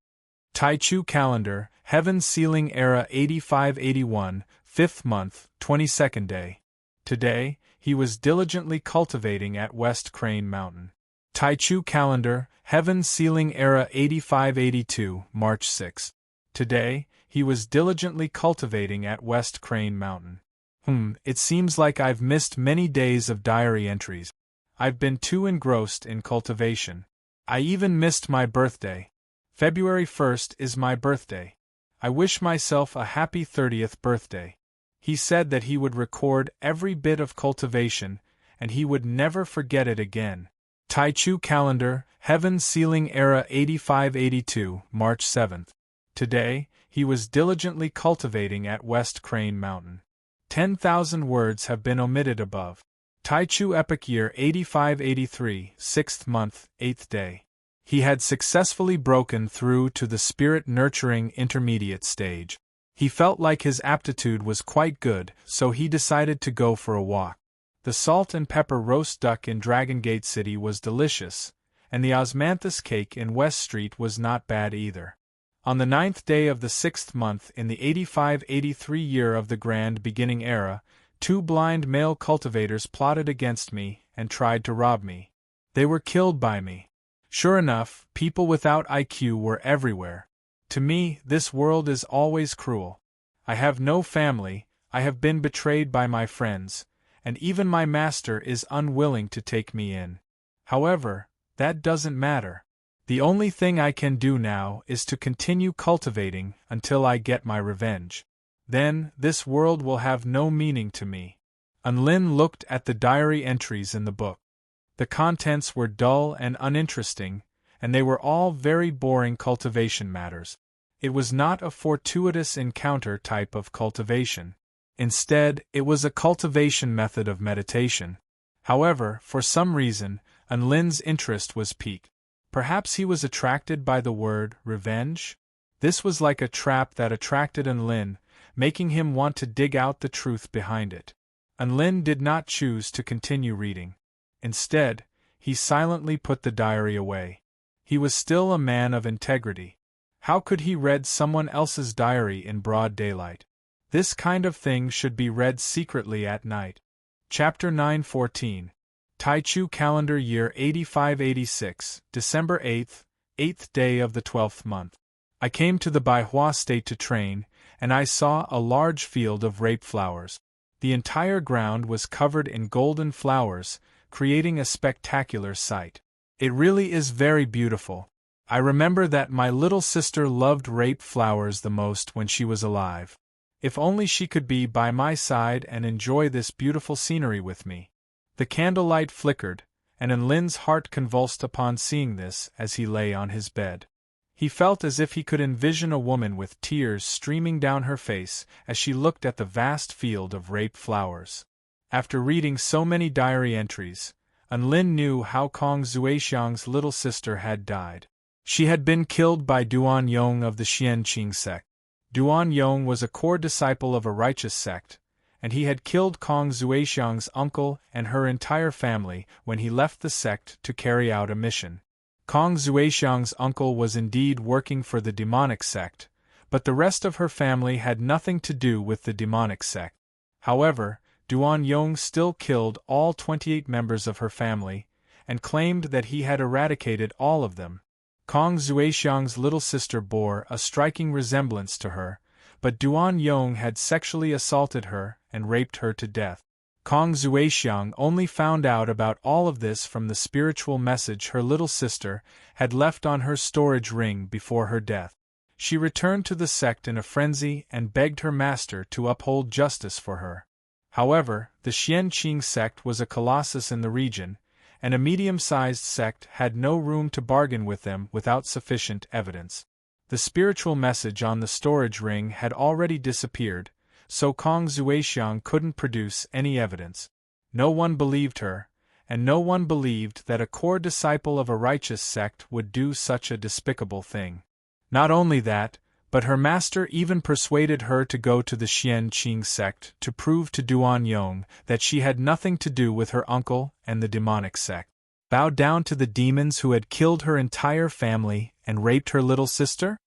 Tai Chu Calendar, Heaven Sealing Era 8581, 5th month, 22nd day. Today, he was diligently cultivating at West Crane Mountain. Tai Chu Calendar, Heaven Sealing Era 8582, March 6. Today, he was diligently cultivating at West Crane Mountain. It seems like I've missed many days of diary entries. I've been too engrossed in cultivation. I even missed my birthday. February 1st is my birthday. I wish myself a happy 30th birthday. He said that he would record every bit of cultivation, and he would never forget it again. Tai Chu Calendar, Heaven Sealing Era 8582, March 7th. Today, he was diligently cultivating at West Crane Mountain. 10,000 words have been omitted above. Tai Chu Epic Year 8583, 6th month, 8th day. He had successfully broken through to the spirit-nurturing intermediate stage. He felt like his aptitude was quite good, so he decided to go for a walk. The salt and pepper roast duck in Dragon Gate City was delicious, and the osmanthus cake in West Street was not bad either. On the 9th day of the 6th month in the 8583 year of the Grand Beginning Era, 2 blind male cultivators plotted against me and tried to rob me. They were killed by me. Sure enough, people without IQ were everywhere. To me, this world is always cruel. I have no family, I have been betrayed by my friends, and even my master is unwilling to take me in. However, that doesn't matter. The only thing I can do now is to continue cultivating until I get my revenge. Then, this world will have no meaning to me. Unlin looked at the diary entries in the book. The contents were dull and uninteresting, and they were all very boring cultivation matters. It was not a fortuitous encounter type of cultivation. Instead, it was a cultivation method of meditation. However, for some reason, Unlin's interest was piqued. Perhaps he was attracted by the word revenge? This was like a trap that attracted Unlin, making him want to dig out the truth behind it. Unlin did not choose to continue reading. Instead, he silently put the diary away. He was still a man of integrity. How could he read someone else's diary in broad daylight? This kind of thing should be read secretly at night. Chapter 914. Tai Chu Calendar Year 8586, December 8th, 8th day of the 12th month. I came to the Baihua State to train, and I saw a large field of rape flowers. The entire ground was covered in golden flowers, creating a spectacular sight. It really is very beautiful. I remember that my little sister loved rape flowers the most when she was alive. If only she could be by my side and enjoy this beautiful scenery with me. The candlelight flickered, and Unlin's heart convulsed upon seeing this as he lay on his bed. He felt as if he could envision a woman with tears streaming down her face as she looked at the vast field of rape flowers. After reading so many diary entries, Unlin knew how Kong Zuexiang's little sister had died. She had been killed by Duan Yong of the Xianqing sect. Duan Yong was a core disciple of a righteous sect, and he had killed Kong Zuexiang's uncle and her entire family when he left the sect to carry out a mission. Kong Zuexiang's uncle was indeed working for the demonic sect, but the rest of her family had nothing to do with the demonic sect. However, Duan Yong still killed all 28 members of her family, and claimed that he had eradicated all of them. Kong Zuexiang's little sister bore a striking resemblance to her, but Duan Yong had sexually assaulted her and raped her to death. Kong Zuexiang only found out about all of this from the spiritual message her little sister had left on her storage ring before her death. She returned to the sect in a frenzy and begged her master to uphold justice for her. However, the Xianqing sect was a colossus in the region, and a medium-sized sect had no room to bargain with them without sufficient evidence. The spiritual message on the storage ring had already disappeared, so Kong Zuexiang couldn't produce any evidence. No one believed her, and no one believed that a core disciple of a righteous sect would do such a despicable thing. Not only that, but her master even persuaded her to go to the Xianqing sect to prove to Duan Yong that she had nothing to do with her uncle and the demonic sect. Bow down to the demons who had killed her entire family and raped her little sister?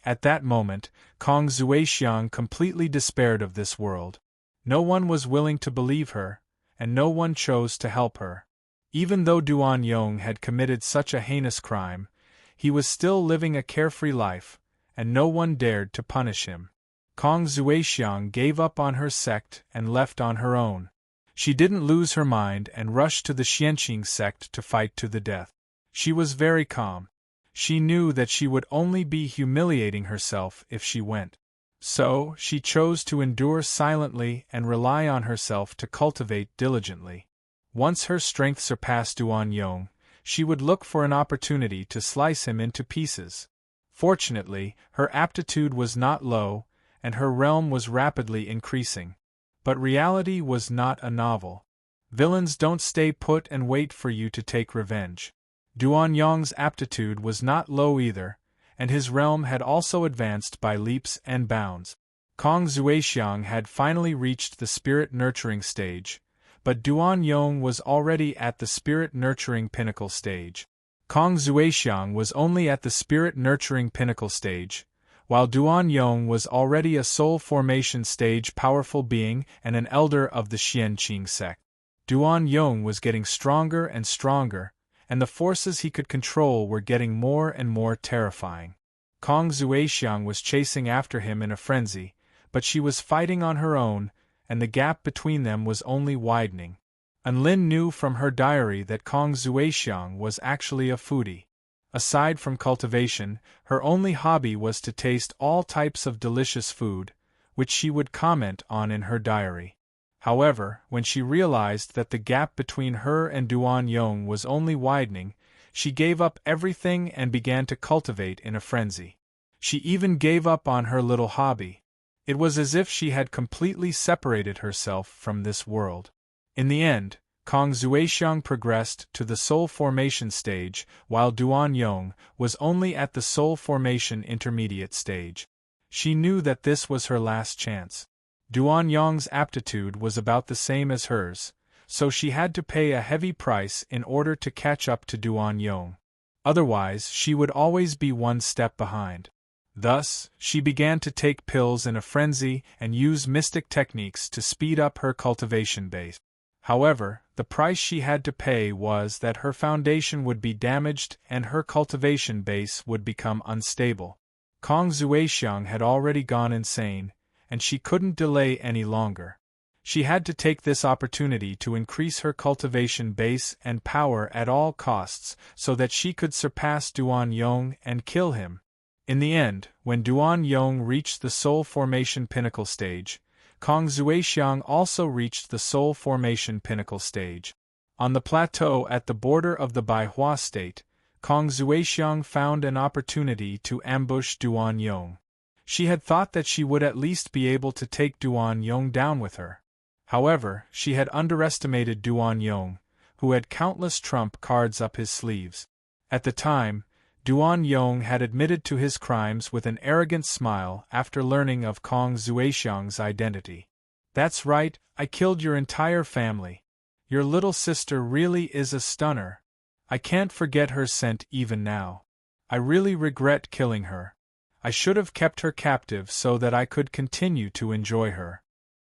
At that moment, Kong Zuexiang completely despaired of this world. No one was willing to believe her, and no one chose to help her. Even though Duan Yong had committed such a heinous crime, he was still living a carefree life, and no one dared to punish him. Kong Zuexiang gave up on her sect and left on her own. She didn't lose her mind and rushed to the Xianqing sect to fight to the death. She was very calm. She knew that she would only be humiliating herself if she went. So, she chose to endure silently and rely on herself to cultivate diligently. Once her strength surpassed Duan Yong, she would look for an opportunity to slice him into pieces. Fortunately, her aptitude was not low, and her realm was rapidly increasing. But reality was not a novel. Villains don't stay put and wait for you to take revenge. Duan Yong's aptitude was not low either, and his realm had also advanced by leaps and bounds. Kong Zuexiang had finally reached the spirit-nurturing stage, but Duan Yong was already at the spirit-nurturing pinnacle stage. Kong Zuexiang was only at the spirit-nurturing pinnacle stage, while Duan Yong was already a soul formation stage powerful being and an elder of the Xianqing sect. Duan Yong was getting stronger and stronger, and the forces he could control were getting more and more terrifying. Kong Zuexiang was chasing after him in a frenzy, but she was fighting on her own, and the gap between them was only widening. Anlin knew from her diary that Kong Zuexiang was actually a foodie. Aside from cultivation, her only hobby was to taste all types of delicious food, which she would comment on in her diary. However, when she realized that the gap between her and Duan Yong was only widening, she gave up everything and began to cultivate in a frenzy. She even gave up on her little hobby. It was as if she had completely separated herself from this world. In the end, Kong Zuexiang progressed to the soul formation stage, while Duan Yong was only at the soul formation intermediate stage. She knew that this was her last chance. Duan Yong's aptitude was about the same as hers, so she had to pay a heavy price in order to catch up to Duan Yong. Otherwise, she would always be one step behind. Thus, she began to take pills in a frenzy and use mystic techniques to speed up her cultivation base. However, the price she had to pay was that her foundation would be damaged and her cultivation base would become unstable. Kong Zuexiang had already gone insane, and she couldn't delay any longer. She had to take this opportunity to increase her cultivation base and power at all costs so that she could surpass Duan Yong and kill him. In the end, when Duan Yong reached the soul formation pinnacle stage, Kong Zuexiang also reached the soul formation pinnacle stage. On the plateau at the border of the Baihua state, Kong Zuexiang found an opportunity to ambush Duan Yong. She had thought that she would at least be able to take Duan Yong down with her. However, she had underestimated Duan Yong, who had countless trump cards up his sleeves. At the time, Duan Yong had admitted to his crimes with an arrogant smile after learning of Kong Zuexiang's identity. "That's right, I killed your entire family. Your little sister really is a stunner. I can't forget her scent even now. I really regret killing her. I should have kept her captive so that I could continue to enjoy her.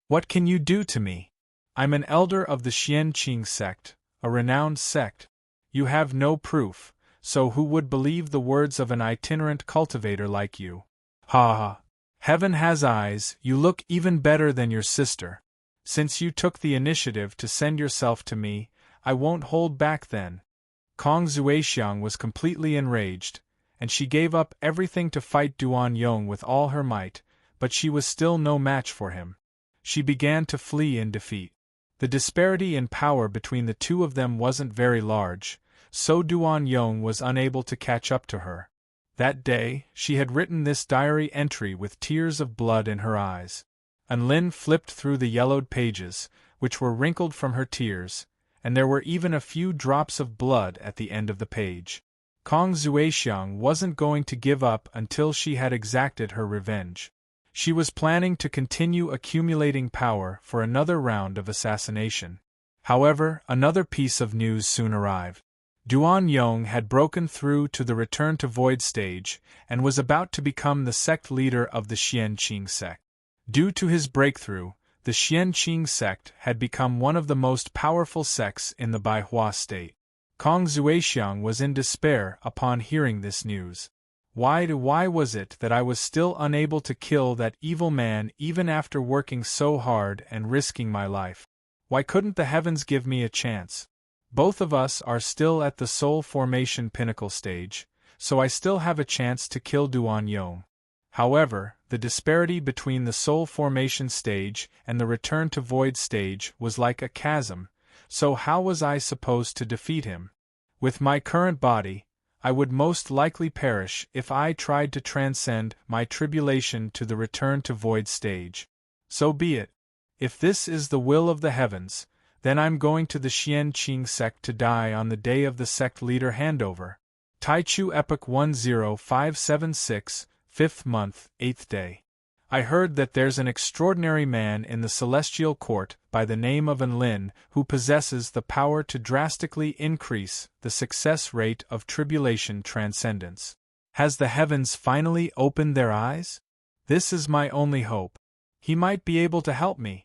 What can you do to me? I'm an elder of the Xianqing sect, a renowned sect. You have no proof. So who would believe the words of an itinerant cultivator like you? Ha ha! Heaven has eyes, you look even better than your sister. Since you took the initiative to send yourself to me, I won't hold back then. Kong Zuexiang was completely enraged, and she gave up everything to fight Duan Yong with all her might, but she was still no match for him. She began to flee in defeat. The disparity in power between the two of them wasn't very large, so Duan Yong was unable to catch up to her. That day, she had written this diary entry with tears of blood in her eyes. Lin flipped through the yellowed pages, which were wrinkled from her tears, and there were even a few drops of blood at the end of the page. Kong Zuexiang wasn't going to give up until she had exacted her revenge. She was planning to continue accumulating power for another round of assassination. However, another piece of news soon arrived. Duan Yong had broken through to the Return to Void stage and was about to become the sect leader of the Xianqing sect. Due to his breakthrough, the Xianqing sect had become one of the most powerful sects in the Baihua state. Kong Zuexiang was in despair upon hearing this news. Why was it that I was still unable to kill that evil man even after working so hard and risking my life? Why couldn't the heavens give me a chance? Both of us are still at the soul formation pinnacle stage, so I still have a chance to kill Duan Yong. However, the disparity between the soul formation stage and the return to void stage was like a chasm, so how was I supposed to defeat him? With my current body, I would most likely perish if I tried to transcend my tribulation to the return to void stage. So be it. If this is the will of the heavens, then I'm going to the Xianqing sect to die on the day of the sect leader handover. Taichu Epoch 10576, 5th month, 8th day. I heard that there's an extraordinary man in the celestial court by the name of Lin who possesses the power to drastically increase the success rate of tribulation transcendence. Has the heavens finally opened their eyes? This is my only hope. He might be able to help me.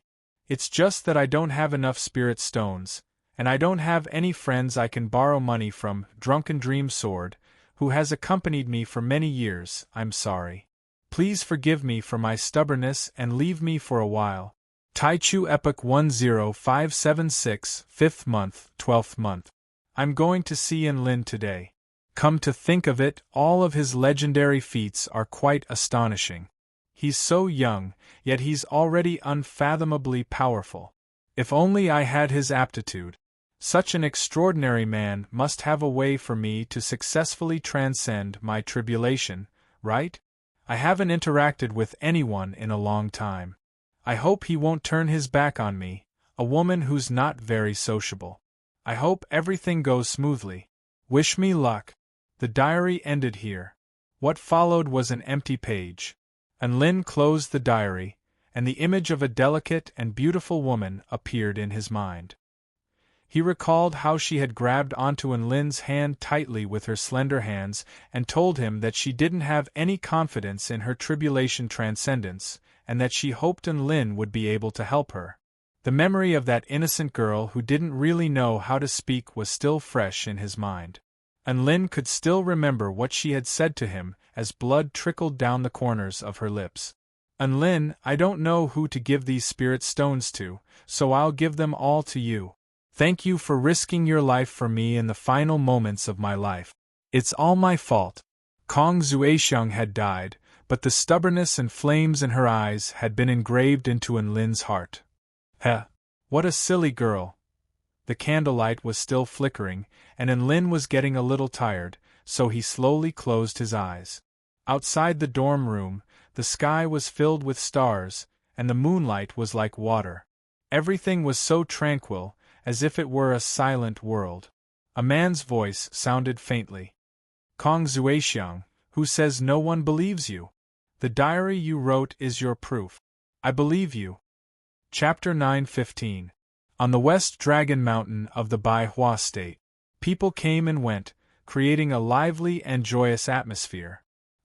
It's just that I don't have enough spirit stones, and I don't have any friends I can borrow money from. Drunken Dream Sword, who has accompanied me for many years, I'm sorry. Please forgive me for my stubbornness and leave me for a while. Taichu Epoch 10576, 5th month, 12th month. I'm going to see Lin today. Come to think of it, all of his legendary feats are quite astonishing. He's so young, yet he's already unfathomably powerful. If only I had his aptitude. Such an extraordinary man must have a way for me to successfully transcend my tribulation, right? I haven't interacted with anyone in a long time. I hope he won't turn his back on me, a woman who's not very sociable. I hope everything goes smoothly. Wish me luck. The diary ended here. What followed was an empty page. Lin closed the diary, and the image of a delicate and beautiful woman appeared in his mind. He recalled how she had grabbed onto Lin's hand tightly with her slender hands and told him that she didn't have any confidence in her tribulation transcendence, and that she hoped Lin would be able to help her. The memory of that innocent girl who didn't really know how to speak was still fresh in his mind. Lin could still remember what she had said to him as blood trickled down the corners of her lips. Lin, I don't know who to give these spirit stones to, so I'll give them all to you. Thank you for risking your life for me in the final moments of my life. It's all my fault. Kong Zuexiang had died, but the stubbornness and flames in her eyes had been engraved into Lin's heart. Heh! What a silly girl! The candlelight was still flickering, and Lin was getting a little tired, so he slowly closed his eyes. Outside the dorm room, the sky was filled with stars, and the moonlight was like water. Everything was so tranquil, as if it were a silent world. A man's voice sounded faintly. Kong Zuexiang, who says no one believes you? The diary you wrote is your proof. I believe you. Chapter 9:15. On the West Dragon Mountain of the Baihua State, people came and went, creating a lively and joyous atmosphere.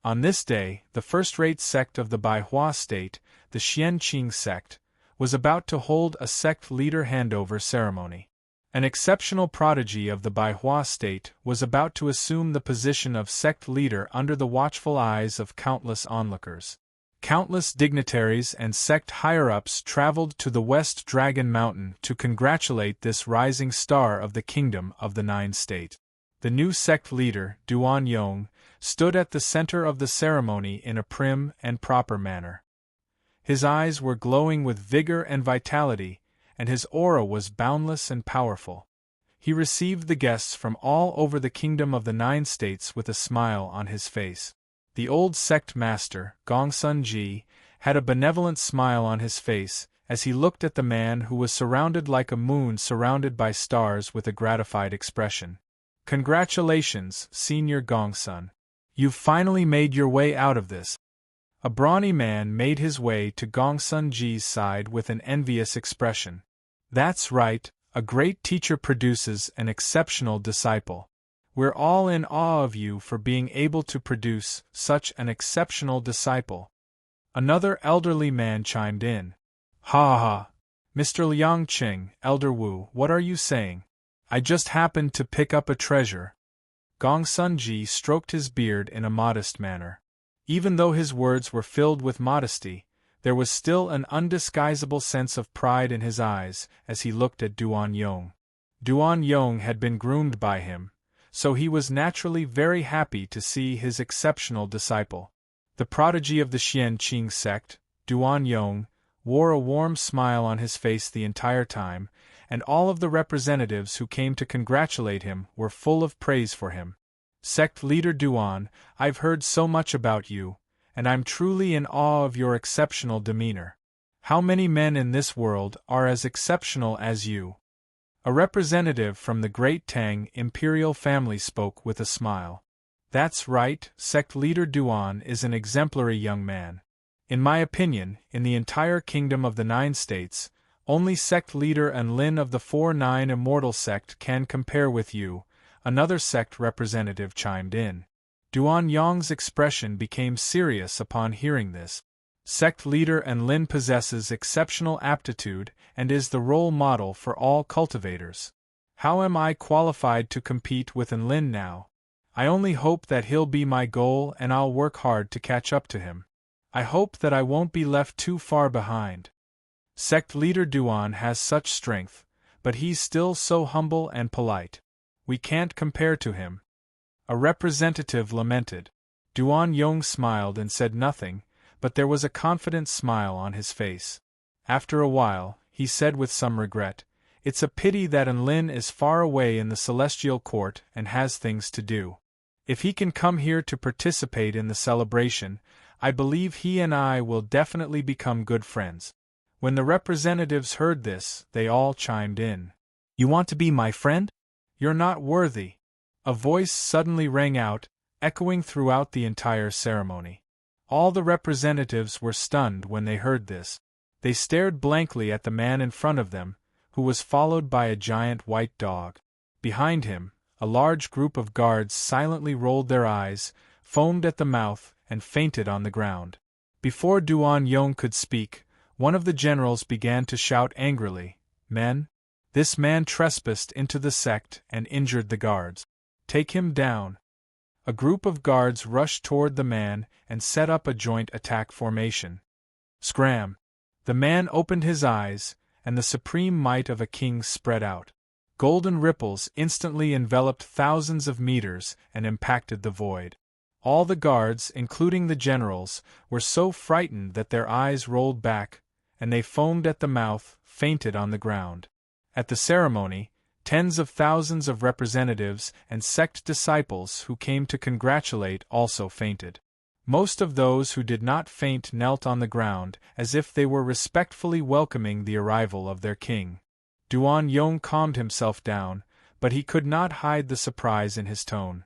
On this day, the first-rate sect of the Baihua State, the Xianqing sect, was about to hold a sect leader handover ceremony. An exceptional prodigy of the Baihua State was about to assume the position of sect leader under the watchful eyes of countless onlookers. Countless dignitaries and sect higher-ups traveled to the West Dragon Mountain to congratulate this rising star of the Kingdom of the Nine State. The new sect leader, Duan Yong, stood at the center of the ceremony in a prim and proper manner. His eyes were glowing with vigor and vitality, and his aura was boundless and powerful. He received the guests from all over the Kingdom of the Nine States with a smile on his face. The old sect master, Gongsun Ji, had a benevolent smile on his face as he looked at the man who was surrounded like a moon surrounded by stars with a gratified expression. "Congratulations, Senior Gongsun. You've finally made your way out of this." A brawny man made his way to Gongsun Ji's side with an envious expression. "That's right, a great teacher produces an exceptional disciple. We're all in awe of you for being able to produce such an exceptional disciple." Another elderly man chimed in. "Ha ha! Mr. Liang Qing, Elder Wu, what are you saying? I just happened to pick up a treasure." Gongsun Ji stroked his beard in a modest manner. Even though his words were filled with modesty, there was still an undisguisable sense of pride in his eyes as he looked at Duan Yong. Duan Yong had been groomed by him, so he was naturally very happy to see his exceptional disciple. The prodigy of the Xianqing sect, Duan Yong, wore a warm smile on his face the entire time, and all of the representatives who came to congratulate him were full of praise for him. "Sect leader Duan, I've heard so much about you, and I'm truly in awe of your exceptional demeanor. How many men in this world are as exceptional as you?" A representative from the Great Tang imperial family spoke with a smile. "That's right, sect leader Duan is an exemplary young man. In my opinion, in the entire Kingdom of the Nine States, only sect leader Enlin of the 4-9 Immortal sect can compare with you," another sect representative chimed in. Duan Yong's expression became serious upon hearing this. Sect leader Enlin possesses exceptional aptitude and is the role model for all cultivators. How am I qualified to compete with Enlin now? I only hope that he'll be my goal and I'll work hard to catch up to him. I hope that I won't be left too far behind. Sect leader Duan has such strength, but he's still so humble and polite. We can't compare to him." A representative lamented. Duan Yong smiled and said nothing, but there was a confident smile on his face. After a while, he said with some regret, "It's a pity that Enlin is far away in the celestial court and has things to do. If he can come here to participate in the celebration, I believe he and I will definitely become good friends." When the representatives heard this, they all chimed in. "You want to be my friend? You're not worthy." A voice suddenly rang out, echoing throughout the entire ceremony. All the representatives were stunned when they heard this. They stared blankly at the man in front of them, who was followed by a giant white dog. Behind him, a large group of guards silently rolled their eyes, foamed at the mouth, and fainted on the ground. Before Duan Yong could speak, one of the generals began to shout angrily, "Men! This man trespassed into the sect and injured the guards. Take him down." A group of guards rushed toward the man and set up a joint attack formation. Scram! The man opened his eyes, and the supreme might of a king spread out. Golden ripples instantly enveloped thousands of meters and impacted the void. All the guards, including the generals, were so frightened that their eyes rolled back, and they foamed at the mouth, fainted on the ground. At the ceremony, tens of thousands of representatives and sect disciples who came to congratulate also fainted. Most of those who did not faint knelt on the ground as if they were respectfully welcoming the arrival of their king. Duan Yong calmed himself down, but he could not hide the surprise in his tone.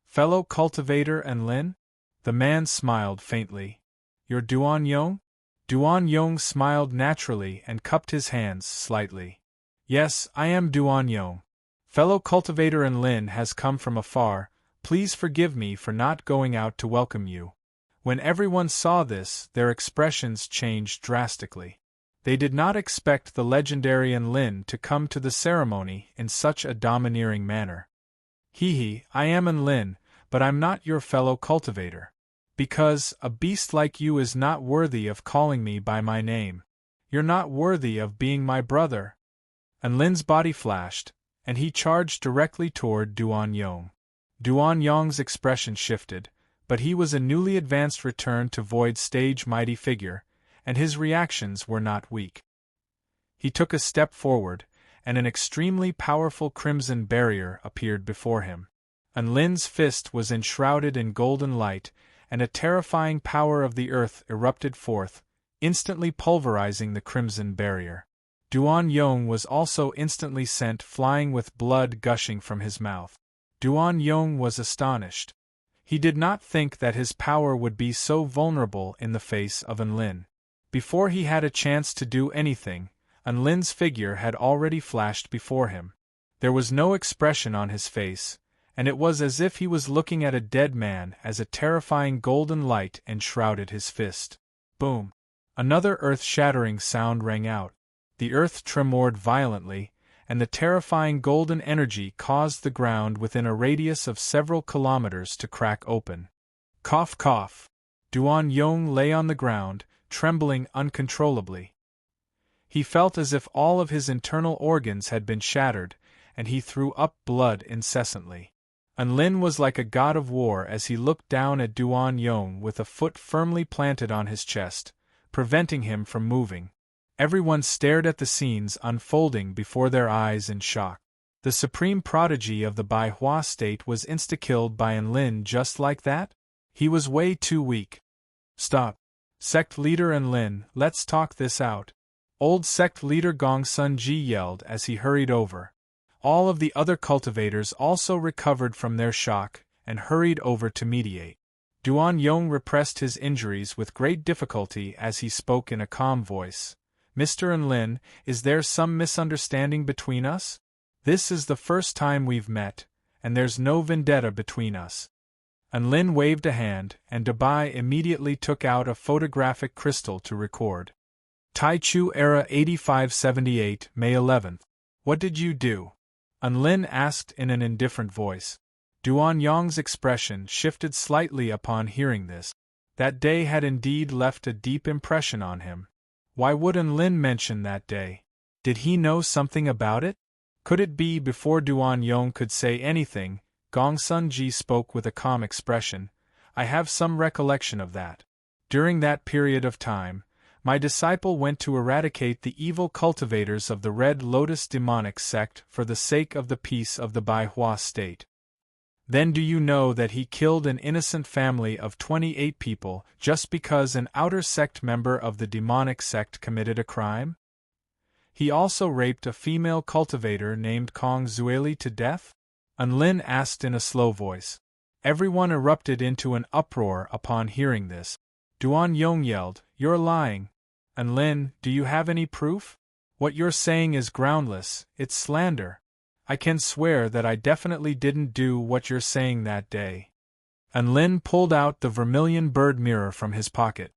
"Fellow cultivator Enlin?" The man smiled faintly. "You're Duan Yong?" Duan Yong smiled naturally and cupped his hands slightly. "Yes, I am Duan Yong. Fellow cultivator Enlin has come from afar. Please forgive me for not going out to welcome you." When everyone saw this, their expressions changed drastically. They did not expect the legendary Enlin to come to the ceremony in such a domineering manner. "Hee, I am Enlin, but I'm not your fellow cultivator. Because a beast like you is not worthy of calling me by my name. You're not worthy of being my brother. Enlin's body flashed, and he charged directly toward Duan Yong. Duan Yong's expression shifted, but he was a newly advanced return to void stage mighty figure, and his reactions were not weak. He took a step forward, and an extremely powerful crimson barrier appeared before him. Enlin's fist was enshrouded in golden light, and a terrifying power of the earth erupted forth, instantly pulverizing the crimson barrier. Duan Yong was also instantly sent flying with blood gushing from his mouth. Duan Yong was astonished. He did not think that his power would be so vulnerable in the face of Enlin. Before he had a chance to do anything, Enlin's figure had already flashed before him. There was no expression on his face, and it was as if he was looking at a dead man as a terrifying golden light enshrouded his fist. Boom! Another earth-shattering sound rang out. The earth tremored violently, and the terrifying golden energy caused the ground within a radius of several kilometers to crack open. Cough cough! Duan Yong lay on the ground, trembling uncontrollably. He felt as if all of his internal organs had been shattered, and he threw up blood incessantly. Enlin was like a god of war as he looked down at Duan Yong with a foot firmly planted on his chest, preventing him from moving. Everyone stared at the scenes unfolding before their eyes in shock. The supreme prodigy of the Bai Hua state was insta-killed by Enlin just like that? He was way too weak. Stop. Sect leader Enlin, let's talk this out. Old sect leader Gong Sun Ji yelled as he hurried over. All of the other cultivators also recovered from their shock and hurried over to mediate. Duan Yong repressed his injuries with great difficulty as he spoke in a calm voice. Mr. Enlin, is there some misunderstanding between us? This is the first time we've met, and there's no vendetta between us. Enlin waved a hand, and Dabai immediately took out a photographic crystal to record. Taichu Era 8578, May 11th. What did you do? Enlin asked in an indifferent voice. Duan Yong's expression shifted slightly upon hearing this. That day had indeed left a deep impression on him. Why would Enlin mention that day? Did he know something about it? Could it be before Duan Yong could say anything, Gong Sun Ji spoke with a calm expression? I have some recollection of that. During that period of time, my disciple went to eradicate the evil cultivators of the Red Lotus demonic sect for the sake of the peace of the Bai Hua state. Then do you know that he killed an innocent family of 28 people just because an outer sect member of the demonic sect committed a crime? He also raped a female cultivator named Kong Zueli to death? Enlin asked in a slow voice. Everyone erupted into an uproar upon hearing this. Duan Yong yelled, "You're lying. Enlin, do you have any proof? What you're saying is groundless, it's slander. I can swear that I definitely didn't do what you're saying that day." Enlin pulled out the vermilion bird mirror from his pocket.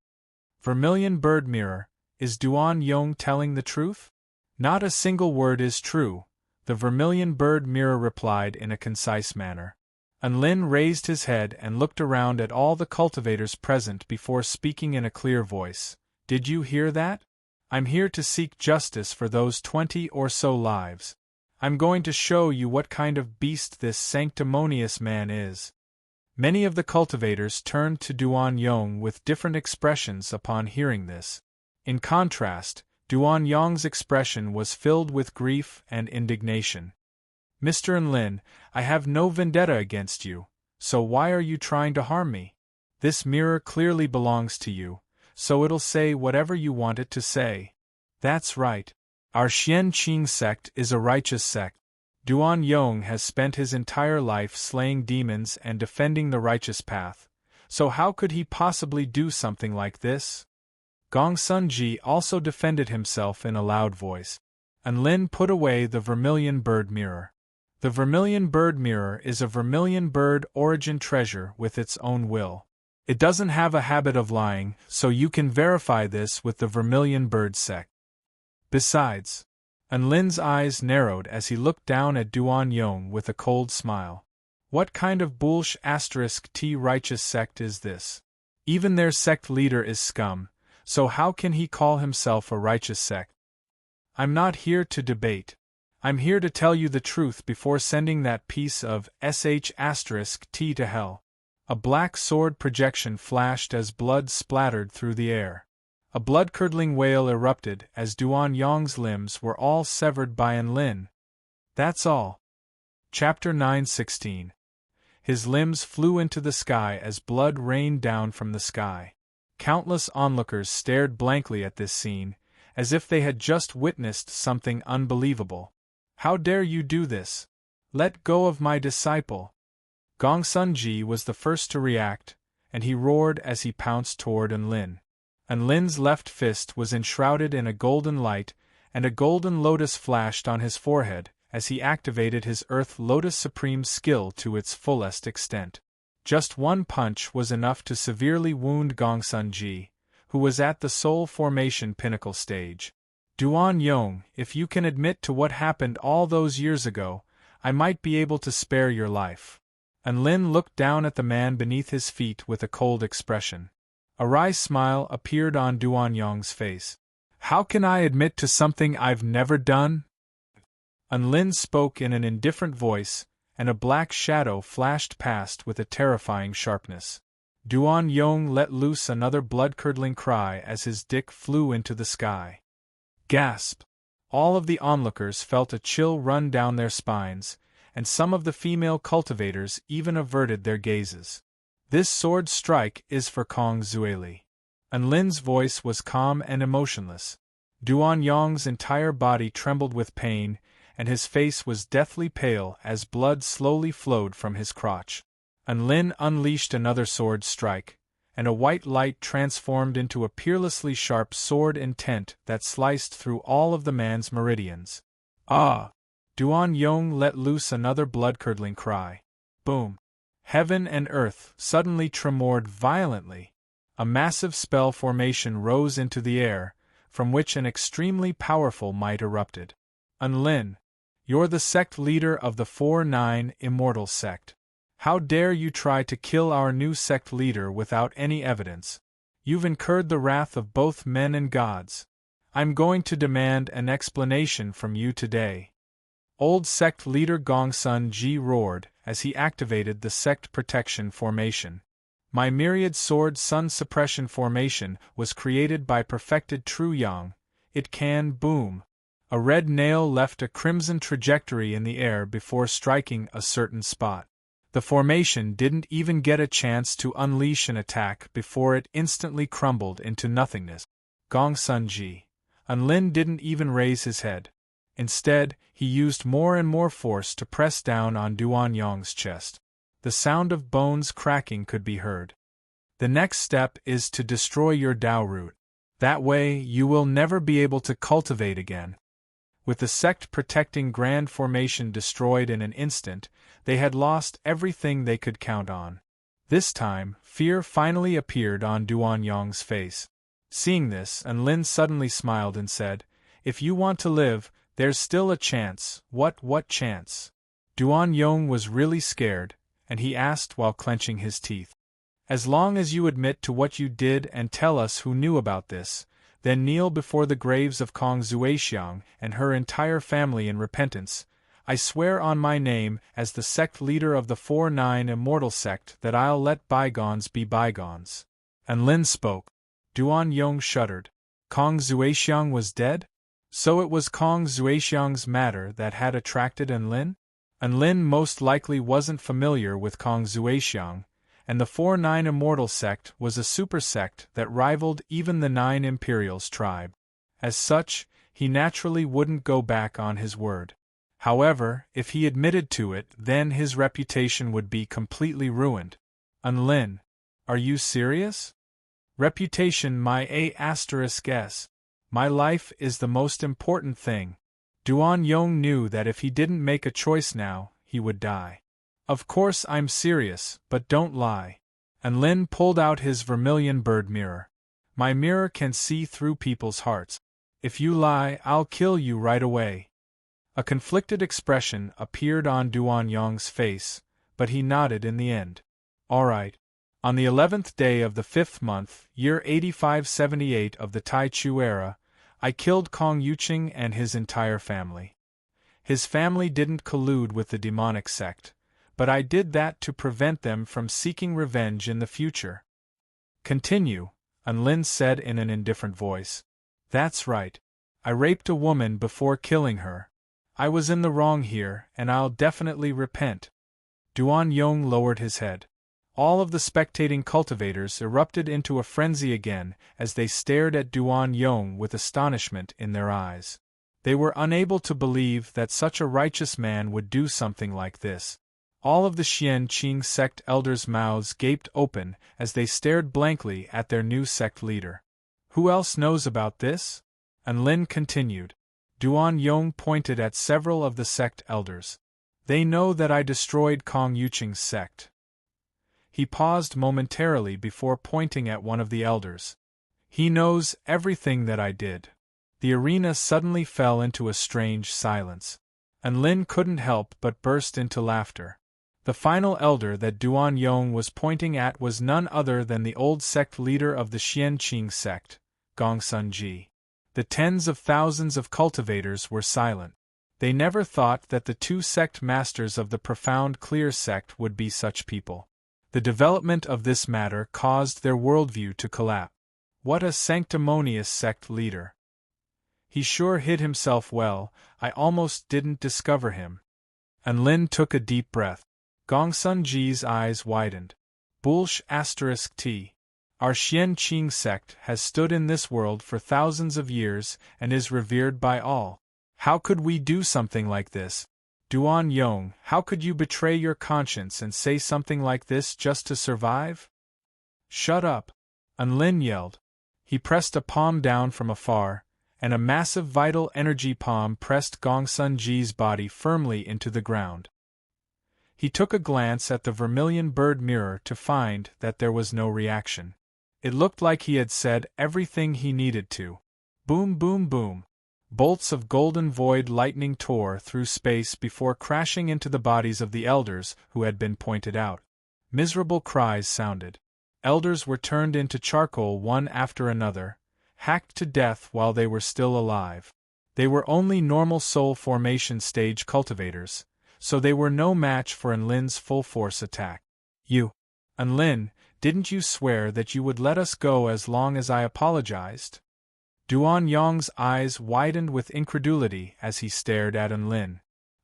Vermilion bird mirror, is Duan Yong telling the truth? Not a single word is true, the vermilion bird mirror replied in a concise manner. Enlin raised his head and looked around at all the cultivators present before speaking in a clear voice. Did you hear that? I'm here to seek justice for those 20 or so lives. I'm going to show you what kind of beast this sanctimonious man is. Many of the cultivators turned to Duan Yong with different expressions upon hearing this. In contrast, Duan Yong's expression was filled with grief and indignation. Mr. Enlin, I have no vendetta against you, so why are you trying to harm me? This mirror clearly belongs to you, so it'll say whatever you want it to say. That's right. Our Xian Qing sect is a righteous sect. Duan Yong has spent his entire life slaying demons and defending the righteous path, so how could he possibly do something like this? Gong Sun Ji also defended himself in a loud voice. Enlin put away the vermilion bird mirror. The vermilion bird mirror is a vermilion bird origin treasure with its own will. It doesn't have a habit of lying, so you can verify this with the vermilion bird sect. Besides, Enlin's eyes narrowed as he looked down at Duan Yong with a cold smile. What kind of bullsh*t righteous sect is this? Even their sect leader is scum, so how can he call himself a righteous sect? I'm not here to debate. I'm here to tell you the truth before sending that piece of sh*t to hell. A black sword projection flashed as blood splattered through the air. A blood-curdling wail erupted as Duan Yong's limbs were all severed by Enlin. That's all. Chapter 9:16. His limbs flew into the sky as blood rained down from the sky. Countless onlookers stared blankly at this scene, as if they had just witnessed something unbelievable. How dare you do this? Let go of my disciple! Gongsun Ji was the first to react, and he roared as he pounced toward Enlin. Enlin's left fist was enshrouded in a golden light, and a golden lotus flashed on his forehead as he activated his Earth Lotus Supreme skill to its fullest extent. Just one punch was enough to severely wound Gongsun Ji, who was at the soul formation pinnacle stage. Duan Yong, if you can admit to what happened all those years ago, I might be able to spare your life. Enlin looked down at the man beneath his feet with a cold expression. A wry smile appeared on Duan Yong's face. How can I admit to something I've never done? Enlin spoke in an indifferent voice, and a black shadow flashed past with a terrifying sharpness. Duan Yong let loose another blood-curdling cry as his dick flew into the sky. Gasp! All of the onlookers felt a chill run down their spines, and some of the female cultivators even averted their gazes. This sword strike is for Kong Zueli. Enlin's voice was calm and emotionless. Duan Yong's entire body trembled with pain, and his face was deathly pale as blood slowly flowed from his crotch. Enlin unleashed another sword strike, and a white light transformed into a peerlessly sharp sword intent that sliced through all of the man's meridians. Ah! Duan Yong let loose another blood-curdling cry. Boom! Heaven and earth suddenly tremored violently. A massive spell formation rose into the air, from which an extremely powerful might erupted. Enlin, you're the sect leader of the 4-9 Immortal sect. How dare you try to kill our new sect leader without any evidence? You've incurred the wrath of both men and gods. I'm going to demand an explanation from you today. Old sect leader Gongsun Ji roared as he activated the sect protection formation. My myriad sword sun suppression formation was created by perfected True Yang. It can boom. A red nail left a crimson trajectory in the air before striking a certain spot. The formation didn't even get a chance to unleash an attack before it instantly crumbled into nothingness. Gongsun Ji. Enlin didn't even raise his head. Instead, he used more and more force to press down on Duan Yong's chest. The sound of bones cracking could be heard. The next step is to destroy your Dao root. That way, you will never be able to cultivate again. With the sect-protecting Grand Formation destroyed in an instant, they had lost everything they could count on. This time, fear finally appeared on Duan Yong's face. Seeing this, Enlin suddenly smiled and said, "If you want to live, there's still a chance." What chance? Duan Yong was really scared, and he asked while clenching his teeth. "As long as you admit to what you did and tell us who knew about this, then kneel before the graves of Kong Zuexiang and her entire family in repentance. I swear on my name as the sect leader of the 4-9 Immortal sect that I'll let bygones be bygones." Enlin spoke. Duan Yong shuddered. Kong Zuexiang was dead? So it was Kong Zuexiang's matter that had attracted Enlin? Enlin most likely wasn't familiar with Kong Zuexiang, and the 4-9 Immortal sect was a super sect that rivaled even the 9 Imperials tribe. As such, he naturally wouldn't go back on his word. However, if he admitted to it, then his reputation would be completely ruined. Enlin, are you serious? Reputation my A**s. My life is the most important thing. Duan Yong knew that if he didn't make a choice now, he would die. Of course I'm serious, but don't lie. Enlin pulled out his vermilion bird mirror. My mirror can see through people's hearts. If you lie, I'll kill you right away. A conflicted expression appeared on Duan Yong's face, but he nodded in the end. All right. On the 11th day of the 5th month, year 8578 of the Tai Chu era, I killed Kong Yuqing and his entire family. His family didn't collude with the demonic sect, but I did that to prevent them from seeking revenge in the future. Continue, Unlin said in an indifferent voice. That's right. I raped a woman before killing her. I was in the wrong here, and I'll definitely repent. Duan Yong lowered his head. All of the spectating cultivators erupted into a frenzy again as they stared at Duan Yong with astonishment in their eyes. They were unable to believe that such a righteous man would do something like this. All of the Xian Qing sect elders' mouths gaped open as they stared blankly at their new sect leader. Who else knows about this? Unlin continued. Duan Yong pointed at several of the sect elders. They know that I destroyed Kong Yuqing's sect. He paused momentarily before pointing at one of the elders. He knows everything that I did. The arena suddenly fell into a strange silence. Unlin couldn't help but burst into laughter. The final elder that Duan Yong was pointing at was none other than the old sect leader of the Xian Qing sect, Gong Sun Ji. The tens of thousands of cultivators were silent. They never thought that the two sect masters of the profound clear sect would be such people. The development of this matter caused their worldview to collapse. What a sanctimonious sect leader! He sure hid himself well. I almost didn't discover him. Unlin took a deep breath. Gong Sun Ji's eyes widened. Bulsh *T. Our Xian Qing sect has stood in this world for thousands of years and is revered by all. How could we do something like this? Duan Yong, how could you betray your conscience and say something like this just to survive? Shut up! Unlin yelled. He pressed a palm down from afar, and a massive vital energy palm pressed Gong Sun Ji's body firmly into the ground. He took a glance at the vermilion bird mirror to find that there was no reaction. It looked like he had said everything he needed to. Boom, boom, boom. Bolts of golden void lightning tore through space before crashing into the bodies of the elders who had been pointed out. Miserable cries sounded. Elders were turned into charcoal one after another, hacked to death while they were still alive. They were only normal soul formation stage cultivators, so they were no match for Unlin's full-force attack. You, Unlin, didn't you swear that you would let us go as long as I apologized? Duan Yong's eyes widened with incredulity as he stared at Unlin.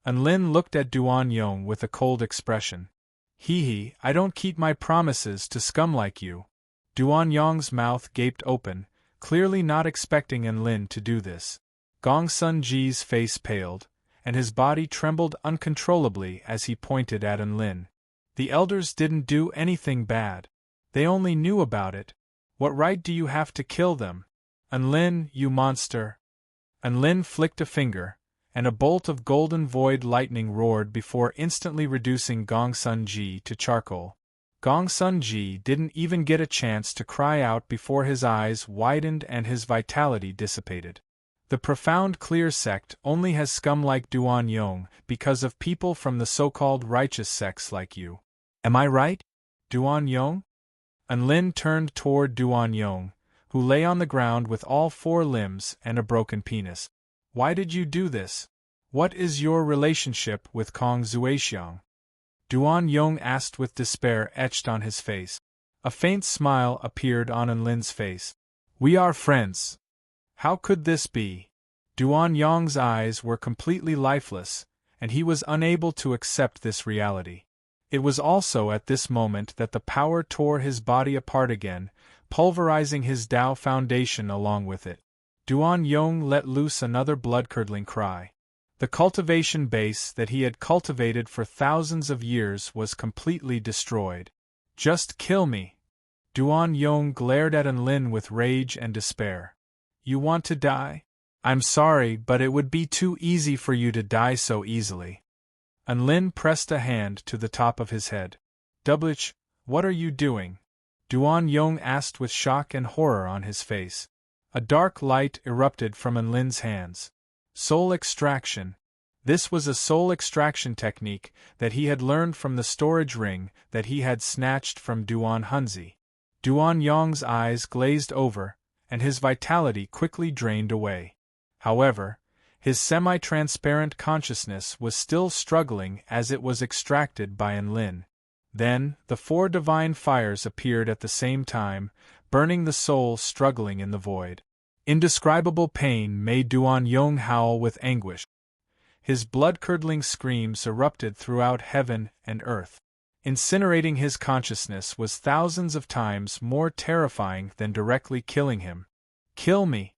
Unlin looked at Duan Yong with a cold expression. Hee, I don't keep my promises to scum like you. Duan Yong's mouth gaped open, clearly not expecting Unlin to do this. Gong Sun Ji's face paled, and his body trembled uncontrollably as he pointed at Unlin. The elders didn't do anything bad. They only knew about it. What right do you have to kill them? Unlin, you monster! Unlin flicked a finger, and a bolt of golden void lightning roared before instantly reducing Gong Sun Ji to charcoal. Gong Sun Ji didn't even get a chance to cry out before his eyes widened and his vitality dissipated. The profound clear sect only has scum like Duan Yong because of people from the so-called righteous sects like you. Am I right, Duan Yong? Unlin turned toward Duan Yong, who lay on the ground with all four limbs and a broken penis. Why did you do this? What is your relationship with Kong Zuexiang? Duan Yong asked with despair etched on his face. A faint smile appeared on Unlin's face. We are friends. How could this be? Duan Yong's eyes were completely lifeless, and he was unable to accept this reality. It was also at this moment that the power tore his body apart again, pulverizing his Tao foundation along with it. Duan Yong let loose another blood-curdling cry. The cultivation base that he had cultivated for thousands of years was completely destroyed. Just kill me! Duan Yong glared at Unlin with rage and despair. You want to die? I'm sorry, but it would be too easy for you to die so easily. Unlin pressed a hand to the top of his head. Dublich, what are you doing? Duan Yong asked with shock and horror on his face. A dark light erupted from Unlin's hands. Soul extraction. This was a soul extraction technique that he had learned from the storage ring that he had snatched from Duan Hunzi. Duan Yong's eyes glazed over, and his vitality quickly drained away. However, his semi-transparent consciousness was still struggling as it was extracted by Enlin. Then, the 4 divine fires appeared at the same time, burning the soul struggling in the void. Indescribable pain made Duan Yong howl with anguish. His blood-curdling screams erupted throughout heaven and earth. Incinerating his consciousness was thousands of times more terrifying than directly killing him. "Kill me!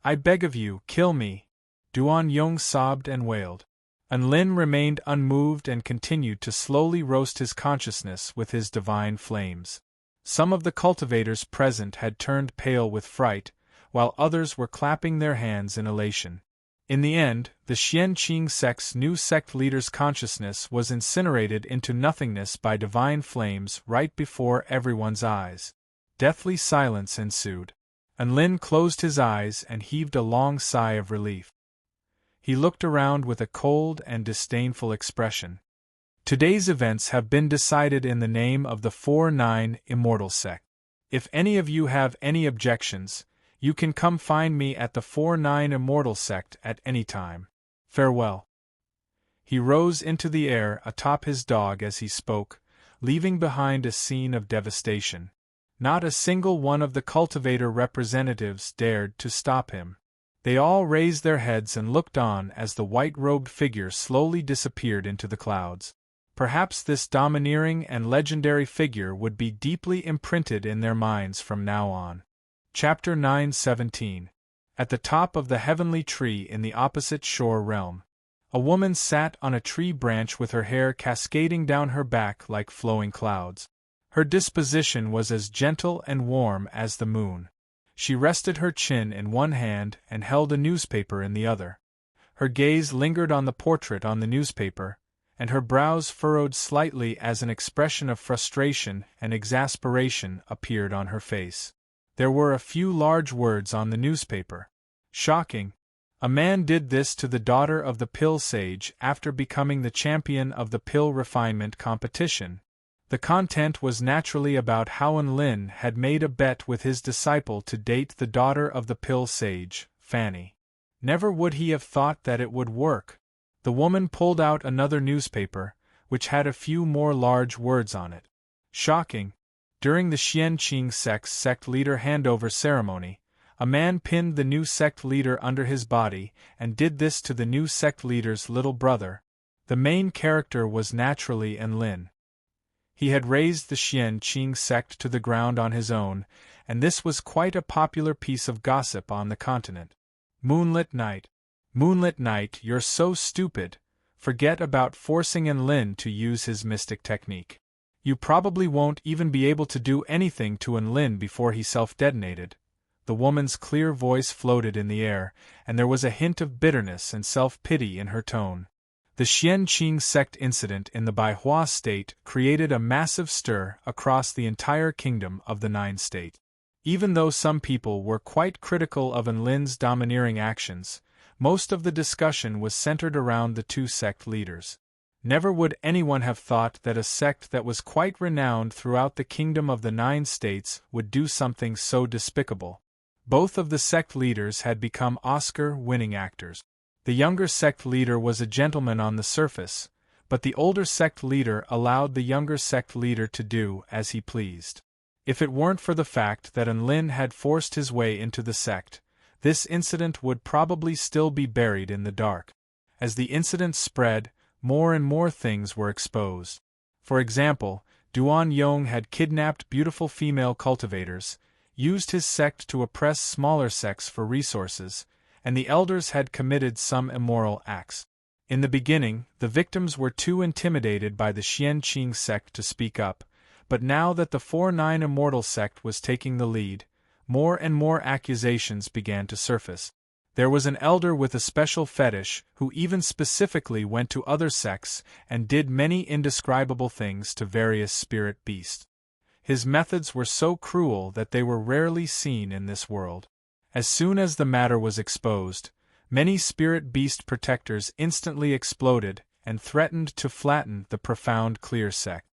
I beg of you, kill me!" Duan Yong sobbed and wailed. Enlin remained unmoved and continued to slowly roast his consciousness with his divine flames. Some of the cultivators present had turned pale with fright, while others were clapping their hands in elation. In the end, the Xianqing sect's new sect leader's consciousness was incinerated into nothingness by divine flames right before everyone's eyes. Deathly silence ensued. Enlin closed his eyes and heaved a long sigh of relief. He looked around with a cold and disdainful expression. Today's events have been decided in the name of the 4-9 Immortal Sect. If any of you have any objections, you can come find me at the 4-9 Immortal Sect at any time. Farewell. He rose into the air atop his dog as he spoke, leaving behind a scene of devastation. Not a single one of the Cultivator representatives dared to stop him. They all raised their heads and looked on as the white-robed figure slowly disappeared into the clouds. Perhaps this domineering and legendary figure would be deeply imprinted in their minds from now on. Chapter 9:17. At the top of the heavenly tree in the opposite shore realm, a woman sat on a tree branch with her hair cascading down her back like flowing clouds. Her disposition was as gentle and warm as the moon. She rested her chin in one hand and held a newspaper in the other. Her gaze lingered on the portrait on the newspaper, and her brows furrowed slightly as an expression of frustration and exasperation appeared on her face. There were a few large words on the newspaper. Shocking. A man did this to the daughter of the pill sage after becoming the champion of the pill refinement competition. The content was naturally about how Enlin had made a bet with his disciple to date the daughter of the pill sage, Fanny. Never would he have thought that it would work. The woman pulled out another newspaper, which had a few more large words on it. Shocking. During the Xianqing sect's sect leader handover ceremony, a man pinned the new sect leader under his body and did this to the new sect leader's little brother. The main character was naturally Enlin. He had raised the Xianqing sect to the ground on his own, and this was quite a popular piece of gossip on the continent. Moonlit night. Moonlit night, you're so stupid. Forget about forcing Enlin to use his mystic technique. You probably won't even be able to do anything to Enlin before he self-detonated. The woman's clear voice floated in the air, and there was a hint of bitterness and self-pity in her tone. The Xianqing sect incident in the Baihua state created a massive stir across the entire kingdom of the Nine State. Even though some people were quite critical of Enlin's domineering actions, most of the discussion was centered around the two sect leaders. Never would anyone have thought that a sect that was quite renowned throughout the kingdom of the Nine States would do something so despicable. Both of the sect leaders had become Oscar-winning actors. The younger sect leader was a gentleman on the surface, but the older sect leader allowed the younger sect leader to do as he pleased. If it weren't for the fact that Enlin had forced his way into the sect, this incident would probably still be buried in the dark. As the incident spread, more and more things were exposed. For example, Duan Yong had kidnapped beautiful female cultivators, used his sect to oppress smaller sects for resources, and the elders had committed some immoral acts. In the beginning, the victims were too intimidated by the Xianqing sect to speak up, but now that the 4-9 Immortal sect was taking the lead, more and more accusations began to surface. There was an elder with a special fetish who even specifically went to other sects and did many indescribable things to various spirit beasts. His methods were so cruel that they were rarely seen in this world. As soon as the matter was exposed, Many spirit beast protectors instantly exploded and threatened to flatten the profound clear sect.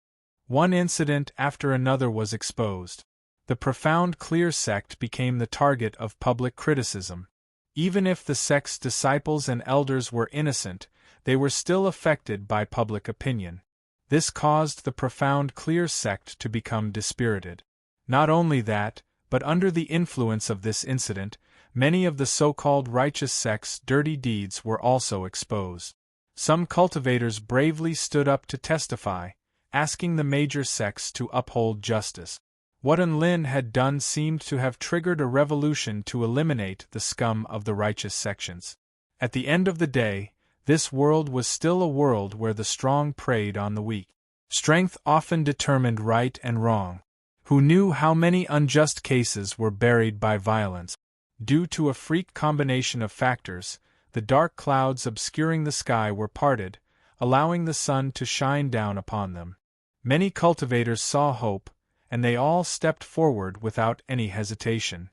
One incident after another was exposed. The profound clear sect became the target of public criticism. Even if the sect's disciples and elders were innocent, they were still affected by public opinion. This caused the profound clear sect to become dispirited. Not only that, but under the influence of this incident, many of the so-called righteous sect's dirty deeds were also exposed. Some cultivators bravely stood up to testify, asking the major sects to uphold justice. What Enlin had done seemed to have triggered a revolution to eliminate the scum of the righteous sections. At the end of the day, this world was still a world where the strong preyed on the weak. Strength often determined right and wrong. Who knew how many unjust cases were buried by violence? Due to a freak combination of factors, the dark clouds obscuring the sky were parted, allowing the sun to shine down upon them. Many cultivators saw hope, and they all stepped forward without any hesitation.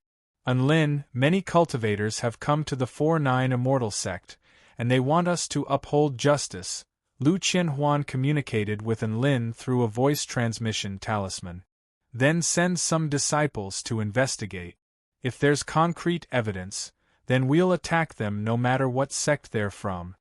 Enlin, many cultivators have come to the 4-9 Immortal sect, and they want us to uphold justice, Lu Qianhuan communicated with Enlin through a voice transmission talisman. Then send some disciples to investigate. If there's concrete evidence, then we'll attack them no matter what sect they're from.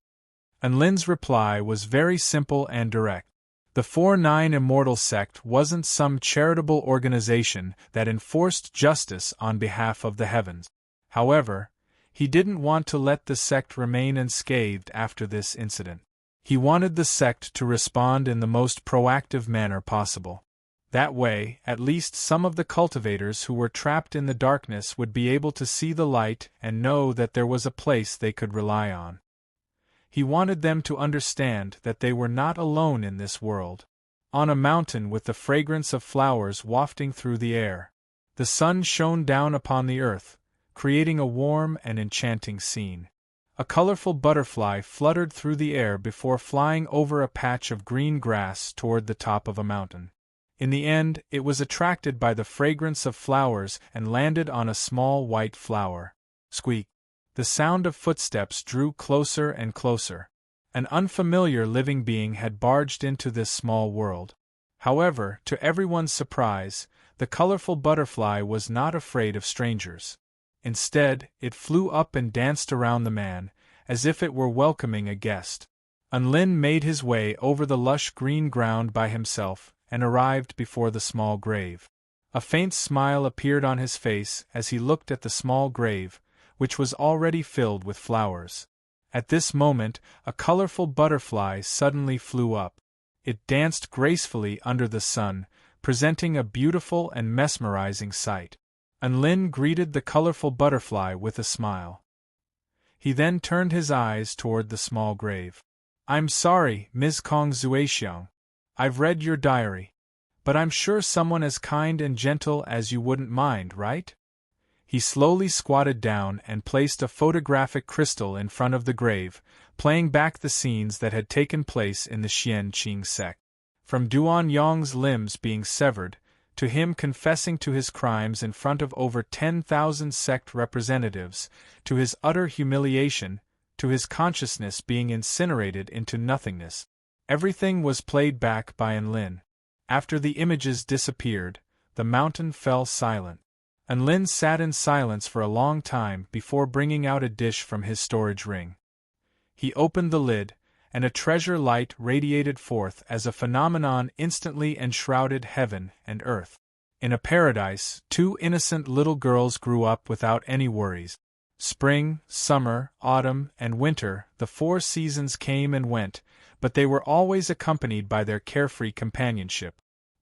Enlin's reply was very simple and direct. The 4-9 Immortal sect wasn't some charitable organization that enforced justice on behalf of the heavens. However, he didn't want to let the sect remain unscathed after this incident. He wanted the sect to respond in the most proactive manner possible. That way, at least some of the cultivators who were trapped in the darkness would be able to see the light and know that there was a place they could rely on. He wanted them to understand that they were not alone in this world. On a mountain with the fragrance of flowers wafting through the air, the sun shone down upon the earth, creating a warm and enchanting scene. A colorful butterfly fluttered through the air before flying over a patch of green grass toward the top of a mountain. In the end, it was attracted by the fragrance of flowers and landed on a small white flower. Squeak! The sound of footsteps drew closer and closer. An unfamiliar living being had barged into this small world. However, to everyone's surprise, the colorful butterfly was not afraid of strangers. Instead, it flew up and danced around the man, as if it were welcoming a guest. Enlin made his way over the lush green ground by himself, and arrived before the small grave. A faint smile appeared on his face as he looked at the small grave, which was already filled with flowers. At this moment, a colorful butterfly suddenly flew up. It danced gracefully under the sun, presenting a beautiful and mesmerizing sight. Enlin greeted the colorful butterfly with a smile. He then turned his eyes toward the small grave. "I'm sorry, Ms. Kong Zuexiang. I've read your diary. But I'm sure someone as kind and gentle as you wouldn't mind, right?" He slowly squatted down and placed a photographic crystal in front of the grave, playing back the scenes that had taken place in the Xian Qing sect. From Duan Yong's limbs being severed, to him confessing to his crimes in front of over 10,000 sect representatives, to his utter humiliation, to his consciousness being incinerated into nothingness. Everything was played back by Enlin. After the images disappeared, the mountain fell silent. Enlin sat in silence for a long time before bringing out a dish from his storage ring. He opened the lid, and a treasure light radiated forth as a phenomenon instantly enshrouded heaven and earth. In a paradise, 2 innocent little girls grew up without any worries. Spring, summer, autumn, and winter, the 4 seasons came and went, but they were always accompanied by their carefree companionship.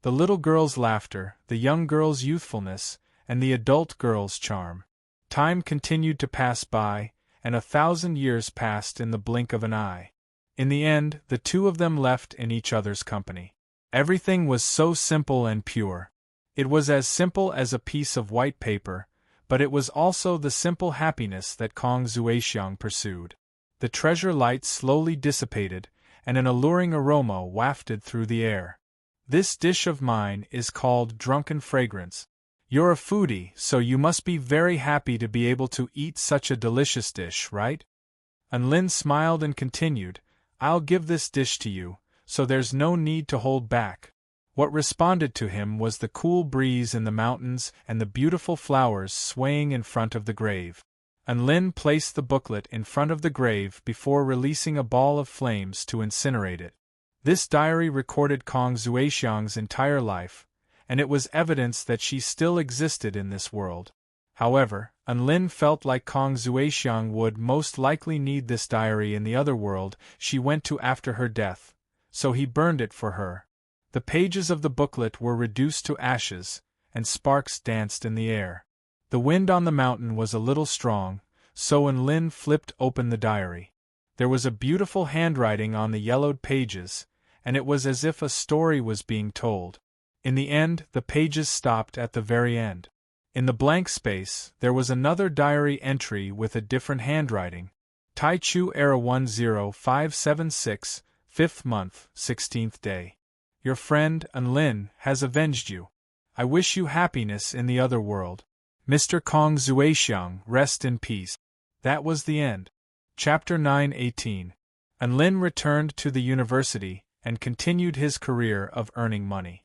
The little girl's laughter, the young girl's youthfulness, and the adult girl's charm. Time continued to pass by, and 1,000 years passed in the blink of an eye. In the end, the 2 of them left in each other's company. Everything was so simple and pure. It was as simple as a piece of white paper, but it was also the simple happiness that Kong Zuexiang pursued. The treasure light slowly dissipated, and an alluring aroma wafted through the air. "This dish of mine is called Drunken Fragrance. You're a foodie, so you must be very happy to be able to eat such a delicious dish, right?" Unlin smiled and continued, "I'll give this dish to you, so there's no need to hold back." What responded to him was the cool breeze in the mountains and the beautiful flowers swaying in front of the grave. Unlin placed the booklet in front of the grave before releasing a ball of flames to incinerate it. This diary recorded Kong Zuexiang's entire life, and it was evidence that she still existed in this world. However, Unlin felt like Kong Zuexiang would most likely need this diary in the other world she went to after her death, so he burned it for her. The pages of the booklet were reduced to ashes, and sparks danced in the air. The wind on the mountain was a little strong, so Unlin flipped open the diary. There was a beautiful handwriting on the yellowed pages, and it was as if a story was being told. In the end, the pages stopped at the very end. In the blank space, there was another diary entry with a different handwriting. Taichu Era 10576, 5th month, 16th day. Your friend, Unlin, has avenged you. I wish you happiness in the other world. Mr. Kong Zuexiang, rest in peace. That was the end. Chapter 9:18. Unlin returned to the university and continued his career of earning money.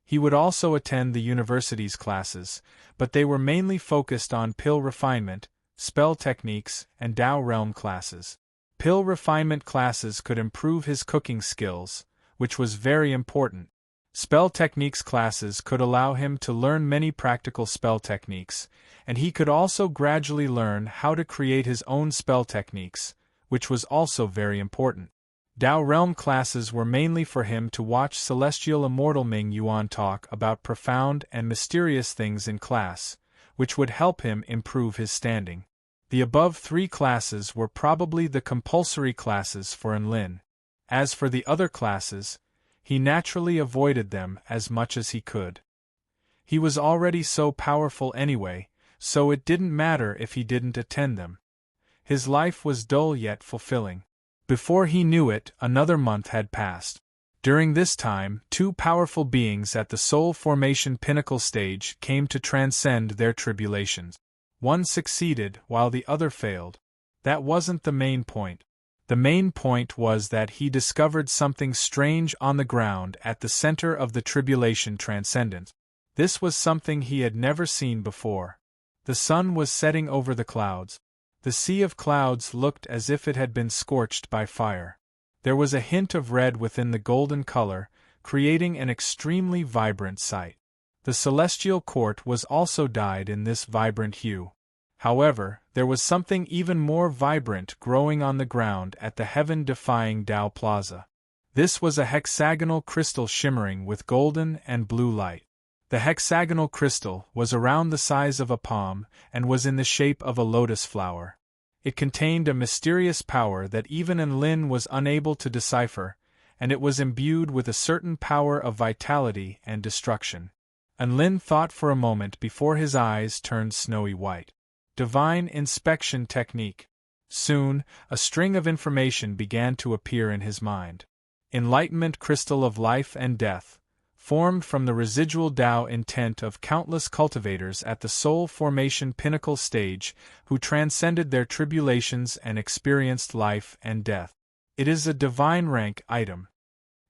He would also attend the university's classes, but they were mainly focused on pill refinement, spell techniques, and Dao realm classes. Pill refinement classes could improve his cooking skills, which was very important. Spell techniques classes could allow him to learn many practical spell techniques, and he could also gradually learn how to create his own spell techniques, which was also very important. Dao realm classes were mainly for him to watch celestial immortal Ming Yuan talk about profound and mysterious things in class, which would help him improve his standing. The above three classes were probably the compulsory classes for Unlin. As for the other classes, he naturally avoided them as much as he could. He was already so powerful anyway, so it didn't matter if he didn't attend them. His life was dull yet fulfilling. Before he knew it, another month had passed. During this time, two powerful beings at the soul formation pinnacle stage came to transcend their tribulations. One succeeded while the other failed. That wasn't the main point. The main point was that he discovered something strange on the ground at the center of the tribulation transcendence. This was something he had never seen before. The sun was setting over the clouds. The sea of clouds looked as if it had been scorched by fire. There was a hint of red within the golden color, creating an extremely vibrant sight. The celestial court was also dyed in this vibrant hue. However, there was something even more vibrant growing on the ground at the heaven-defying Dao Plaza. This was a hexagonal crystal shimmering with golden and blue light. The hexagonal crystal was around the size of a palm and was in the shape of a lotus flower. It contained a mysterious power that even Unlin was unable to decipher, and it was imbued with a certain power of vitality and destruction. Unlin thought for a moment before his eyes turned snowy white. Divine inspection technique. Soon, a string of information began to appear in his mind. Enlightenment crystal of life and death, formed from the residual Tao intent of countless cultivators at the soul formation pinnacle stage who transcended their tribulations and experienced life and death. It is a divine rank item.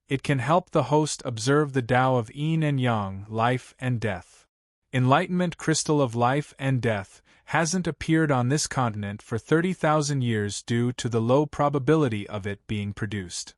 It can help the host observe the Tao of yin and yang, life and death. Enlightenment crystal of life and death hasn't appeared on this continent for 30,000 years due to the low probability of it being produced.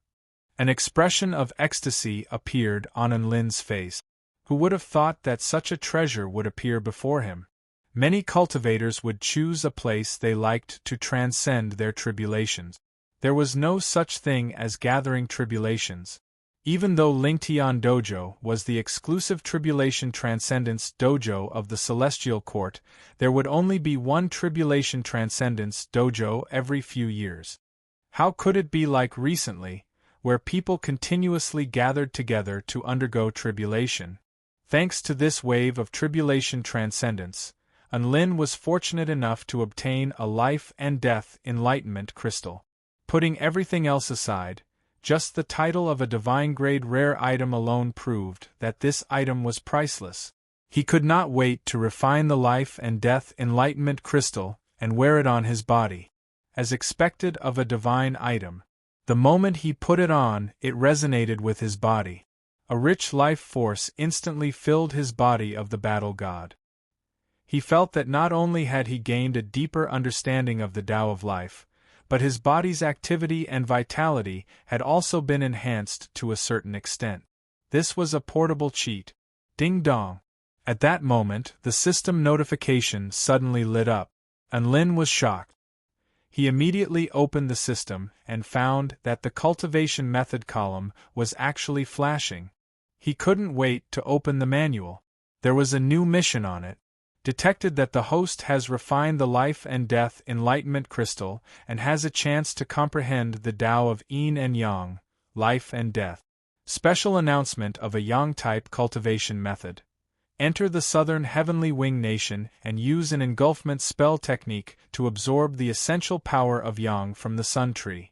An expression of ecstasy appeared on Unlin's face. Who would have thought that such a treasure would appear before him? Many cultivators would choose a place they liked to transcend their tribulations. There was no such thing as gathering tribulations. Even though Lingtian Dojo was the exclusive tribulation transcendence dojo of the Celestial Court, there would only be one tribulation transcendence dojo every few years. How could it be like recently, where people continuously gathered together to undergo tribulation? Thanks to this wave of tribulation transcendence, Unlin was fortunate enough to obtain a life and death enlightenment crystal. Putting everything else aside, just the title of a divine-grade rare item alone proved that this item was priceless. He could not wait to refine the life and death enlightenment crystal and wear it on his body. as expected of a divine item. The moment he put it on, it resonated with his body. A rich life force instantly filled his body of the battle god. He felt that not only had he gained a deeper understanding of the Tao of life, but his body's activity and vitality had also been enhanced to a certain extent. This was a portable cheat. Ding dong. At that moment, the system notification suddenly lit up. Lin was shocked. He immediately opened the system and found that the cultivation method column was actually flashing. He couldn't wait to open the manual. There was a new mission on it. Detected that the host has refined the life and death enlightenment crystal and has a chance to comprehend the Tao of yin and yang, life and death. Special announcement of a yang-type cultivation method. Enter the southern heavenly wing nation and use an engulfment spell technique to absorb the essential power of yang from the sun tree.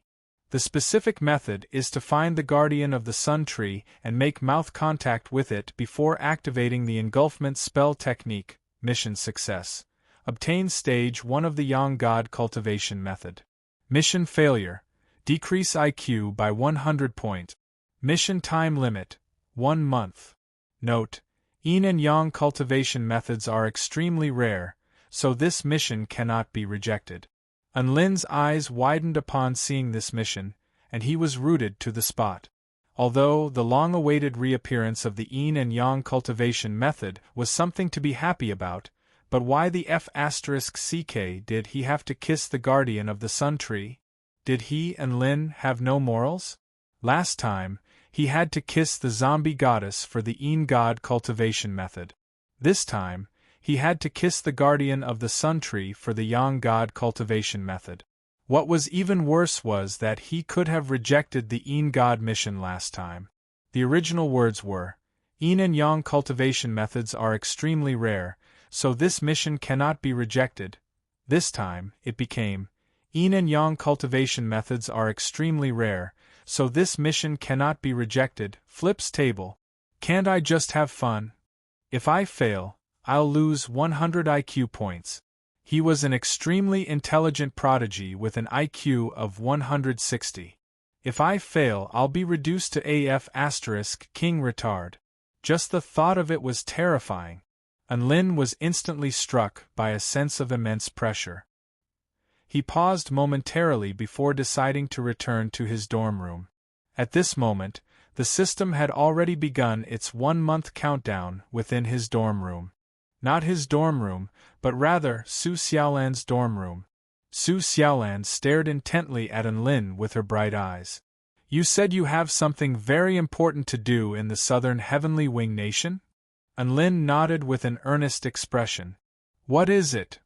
The specific method is to find the guardian of the sun tree and make mouth contact with it before activating the engulfment spell technique. Mission success. Obtain stage 1 of the Yang God cultivation method. Mission failure. Decrease IQ by 100 point. Mission time limit. 1 month. Note: Yin and Yang cultivation methods are extremely rare, so this mission cannot be rejected. Lin's eyes widened upon seeing this mission, and he was rooted to the spot. Although the long-awaited reappearance of the Yin and Yang cultivation method was something to be happy about, but why the F***ck did he have to kiss the guardian of the sun tree? Did he and Lin have no morals? Last time, he had to kiss the zombie goddess for the Yin God cultivation method. This time, he had to kiss the guardian of the sun tree for the Yang God cultivation method. What was even worse was that he could have rejected the Yin God mission last time. The original words were, Yin and Yang cultivation methods are extremely rare, so this mission cannot be rejected. This time, it became, Yin and Yang cultivation methods are extremely rare, so this mission cannot be rejected. Flips table. Can't I just have fun? If I fail, I'll lose 100 IQ points. He was an extremely intelligent prodigy with an IQ of 160. If I fail, I'll be reduced to AF** king retard. Just the thought of it was terrifying. Lin was instantly struck by a sense of immense pressure. He paused momentarily before deciding to return to his dorm room. At this moment, the system had already begun its 1-month countdown within his dorm room. Not his dorm room, but rather Su Xiaolan's dorm room. Su Xiaolan stared intently at Lin with her bright eyes. You said you have something very important to do in the southern heavenly wing nation? Lin nodded with an earnest expression. What is it?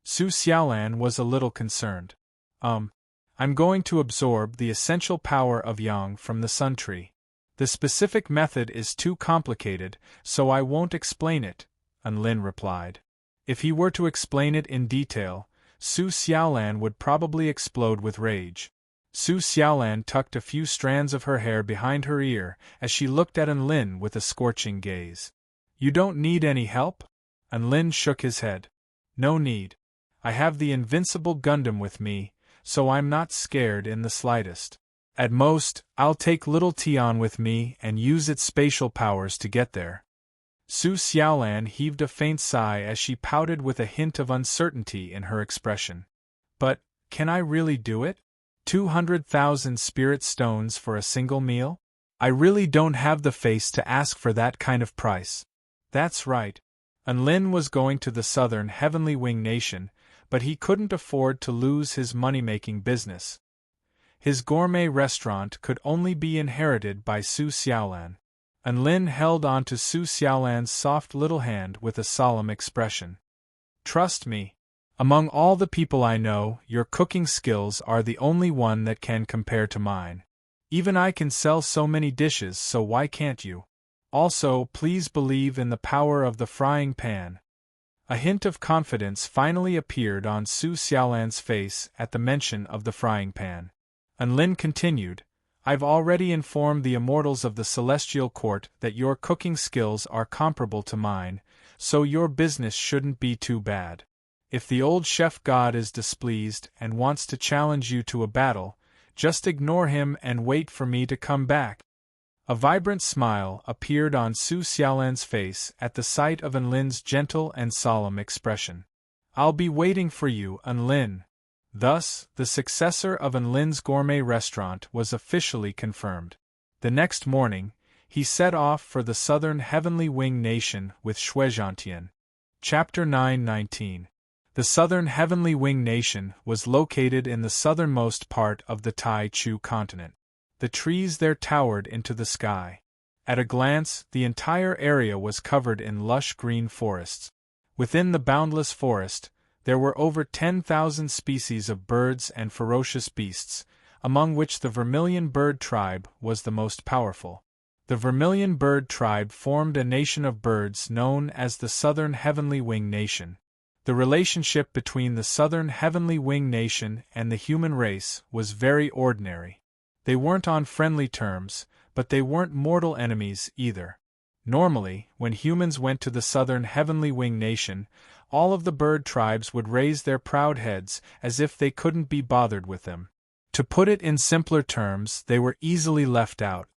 Su Xiaolan was a little concerned. I'm going to absorb the essential power of Yang from the sun tree. The specific method is too complicated, so I won't explain it, Lin replied. If he were to explain it in detail, Su Xiaolan would probably explode with rage. Su Xiaolan tucked a few strands of her hair behind her ear as she looked at Lin with a scorching gaze. You don't need any help? Lin shook his head. No need. I have the invincible Gundam with me, so I'm not scared in the slightest. At most, I'll take little Tian with me and use its spatial powers to get there. Su Xiaolan heaved a faint sigh as she pouted with a hint of uncertainty in her expression. But, can I really do it? 200,000 spirit stones for a single meal? I really don't have the face to ask for that kind of price. That's right. Lin was going to the southern heavenly wing nation, but he couldn't afford to lose his money-making business. His gourmet restaurant could only be inherited by Su Xiaolan. Lin held on to Su Xiaolan's soft little hand with a solemn expression. Trust me. Among all the people I know, your cooking skills are the only one that can compare to mine. Even I can sell so many dishes, so why can't you? Also, please believe in the power of the frying pan. A hint of confidence finally appeared on Su Xiaolan's face at the mention of the frying pan. Lin continued, I've already informed the immortals of the Celestial Court that your cooking skills are comparable to mine, so your business shouldn't be too bad. If the old chef god is displeased and wants to challenge you to a battle, just ignore him and wait for me to come back." A vibrant smile appeared on Su Xiaolan's face at the sight of Enlin's gentle and solemn expression. "I'll be waiting for you, Enlin." Thus, the successor of Enlin's gourmet restaurant was officially confirmed. The next morning, he set off for the southern Heavenly Wing Nation with Shuizhantian. Chapter 9:19. The southern Heavenly Wing Nation was located in the southernmost part of the Tai Chu continent. The trees there towered into the sky. At a glance, the entire area was covered in lush green forests. Within the boundless forest, there were over 10,000 species of birds and ferocious beasts, among which the vermilion bird tribe was the most powerful. The vermilion bird tribe formed a nation of birds known as the Southern Heavenly Wing Nation. The relationship between the Southern Heavenly Wing Nation and the human race was very ordinary. They weren't on friendly terms, but they weren't mortal enemies either. Normally, when humans went to the Southern Heavenly Wing Nation, all of the bird tribes would raise their proud heads as if they couldn't be bothered with them. To put it in simpler terms, they were easily left out.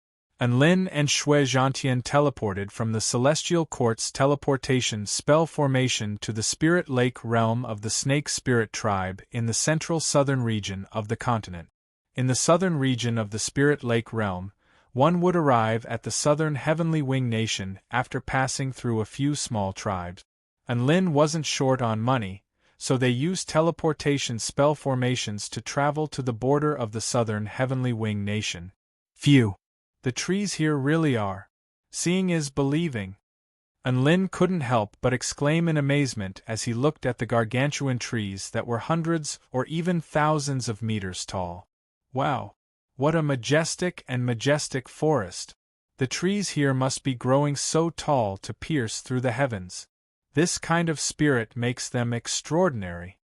Enlin and Shuizhantian teleported from the Celestial Court's teleportation spell formation to the Spirit Lake realm of the Snake Spirit tribe in the central southern region of the continent. In the southern region of the Spirit Lake realm, one would arrive at the Southern Heavenly Wing Nation after passing through a few small tribes. Enlin wasn't short on money, so they used teleportation spell formations to travel to the border of the Southern Heavenly Wing Nation. Phew! The trees here really are. Seeing is believing. Enlin couldn't help but exclaim in amazement as he looked at the gargantuan trees that were hundreds or even thousands of meters tall. Wow! What a majestic forest! The trees here must be growing so tall to pierce through the heavens. This kind of spirit makes them extraordinary.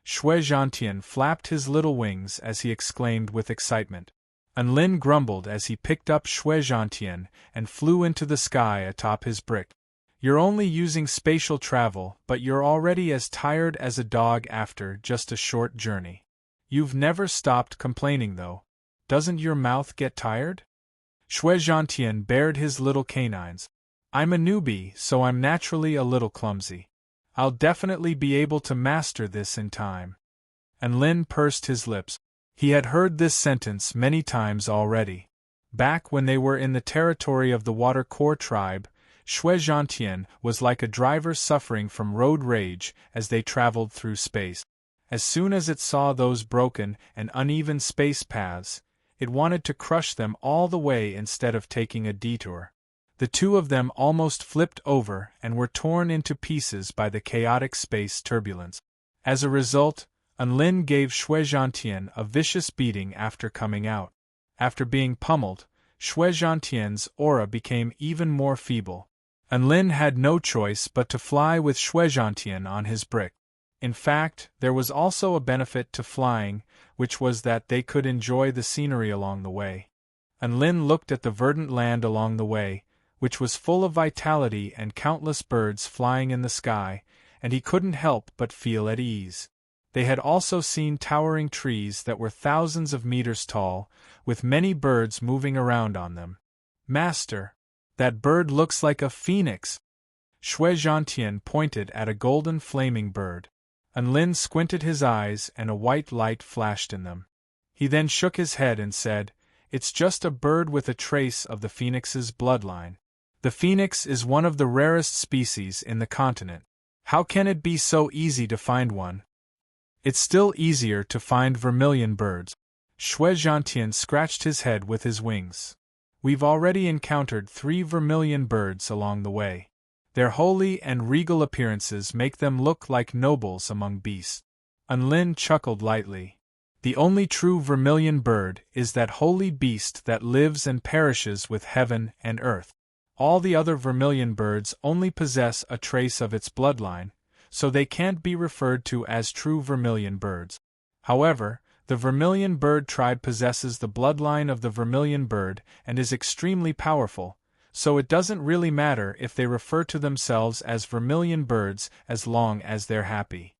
Shuizhantian flapped his little wings as he exclaimed with excitement. Enlin grumbled as he picked up Shuizhantian and flew into the sky atop his brick. "You're only using spatial travel, but you're already as tired as a dog after just a short journey. You've never stopped complaining though. Doesn't your mouth get tired?" Shuizhantian bared his little canines. "I'm a newbie, so I'm naturally a little clumsy. I'll definitely be able to master this in time." Enlin pursed his lips. He had heard this sentence many times already. Back when they were in the territory of the Water Core tribe, Shuizhantian was like a driver suffering from road rage as they traveled through space. As soon as it saw those broken and uneven space paths, it wanted to crush them all the way instead of taking a detour. The two of them almost flipped over and were torn into pieces by the chaotic space turbulence. As a result, Enlin gave Shuizhantian a vicious beating after coming out. After being pummeled, Shuizhantian's aura became even more feeble. Enlin had no choice but to fly with Shuizhantian on his brick. In fact, there was also a benefit to flying, which was that they could enjoy the scenery along the way. Enlin looked at the verdant land along the way, which was full of vitality and countless birds flying in the sky, and he couldn't help but feel at ease. They had also seen towering trees that were thousands of meters tall, with many birds moving around on them. "Master, that bird looks like a phoenix." Shuizhantian pointed at a golden flaming bird. Enlin squinted his eyes and a white light flashed in them. He then shook his head and said, "It's just a bird with a trace of the phoenix's bloodline. The phoenix is one of the rarest species in the continent. How can it be so easy to find one?" "It's still easier to find vermilion birds." Shuizhantian scratched his head with his wings. "We've already encountered 3 vermilion birds along the way. Their holy and regal appearances make them look like nobles among beasts." Enlin chuckled lightly. "The only true vermilion bird is that holy beast that lives and perishes with heaven and earth. All the other vermilion birds only possess a trace of its bloodline, so they can't be referred to as true vermilion birds. However, the vermilion bird tribe possesses the bloodline of the vermilion bird and is extremely powerful, so it doesn't really matter if they refer to themselves as vermilion birds as long as they're happy."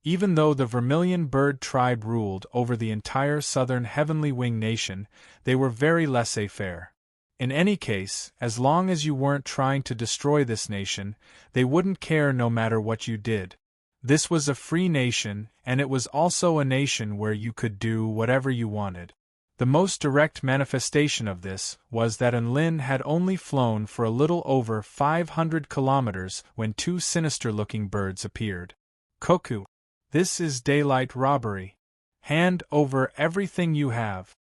Even though the vermilion bird tribe ruled over the entire southern heavenly wing nation, they were very laissez-faire. In any case, as long as you weren't trying to destroy this nation, they wouldn't care no matter what you did. This was a free nation, and it was also a nation where you could do whatever you wanted. The most direct manifestation of this was that Enlin had only flown for a little over 500 kilometers when two sinister-looking birds appeared. Koku. This is daylight robbery. Hand over everything you have.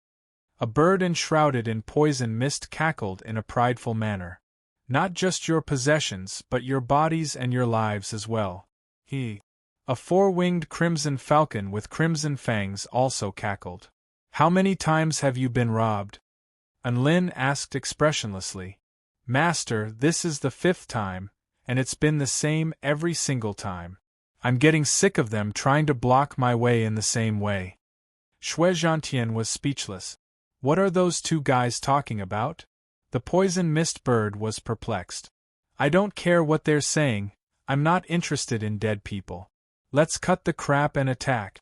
A bird enshrouded in poison mist cackled in a prideful manner. Not just your possessions, but your bodies and your lives as well. A four-winged crimson falcon with crimson fangs also cackled. How many times have you been robbed? Enlin asked expressionlessly. Master, this is the 5th time, and it's been the same every single time. I'm getting sick of them trying to block my way in the same way. Shui Zhantian was speechless. What are those two guys talking about? The poison mist bird was perplexed. I don't care what they're saying, I'm not interested in dead people. Let's cut the crap and attack.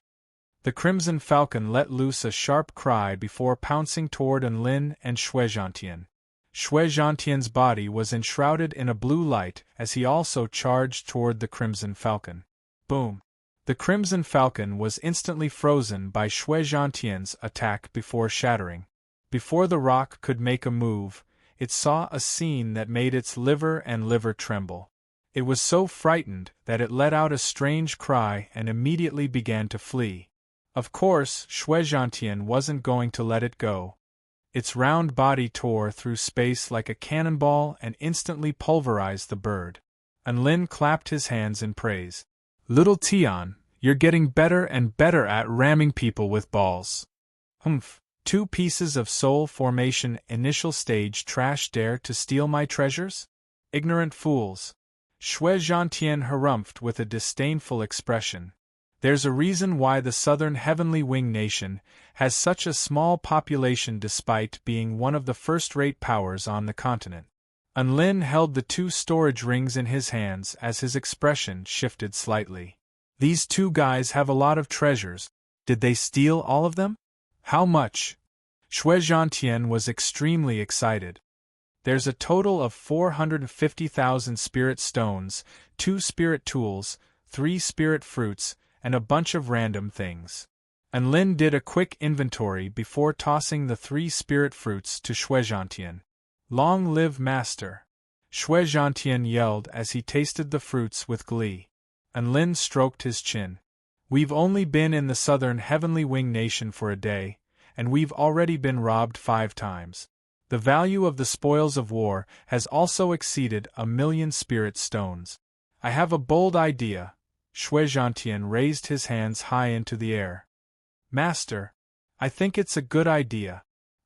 The crimson falcon let loose a sharp cry before pouncing toward Enlin and Shui Zhantian. Shui Zhantian's body was enshrouded in a blue light as he also charged toward the crimson falcon. Boom! The crimson falcon was instantly frozen by Shui Zhantian's attack before shattering. Before the rock could make a move, it saw a scene that made its liver tremble. It was so frightened that it let out a strange cry and immediately began to flee. Of course, Shui Zhantian wasn't going to let it go. Its round body tore through space like a cannonball and instantly pulverized the bird. Enlin clapped his hands in praise. Little Tian, you're getting better and better at ramming people with balls. Humph. 2 pieces of soul formation initial stage trash dare to steal my treasures? Ignorant fools. Shui Zhantian harumphed with a disdainful expression. There's a reason why the southern heavenly wing nation has such a small population despite being one of the first-rate powers on the continent. Enlin held the 2 storage rings in his hands as his expression shifted slightly. These 2 guys have a lot of treasures. Did they steal all of them? How much? Shui Zhantian was extremely excited. There's a total of 450,000 spirit stones, 2 spirit tools, 3 spirit fruits, and a bunch of random things. Enlin did a quick inventory before tossing the 3 spirit fruits to Shui Zhantian. Long live Master! Shui Zhantian yelled as he tasted the fruits with glee. Enlin stroked his chin. We've only been in the southern heavenly wing nation for a day, and we've already been robbed 5 times. The value of the spoils of war has also exceeded 1,000,000 spirit stones. I have a bold idea. Shui Zhantian raised his hands high into the air. Master, I think it's a good idea.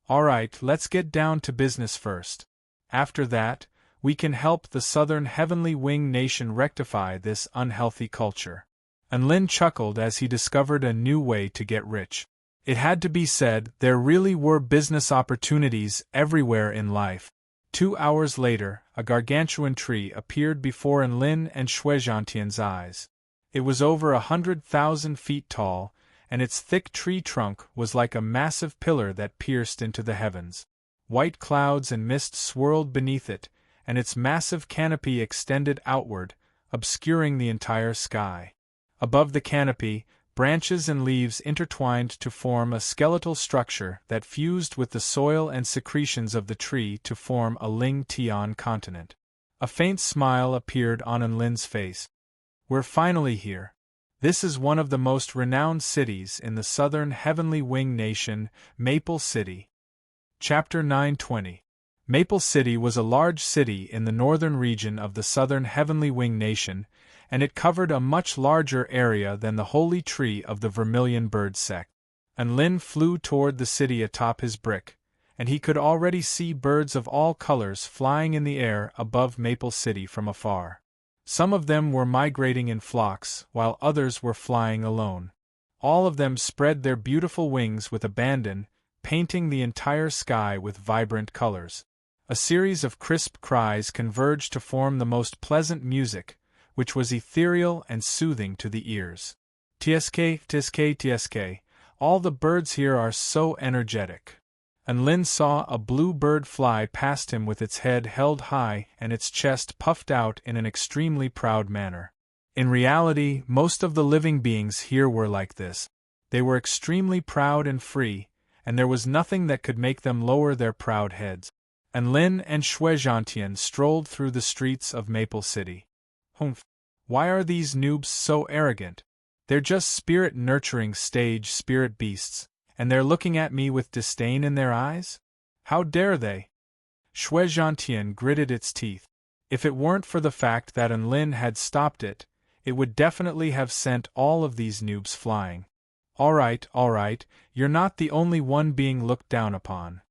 All right, let's get down to business first. After that, we can help the southern heavenly wing nation rectify this unhealthy culture. Enlin chuckled as he discovered a new way to get rich. It had to be said, there really were business opportunities everywhere in life. 2 hours later, a gargantuan tree appeared before Enlin and Shui Zhantian's eyes. It was over 100,000 feet tall, and its thick tree trunk was like a massive pillar that pierced into the heavens. White clouds and mist swirled beneath it, and its massive canopy extended outward, obscuring the entire sky. Above the canopy, branches and leaves intertwined to form a skeletal structure that fused with the soil and secretions of the tree to form a Ling Tian continent. A faint smile appeared on Enlin's face. We're finally here. This is one of the most renowned cities in the southern heavenly wing nation, Maple City. Chapter 920. Maple City was a large city in the northern region of the southern heavenly wing nation, and it covered a much larger area than the holy tree of the vermilion bird sect. Enlin flew toward the city atop his brick, and he could already see birds of all colors flying in the air above Maple City from afar. Some of them were migrating in flocks, while others were flying alone. All of them spread their beautiful wings with abandon, painting the entire sky with vibrant colors. A series of crisp cries converged to form the most pleasant music, which was ethereal and soothing to the ears. Tsk, all the birds here are so energetic. And Lin saw a blue bird fly past him with its head held high and its chest puffed out in an extremely proud manner. In reality, most of the living beings here were like this. They were extremely proud and free, and there was nothing that could make them lower their proud heads. And Lin and Shui Zhantian strolled through the streets of Maple City. Humph! Why are these noobs so arrogant? They're just spirit-nurturing stage spirit beasts, and they're looking at me with disdain in their eyes? How dare they? Shui Zhantian gritted its teeth. If it weren't for the fact that Lin had stopped it, it would definitely have sent all of these noobs flying. All right, you're not the only one being looked down upon.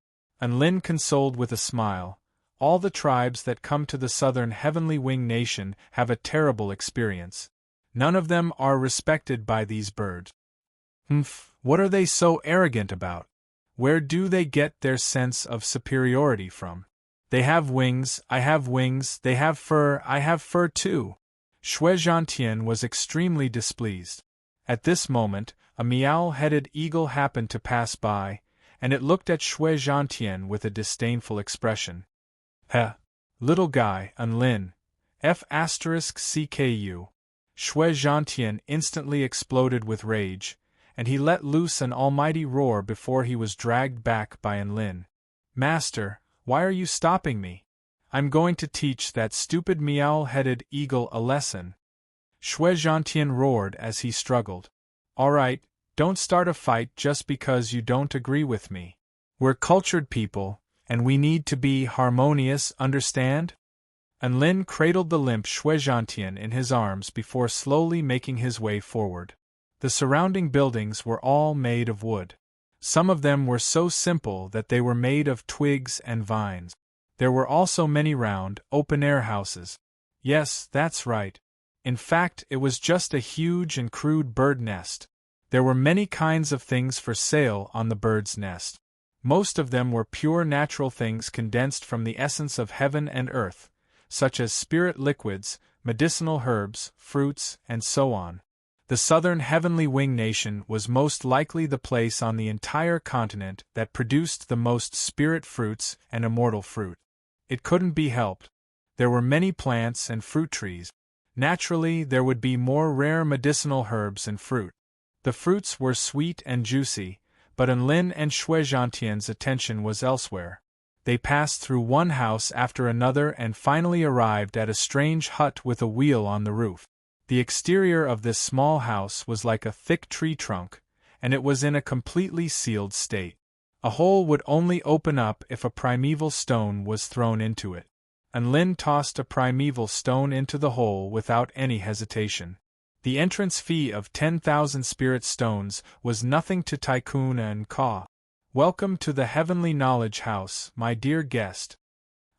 And Lin consoled with a smile. All the tribes that come to the southern Heavenly Wing Nation have a terrible experience. None of them are respected by these birds. What are they so arrogant about? Where do they get their sense of superiority from? They have wings, I have wings, they have fur, I have fur too. Shui Zhantian was extremely displeased. At this moment, a meow-headed eagle happened to pass by, and it looked at Shui Zhantian with a disdainful expression. Heh! Little guy, Lin. F***CKU. Shui Zhantian instantly exploded with rage, and he let loose an almighty roar before he was dragged back by Lin. Master, why are you stopping me? I'm going to teach that stupid meow-headed eagle a lesson. Shui Zhantian roared as he struggled. All right, don't start a fight just because you don't agree with me. We're cultured people, and we need to be harmonious, understand? And Lin cradled the limp Shui Zhantian in his arms before slowly making his way forward. The surrounding buildings were all made of wood. Some of them were so simple that they were made of twigs and vines. There were also many round, open-air houses. Yes, that's right. In fact, it was just a huge and crude bird nest. There were many kinds of things for sale on the bird's nest. Most of them were pure natural things condensed from the essence of heaven and earth, such as spirit liquids, medicinal herbs, fruits, and so on. The southern Heavenly Wing Nation was most likely the place on the entire continent that produced the most spirit fruits and immortal fruit. It couldn't be helped. There were many plants and fruit trees. Naturally, there would be more rare medicinal herbs and fruit. The fruits were sweet and juicy, but Lin and Shui Zhantian's attention was elsewhere. They passed through one house after another and finally arrived at a strange hut with a wheel on the roof. The exterior of this small house was like a thick tree trunk, and it was in a completely sealed state. A hole would only open up if a primeval stone was thrown into it. And Lin tossed a primeval stone into the hole without any hesitation. The entrance fee of 10,000 spirit stones was nothing to Tycoon and Ka. Welcome to the Heavenly Knowledge House, my dear guest.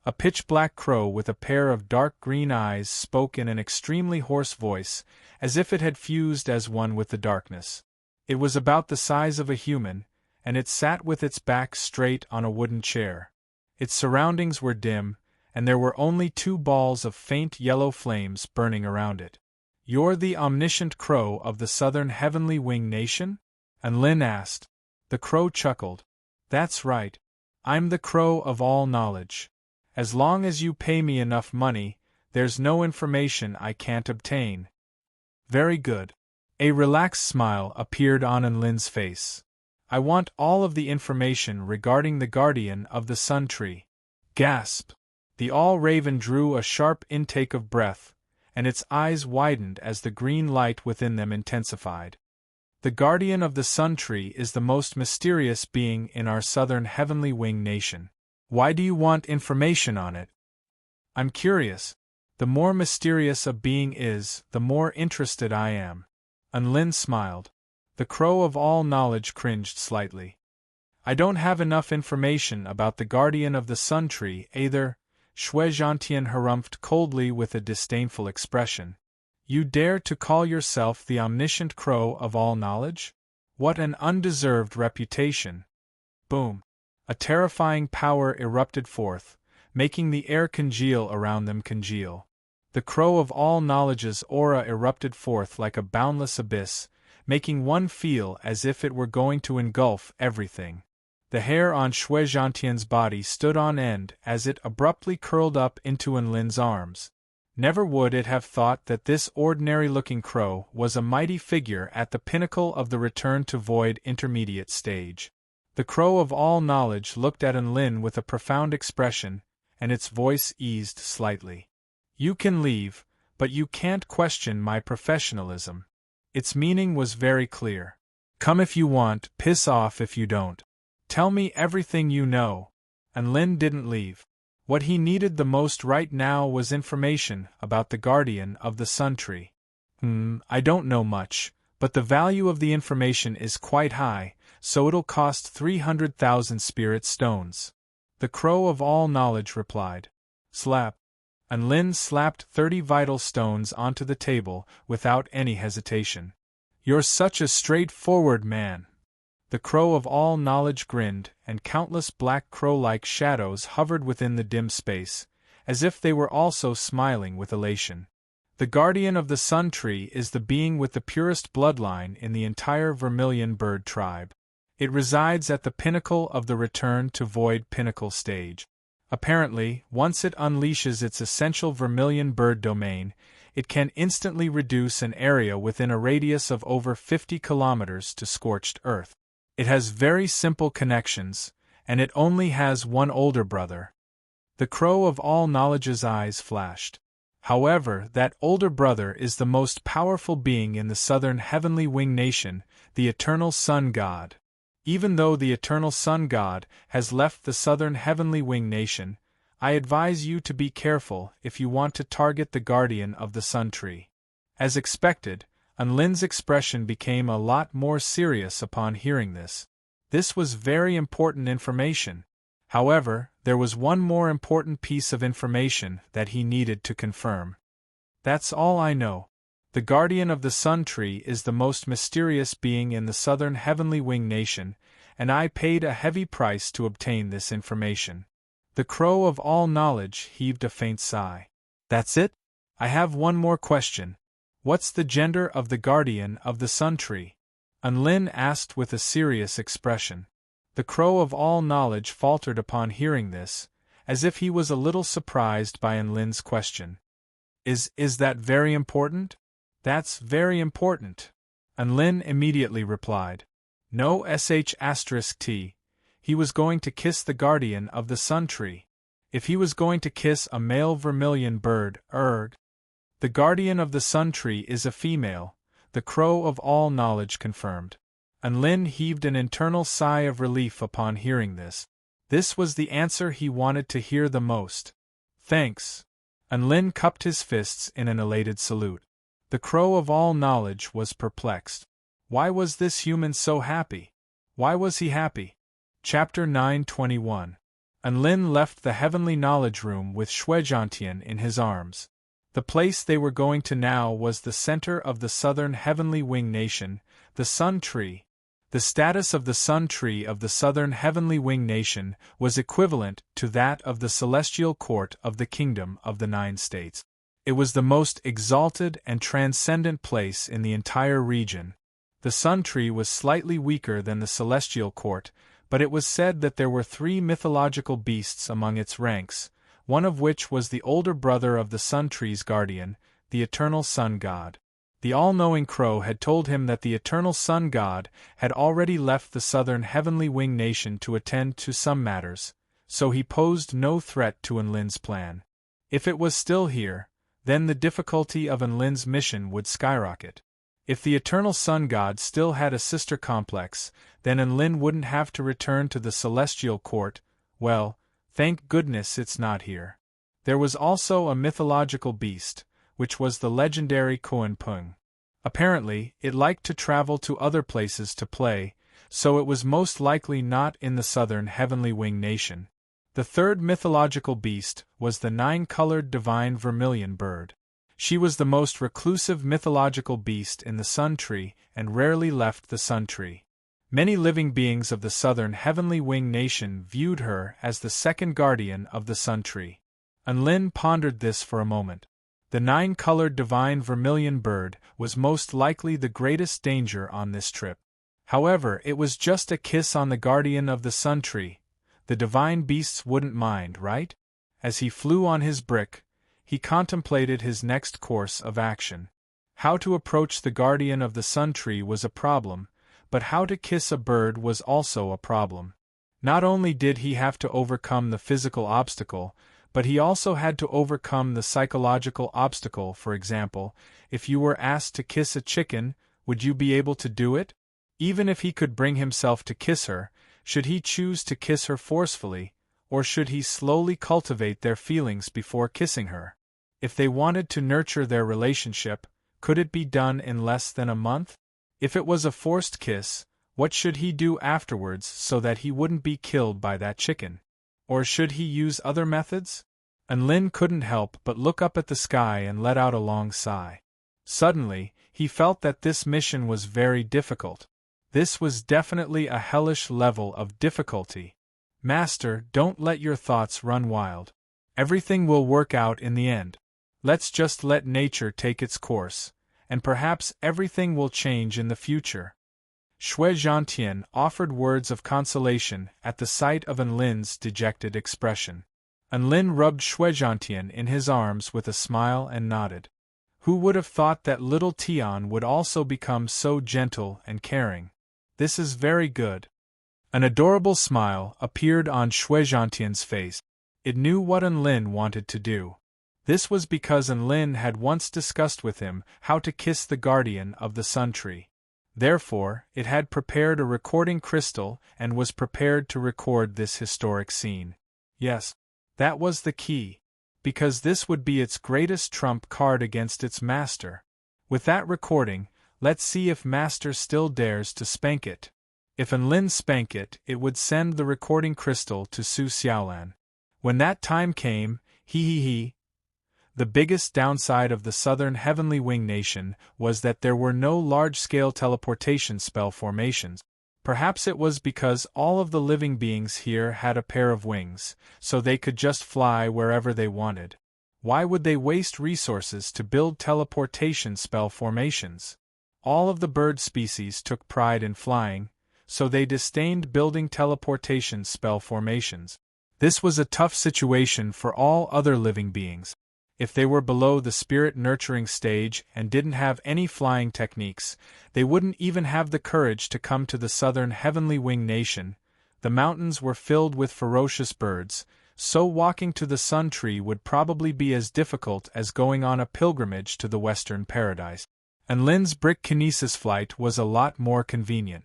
A pitch-black crow with a pair of dark green eyes spoke in an extremely hoarse voice, as if it had fused as one with the darkness. It was about the size of a human, and it sat with its back straight on a wooden chair. Its surroundings were dim, and there were only 2 balls of faint yellow flames burning around it. You're the omniscient crow of the southern Heavenly Wing Nation? And Lin asked. The crow chuckled. That's right. I'm the crow of all knowledge. As long as you pay me enough money, there's no information I can't obtain. Very good. A relaxed smile appeared on Lin's face. I want all of the information regarding the guardian of the sun tree. Gasp! The all-raven drew a sharp intake of breath, and its eyes widened as the green light within them intensified. The guardian of the sun tree is the most mysterious being in our southern Heavenly Wing Nation. Why do you want information on it? I'm curious. The more mysterious a being is, the more interested I am. Lin smiled. The crow of all knowledge cringed slightly. I don't have enough information about the guardian of the sun tree either, Shui Zhantian harumphed coldly with a disdainful expression. You dare to call yourself the omniscient crow of all knowledge? What an undeserved reputation. Boom. A terrifying power erupted forth, making the air congeal around them congeal. The crow of all knowledge's aura erupted forth like a boundless abyss, making one feel as if it were going to engulf everything. The hair on Shui Zhantian's body stood on end as it abruptly curled up into Enlin's arms. Never would it have thought that this ordinary-looking crow was a mighty figure at the pinnacle of the return to void intermediate stage. The crow of all knowledge looked at Enlin with a profound expression, and its voice eased slightly. "You can leave, but you can't question my professionalism." Its meaning was very clear. "Come if you want, piss off if you don't. Tell me everything you know." Enlin didn't leave. What he needed the most right now was information about the guardian of the Sun Tree. I don't know much, but the value of the information is quite high, so it'll cost 300,000 spirit stones. The crow of all knowledge replied. Slap. Enlin slapped 30 vital stones onto the table without any hesitation. "You're such a straightforward man." The crow of all knowledge grinned, and countless black crow-like shadows hovered within the dim space, as if they were also smiling with elation. The guardian of the Sun Tree is the being with the purest bloodline in the entire vermilion bird tribe. It resides at the pinnacle of the return to void pinnacle stage. Apparently, once it unleashes its essential vermilion bird domain, it can instantly reduce an area within a radius of over 50 kilometers to scorched earth. It has very simple connections, and it only has one older brother. The crow of all knowledge's eyes flashed. However, that older brother is the most powerful being in the southern heavenly wing nation, the eternal sun god. Even though the eternal sun god has left the southern heavenly wing nation, I advise you to be careful if you want to target the guardian of the Sun Tree. As expected, Enlin's expression became a lot more serious upon hearing this. This was very important information. However, there was one more important piece of information that he needed to confirm. "That's all I know. The guardian of the Sun Tree is the most mysterious being in the southern heavenly wing nation, and I paid a heavy price to obtain this information." The crow of all knowledge heaved a faint sigh. "That's it? I have one more question. What's the gender of the guardian of the Sun Tree?" Enlin asked with a serious expression. The crow of all knowledge faltered upon hearing this, as if he was a little surprised by Enlin's question. Is that very important?" "That's very important," Enlin immediately replied. "No sh*t. He was going to kiss the guardian of the Sun Tree. If he was going to kiss a male vermilion bird, The guardian of the Sun Tree is a female," the crow of all knowledge confirmed. Enlin heaved an internal sigh of relief upon hearing this. This was the answer he wanted to hear the most. "Thanks." Enlin cupped his fists in an elated salute. The crow of all knowledge was perplexed. Why was this human so happy? Why was he happy? Chapter 921. Enlin left the heavenly knowledge room with Shui Zhantian in his arms. The place they were going to now was the center of the southern heavenly wing nation, the Sun Tree. The status of the Sun Tree of the southern heavenly wing nation was equivalent to that of the celestial court of the Kingdom of the Nine States. It was the most exalted and transcendent place in the entire region. The Sun Tree was slightly weaker than the celestial court, but it was said that there were 3 mythological beasts among its ranks, one of which was the older brother of the Sun Tree's guardian, the eternal Sun God. The all-knowing crow had told him that the eternal Sun God had already left the southern heavenly wing nation to attend to some matters, so he posed no threat to Enlin's plan. If it was still here, then the difficulty of Enlin's mission would skyrocket. If the eternal Sun God still had a sister complex, then Enlin wouldn't have to return to the celestial court. Well, thank goodness it's not here. There was also a mythological beast, which was the legendary Koan Pung. Apparently, it liked to travel to other places to play, so it was most likely not in the southern heavenly wing nation. The third mythological beast was the 9-colored divine vermilion bird. She was the most reclusive mythological beast in the Sun Tree and rarely left the Sun Tree. Many living beings of the southern heavenly wing nation viewed her as the second guardian of the Sun Tree. Enlin pondered this for a moment. The 9-colored divine vermilion bird was most likely the greatest danger on this trip. However, it was just a kiss on the guardian of the sun tree. The divine beasts wouldn't mind, right? As he flew on his brick, he contemplated his next course of action. How to approach the guardian of the sun tree was a problem, but how to kiss a bird was also a problem. Not only did he have to overcome the physical obstacle, but he also had to overcome the psychological obstacle. For example, if you were asked to kiss a chicken, would you be able to do it? Even if he could bring himself to kiss her, should he choose to kiss her forcefully, or should he slowly cultivate their feelings before kissing her? If they wanted to nurture their relationship, could it be done in less than a month? If it was a forced kiss, what should he do afterwards so that he wouldn't be killed by that chicken? Or should he use other methods? And Lin couldn't help but look up at the sky and let out a long sigh. Suddenly, he felt that this mission was very difficult. This was definitely a hellish level of difficulty. Master, don't let your thoughts run wild. Everything will work out in the end. Let's just let nature take its course, and perhaps everything will change in the future. Shui Zhantian offered words of consolation at the sight of Enlin's dejected expression. Enlin rubbed Shui Zhantian in his arms with a smile and nodded. Who would have thought that little Tian would also become so gentle and caring? This is very good. An adorable smile appeared on Shui Zhantian's face. It knew what Enlin wanted to do. This was because Enlin had once discussed with him how to kiss the guardian of the sun tree. Therefore, it had prepared a recording crystal and was prepared to record this historic scene. Yes, that was the key, because this would be its greatest trump card against its master. With that recording, let's see if master still dares to spank it. If Enlin spank it, it would send the recording crystal to Su Xiaolan. When that time came, he. The biggest downside of the Southern Heavenly Wing Nation was that there were no large-scale teleportation spell formations. Perhaps it was because all of the living beings here had a pair of wings, so they could just fly wherever they wanted. Why would they waste resources to build teleportation spell formations? All of the bird species took pride in flying, so they disdained building teleportation spell formations. This was a tough situation for all other living beings. If they were below the spirit nurturing stage and didn't have any flying techniques, they wouldn't even have the courage to come to the Southern Heavenly Wing Nation. The mountains were filled with ferocious birds, so walking to the sun tree would probably be as difficult as going on a pilgrimage to the Western Paradise. And Lin's brick kinesis flight was a lot more convenient.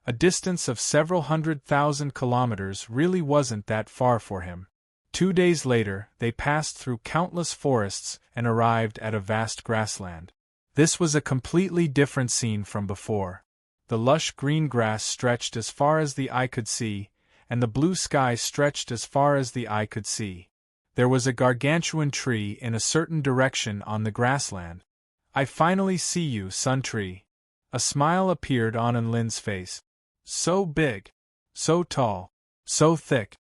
A distance of several 100,000 kilometers really wasn't that far for him. 2 days later, they passed through countless forests and arrived at a vast grassland. This was a completely different scene from before. The lush green grass stretched as far as the eye could see, and the blue sky stretched as far as the eye could see. There was a gargantuan tree in a certain direction on the grassland. I finally see you, sun tree. A smile appeared on Enlin's face. So big, so tall, so thick.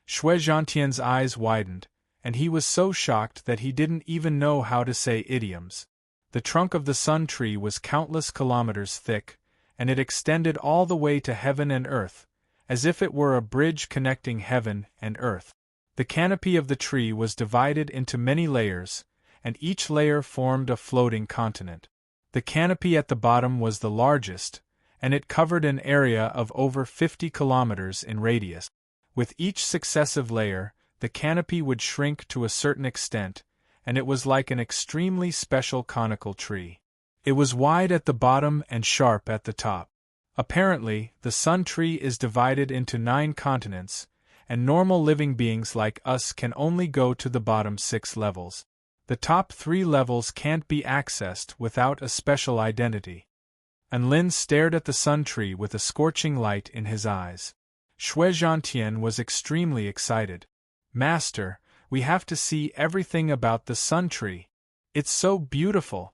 Shui Zhantian's eyes widened, and he was so shocked that he didn't even know how to say idioms. The trunk of the sun tree was countless kilometers thick, and it extended all the way to heaven and earth, as if it were a bridge connecting heaven and earth. The canopy of the tree was divided into many layers, and each layer formed a floating continent. The canopy at the bottom was the largest, and it covered an area of over 50 kilometers in radius. With each successive layer, the canopy would shrink to a certain extent, and it was like an extremely special conical tree. It was wide at the bottom and sharp at the top. Apparently, the sun tree is divided into 9 continents, and normal living beings like us can only go to the bottom 6 levels. The top 3 levels can't be accessed without a special identity. And Lin stared at the sun tree with a scorching light in his eyes. Shui Zhantian was extremely excited. Master, we have to see everything about the sun tree. It's so beautiful.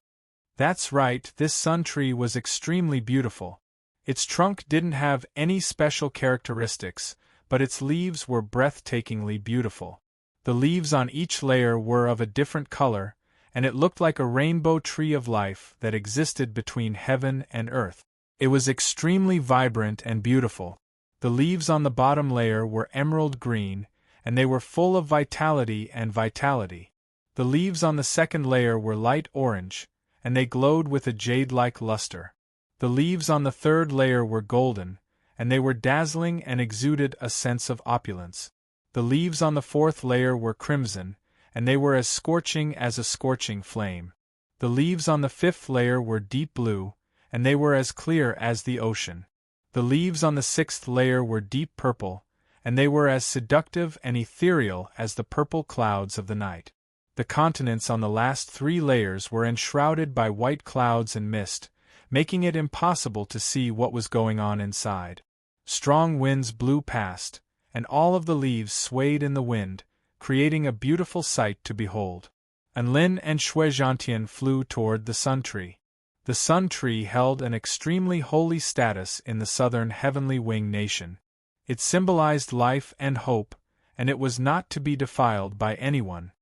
That's right, this sun tree was extremely beautiful. Its trunk didn't have any special characteristics, but its leaves were breathtakingly beautiful. The leaves on each layer were of a different color, and it looked like a rainbow tree of life that existed between heaven and earth. It was extremely vibrant and beautiful. The leaves on the bottom layer were emerald green, and they were full of vitality and vitality. The leaves on the second layer were light orange, and they glowed with a jade-like luster. The leaves on the third layer were golden, and they were dazzling and exuded a sense of opulence. The leaves on the fourth layer were crimson, and they were as scorching as a scorching flame. The leaves on the fifth layer were deep blue, and they were as clear as the ocean. The leaves on the sixth layer were deep purple, and they were as seductive and ethereal as the purple clouds of the night. The continents on the last 3 layers were enshrouded by white clouds and mist, making it impossible to see what was going on inside. Strong winds blew past, and all of the leaves swayed in the wind, creating a beautiful sight to behold. Anlin and Shuizhantian flew toward the sun tree. The sun tree held an extremely holy status in the southern heavenly wing nation. It symbolized life and hope, and it was not to be defiled by anyone.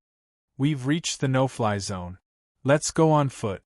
We've reached the no-fly zone. Let's go on foot.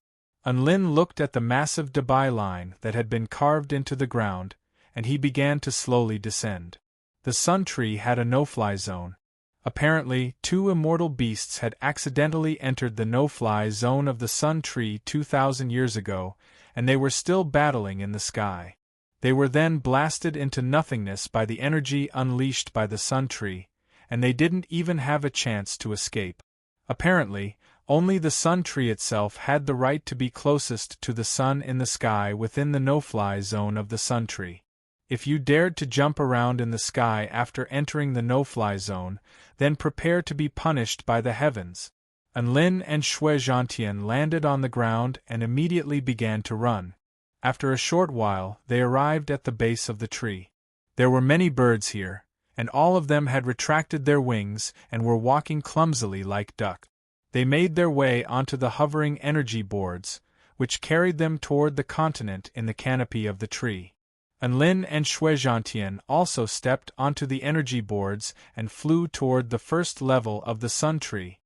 Anlin looked at the massive Dubai line that had been carved into the ground, and he began to slowly descend. The sun tree had a no-fly zone. Apparently, 2 immortal beasts had accidentally entered the no-fly zone of the sun tree 2,000 years ago, and they were still battling in the sky. They were then blasted into nothingness by the energy unleashed by the sun tree, and they didn't even have a chance to escape. Apparently, only the sun tree itself had the right to be closest to the sun in the sky within the no-fly zone of the sun tree. If you dared to jump around in the sky after entering the no-fly zone, then prepare to be punished by the heavens. Anlin and Shuizhantian landed on the ground and immediately began to run. After a short while, they arrived at the base of the tree. There were many birds here, and all of them had retracted their wings and were walking clumsily like duck. They made their way onto the hovering energy boards, which carried them toward the continent in the canopy of the tree. Anlin and Shuizhantian also stepped onto the energy boards and flew toward the first level of the sun tree.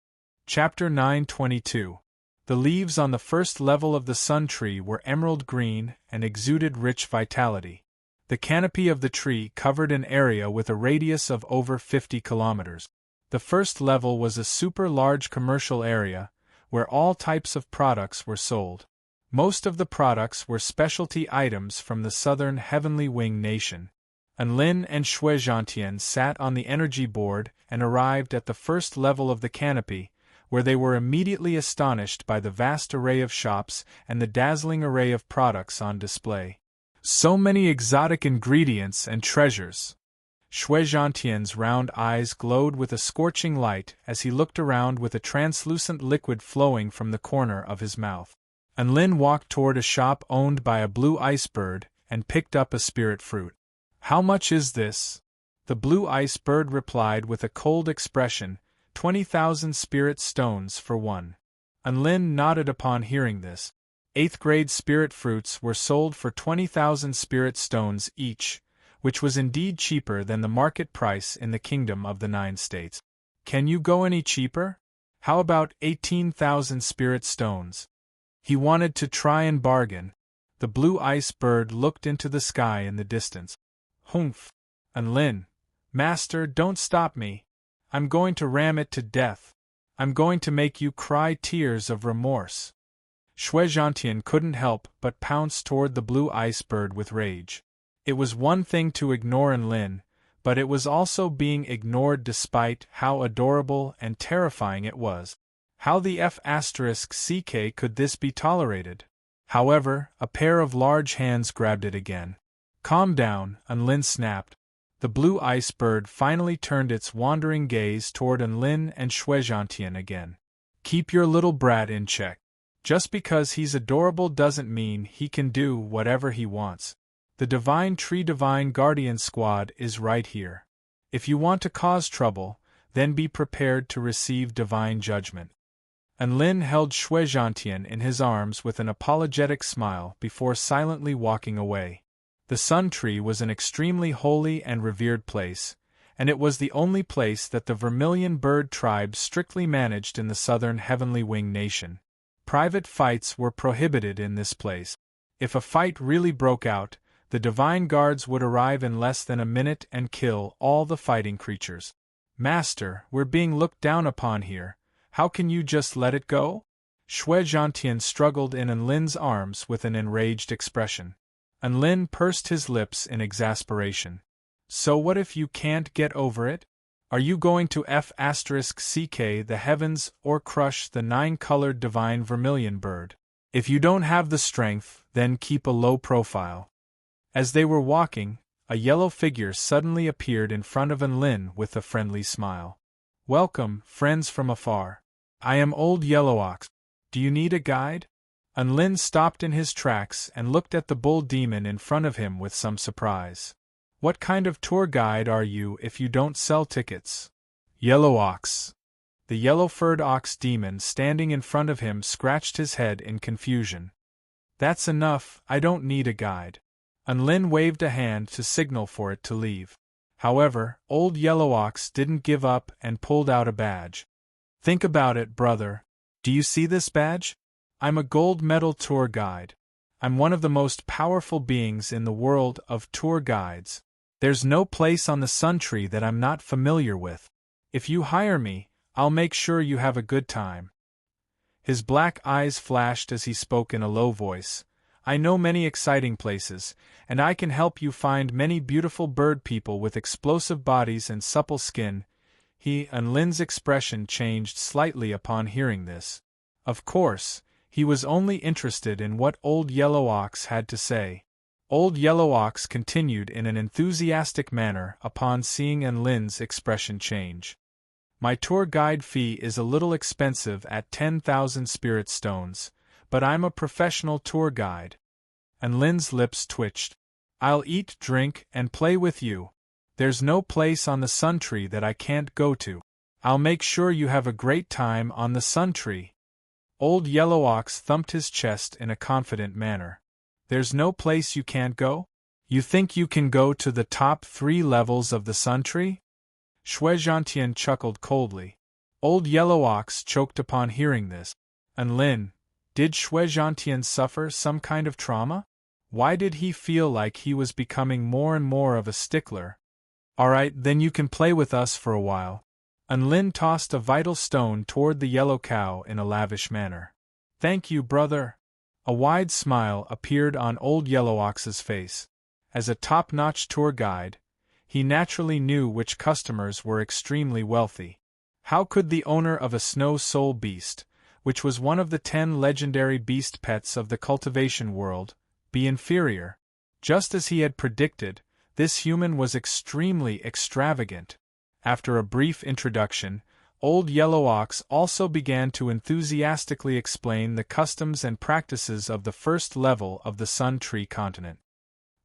Chapter 9:22. The leaves on the first level of the sun tree were emerald green and exuded rich vitality. The canopy of the tree covered an area with a radius of over 50 kilometers. The first level was a super-large commercial area, where all types of products were sold. Most of the products were specialty items from the southern heavenly wing nation. Anlin and Shuizhantian sat on the energy board and arrived at the first level of the canopy, where they were immediately astonished by the vast array of shops and the dazzling array of products on display. So many exotic ingredients and treasures! Shuizhantian's round eyes glowed with a scorching light as he looked around with a translucent liquid flowing from the corner of his mouth. Anlin walked toward a shop owned by a blue ice bird and picked up a spirit fruit. "How much is this?" The blue ice bird replied with a cold expression, 20,000 spirit stones for one. Anlin nodded upon hearing this. 8th grade spirit fruits were sold for 20,000 spirit stones each, which was indeed cheaper than the market price in the Kingdom of the 9 States. "Can you go any cheaper? How about 18,000 spirit stones?" He wanted to try and bargain. The blue ice bird looked into the sky in the distance. "Humph! Anlin, master, don't stop me. I'm going to ram it to death. I'm going to make you cry tears of remorse." Shuizhantian couldn't help but pounce toward the blue ice bird with rage. It was one thing to ignore Anlin, but it was also being ignored despite how adorable and terrifying it was. How the F***ck could this be tolerated? However, a pair of large hands grabbed it again. "Calm down," Anlin snapped. The blue ice bird finally turned its wandering gaze toward Anlin and Shuizhantian again. "Keep your little brat in check. Just because he's adorable doesn't mean he can do whatever he wants. The Divine Tree Divine Guardian Squad is right here. If you want to cause trouble, then be prepared to receive divine judgment." Anlin held Shuizhantian in his arms with an apologetic smile before silently walking away. The Sun Tree was an extremely holy and revered place, and it was the only place that the vermilion bird tribe strictly managed in the southern Heavenly Wing Nation. Private fights were prohibited in this place. If a fight really broke out, the Divine Guards would arrive in less than a minute and kill all the fighting creatures. Master, we're being looked down upon here. How can you just let it go? Shui Zhantian struggled in Enlin's arms with an enraged expression. Enlin pursed his lips in exasperation. So what if you can't get over it? Are you going to F***ck the heavens or crush the 9-colored divine vermilion bird? If you don't have the strength, then keep a low profile. As they were walking, a yellow figure suddenly appeared in front of Enlin with a friendly smile. Welcome, friends from afar. I am Old Yellow Ox. Do you need a guide? Enlin stopped in his tracks and looked at the bull demon in front of him with some surprise. What kind of tour guide are you if you don't sell tickets? Yellow Ox. The yellow-furred ox demon standing in front of him scratched his head in confusion. That's enough, I don't need a guide. Enlin waved a hand to signal for it to leave. However, Old Yellow Ox didn't give up and pulled out a badge. Think about it, brother. Do you see this badge? I'm a gold medal tour guide. I'm one of the most powerful beings in the world of tour guides. There's no place on the Sun Tree that I'm not familiar with. If you hire me, I'll make sure you have a good time. His black eyes flashed as he spoke in a low voice. I know many exciting places, and I can help you find many beautiful bird people with explosive bodies and supple skin. Enlin's expression changed slightly upon hearing this. Of course, he was only interested in what Old Yellow Ox had to say. Old Yellow Ox continued in an enthusiastic manner upon seeing Enlin's expression change. My tour guide fee is a little expensive at 10,000 spirit stones, but I'm a professional tour guide. Enlin's lips twitched. I'll eat, drink, and play with you. There's no place on the Sun Tree that I can't go to. I'll make sure you have a great time on the Sun Tree. Old Yellow Ox thumped his chest in a confident manner. There's no place you can't go? You think you can go to the top 3 levels of the Sun Tree? Shui Zhantian chuckled coldly. Old Yellow Ox choked upon hearing this. Enlin, did Shui Zhantian suffer some kind of trauma? Why did he feel like he was becoming more and more of a stickler? Alright, then you can play with us for a while. Enlin tossed a vital stone toward the yellow cow in a lavish manner. Thank you, brother. A wide smile appeared on Old Yellow Ox's face. As a top-notch tour guide, he naturally knew which customers were extremely wealthy. How could the owner of a snow soul beast, which was one of the 10 legendary beast pets of the cultivation world, be inferior? Just as he had predicted, this human was extremely extravagant. After a brief introduction, Old Yellow Ox also began to enthusiastically explain the customs and practices of the first level of the Sun Tree continent.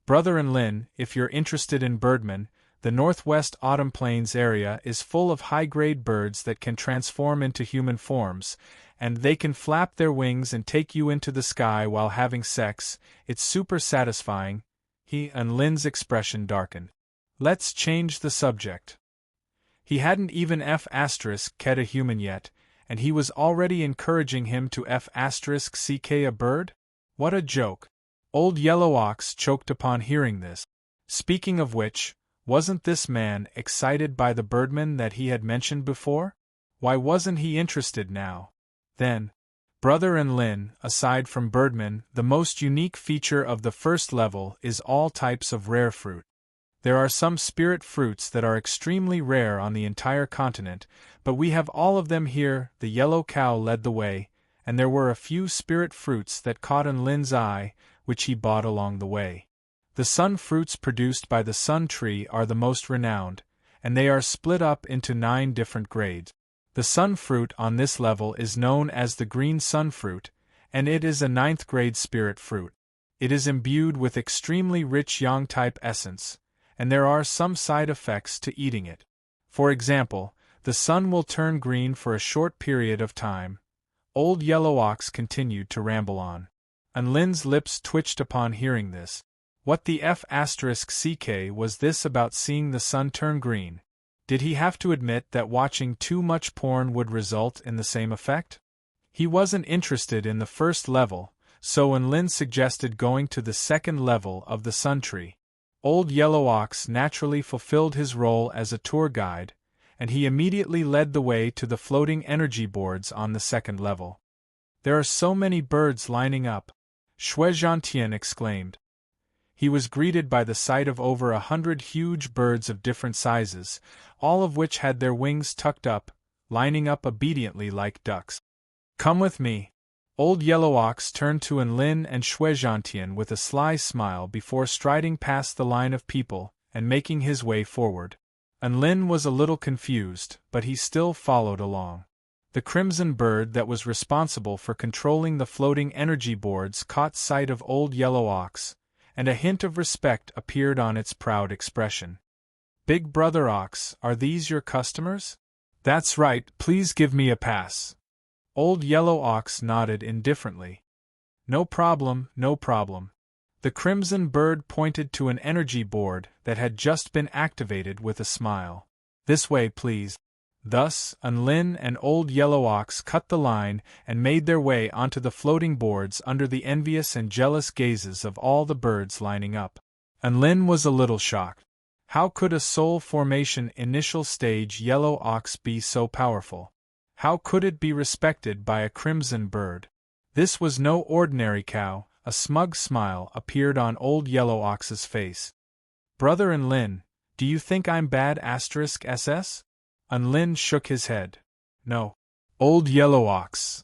Brother Enlin, if you're interested in birdmen, the Northwest Autumn Plains area is full of high-grade birds that can transform into human forms, and they can flap their wings and take you into the sky while having sex. It's super satisfying. Enlin's expression darkened. Let's change the subject. He hadn't even F***ed a human yet, and he was already encouraging him to F***ck a bird? What a joke. Old Yellow Ox choked upon hearing this. Speaking of which, wasn't this man excited by the birdman that he had mentioned before? Why wasn't he interested now? Then, Brother Enlin, aside from birdmen, the most unique feature of the first level is all types of rare fruit. There are some spirit fruits that are extremely rare on the entire continent, but we have all of them here. The yellow cow led the way, and there were a few spirit fruits that caught Enlin's eye, which he bought along the way. The sun fruits produced by the Sun Tree are the most renowned, and they are split up into 9 different grades. The sun fruit on this level is known as the green sun fruit, and it is a 9th grade spirit fruit. It is imbued with extremely rich yang-type essence, and there are some side effects to eating it. For example, the sun will turn green for a short period of time. Old Yellow Ox continued to ramble on. Enlin's lips twitched upon hearing this. What the F***ck was this about seeing the sun turn green? Did he have to admit that watching too much porn would result in the same effect? He wasn't interested in the first level, so Enlin suggested going to the second level of the Sun Tree. Old Yellow Ox naturally fulfilled his role as a tour guide, and he immediately led the way to the floating energy boards on the second level. There are so many birds lining up, Shui Zhantian exclaimed. He was greeted by the sight of over 100 huge birds of different sizes, all of which had their wings tucked up, lining up obediently like ducks. Come with me. Old Yellow Ox turned to Enlin and Shui Zhantian with a sly smile before striding past the line of people and making his way forward. Enlin was a little confused, but he still followed along. The crimson bird that was responsible for controlling the floating energy boards caught sight of Old Yellow Ox, and a hint of respect appeared on its proud expression. Big Brother Ox, are these your customers? That's right, please give me a pass. Old Yellow Ox nodded indifferently. No problem, no problem. The crimson bird pointed to an energy board that had just been activated with a smile. This way, please. Thus, Enlin and Old Yellow Ox cut the line and made their way onto the floating boards under the envious and jealous gazes of all the birds lining up. Enlin was a little shocked. How could a soul formation initial stage Yellow Ox be so powerful? How could it be respected by a crimson bird? This was no ordinary cow. A smug smile appeared on Old Yellow Ox's face. Brother Enlin, do you think I'm bad *SS? Enlin shook his head. No. Old Yellow Ox,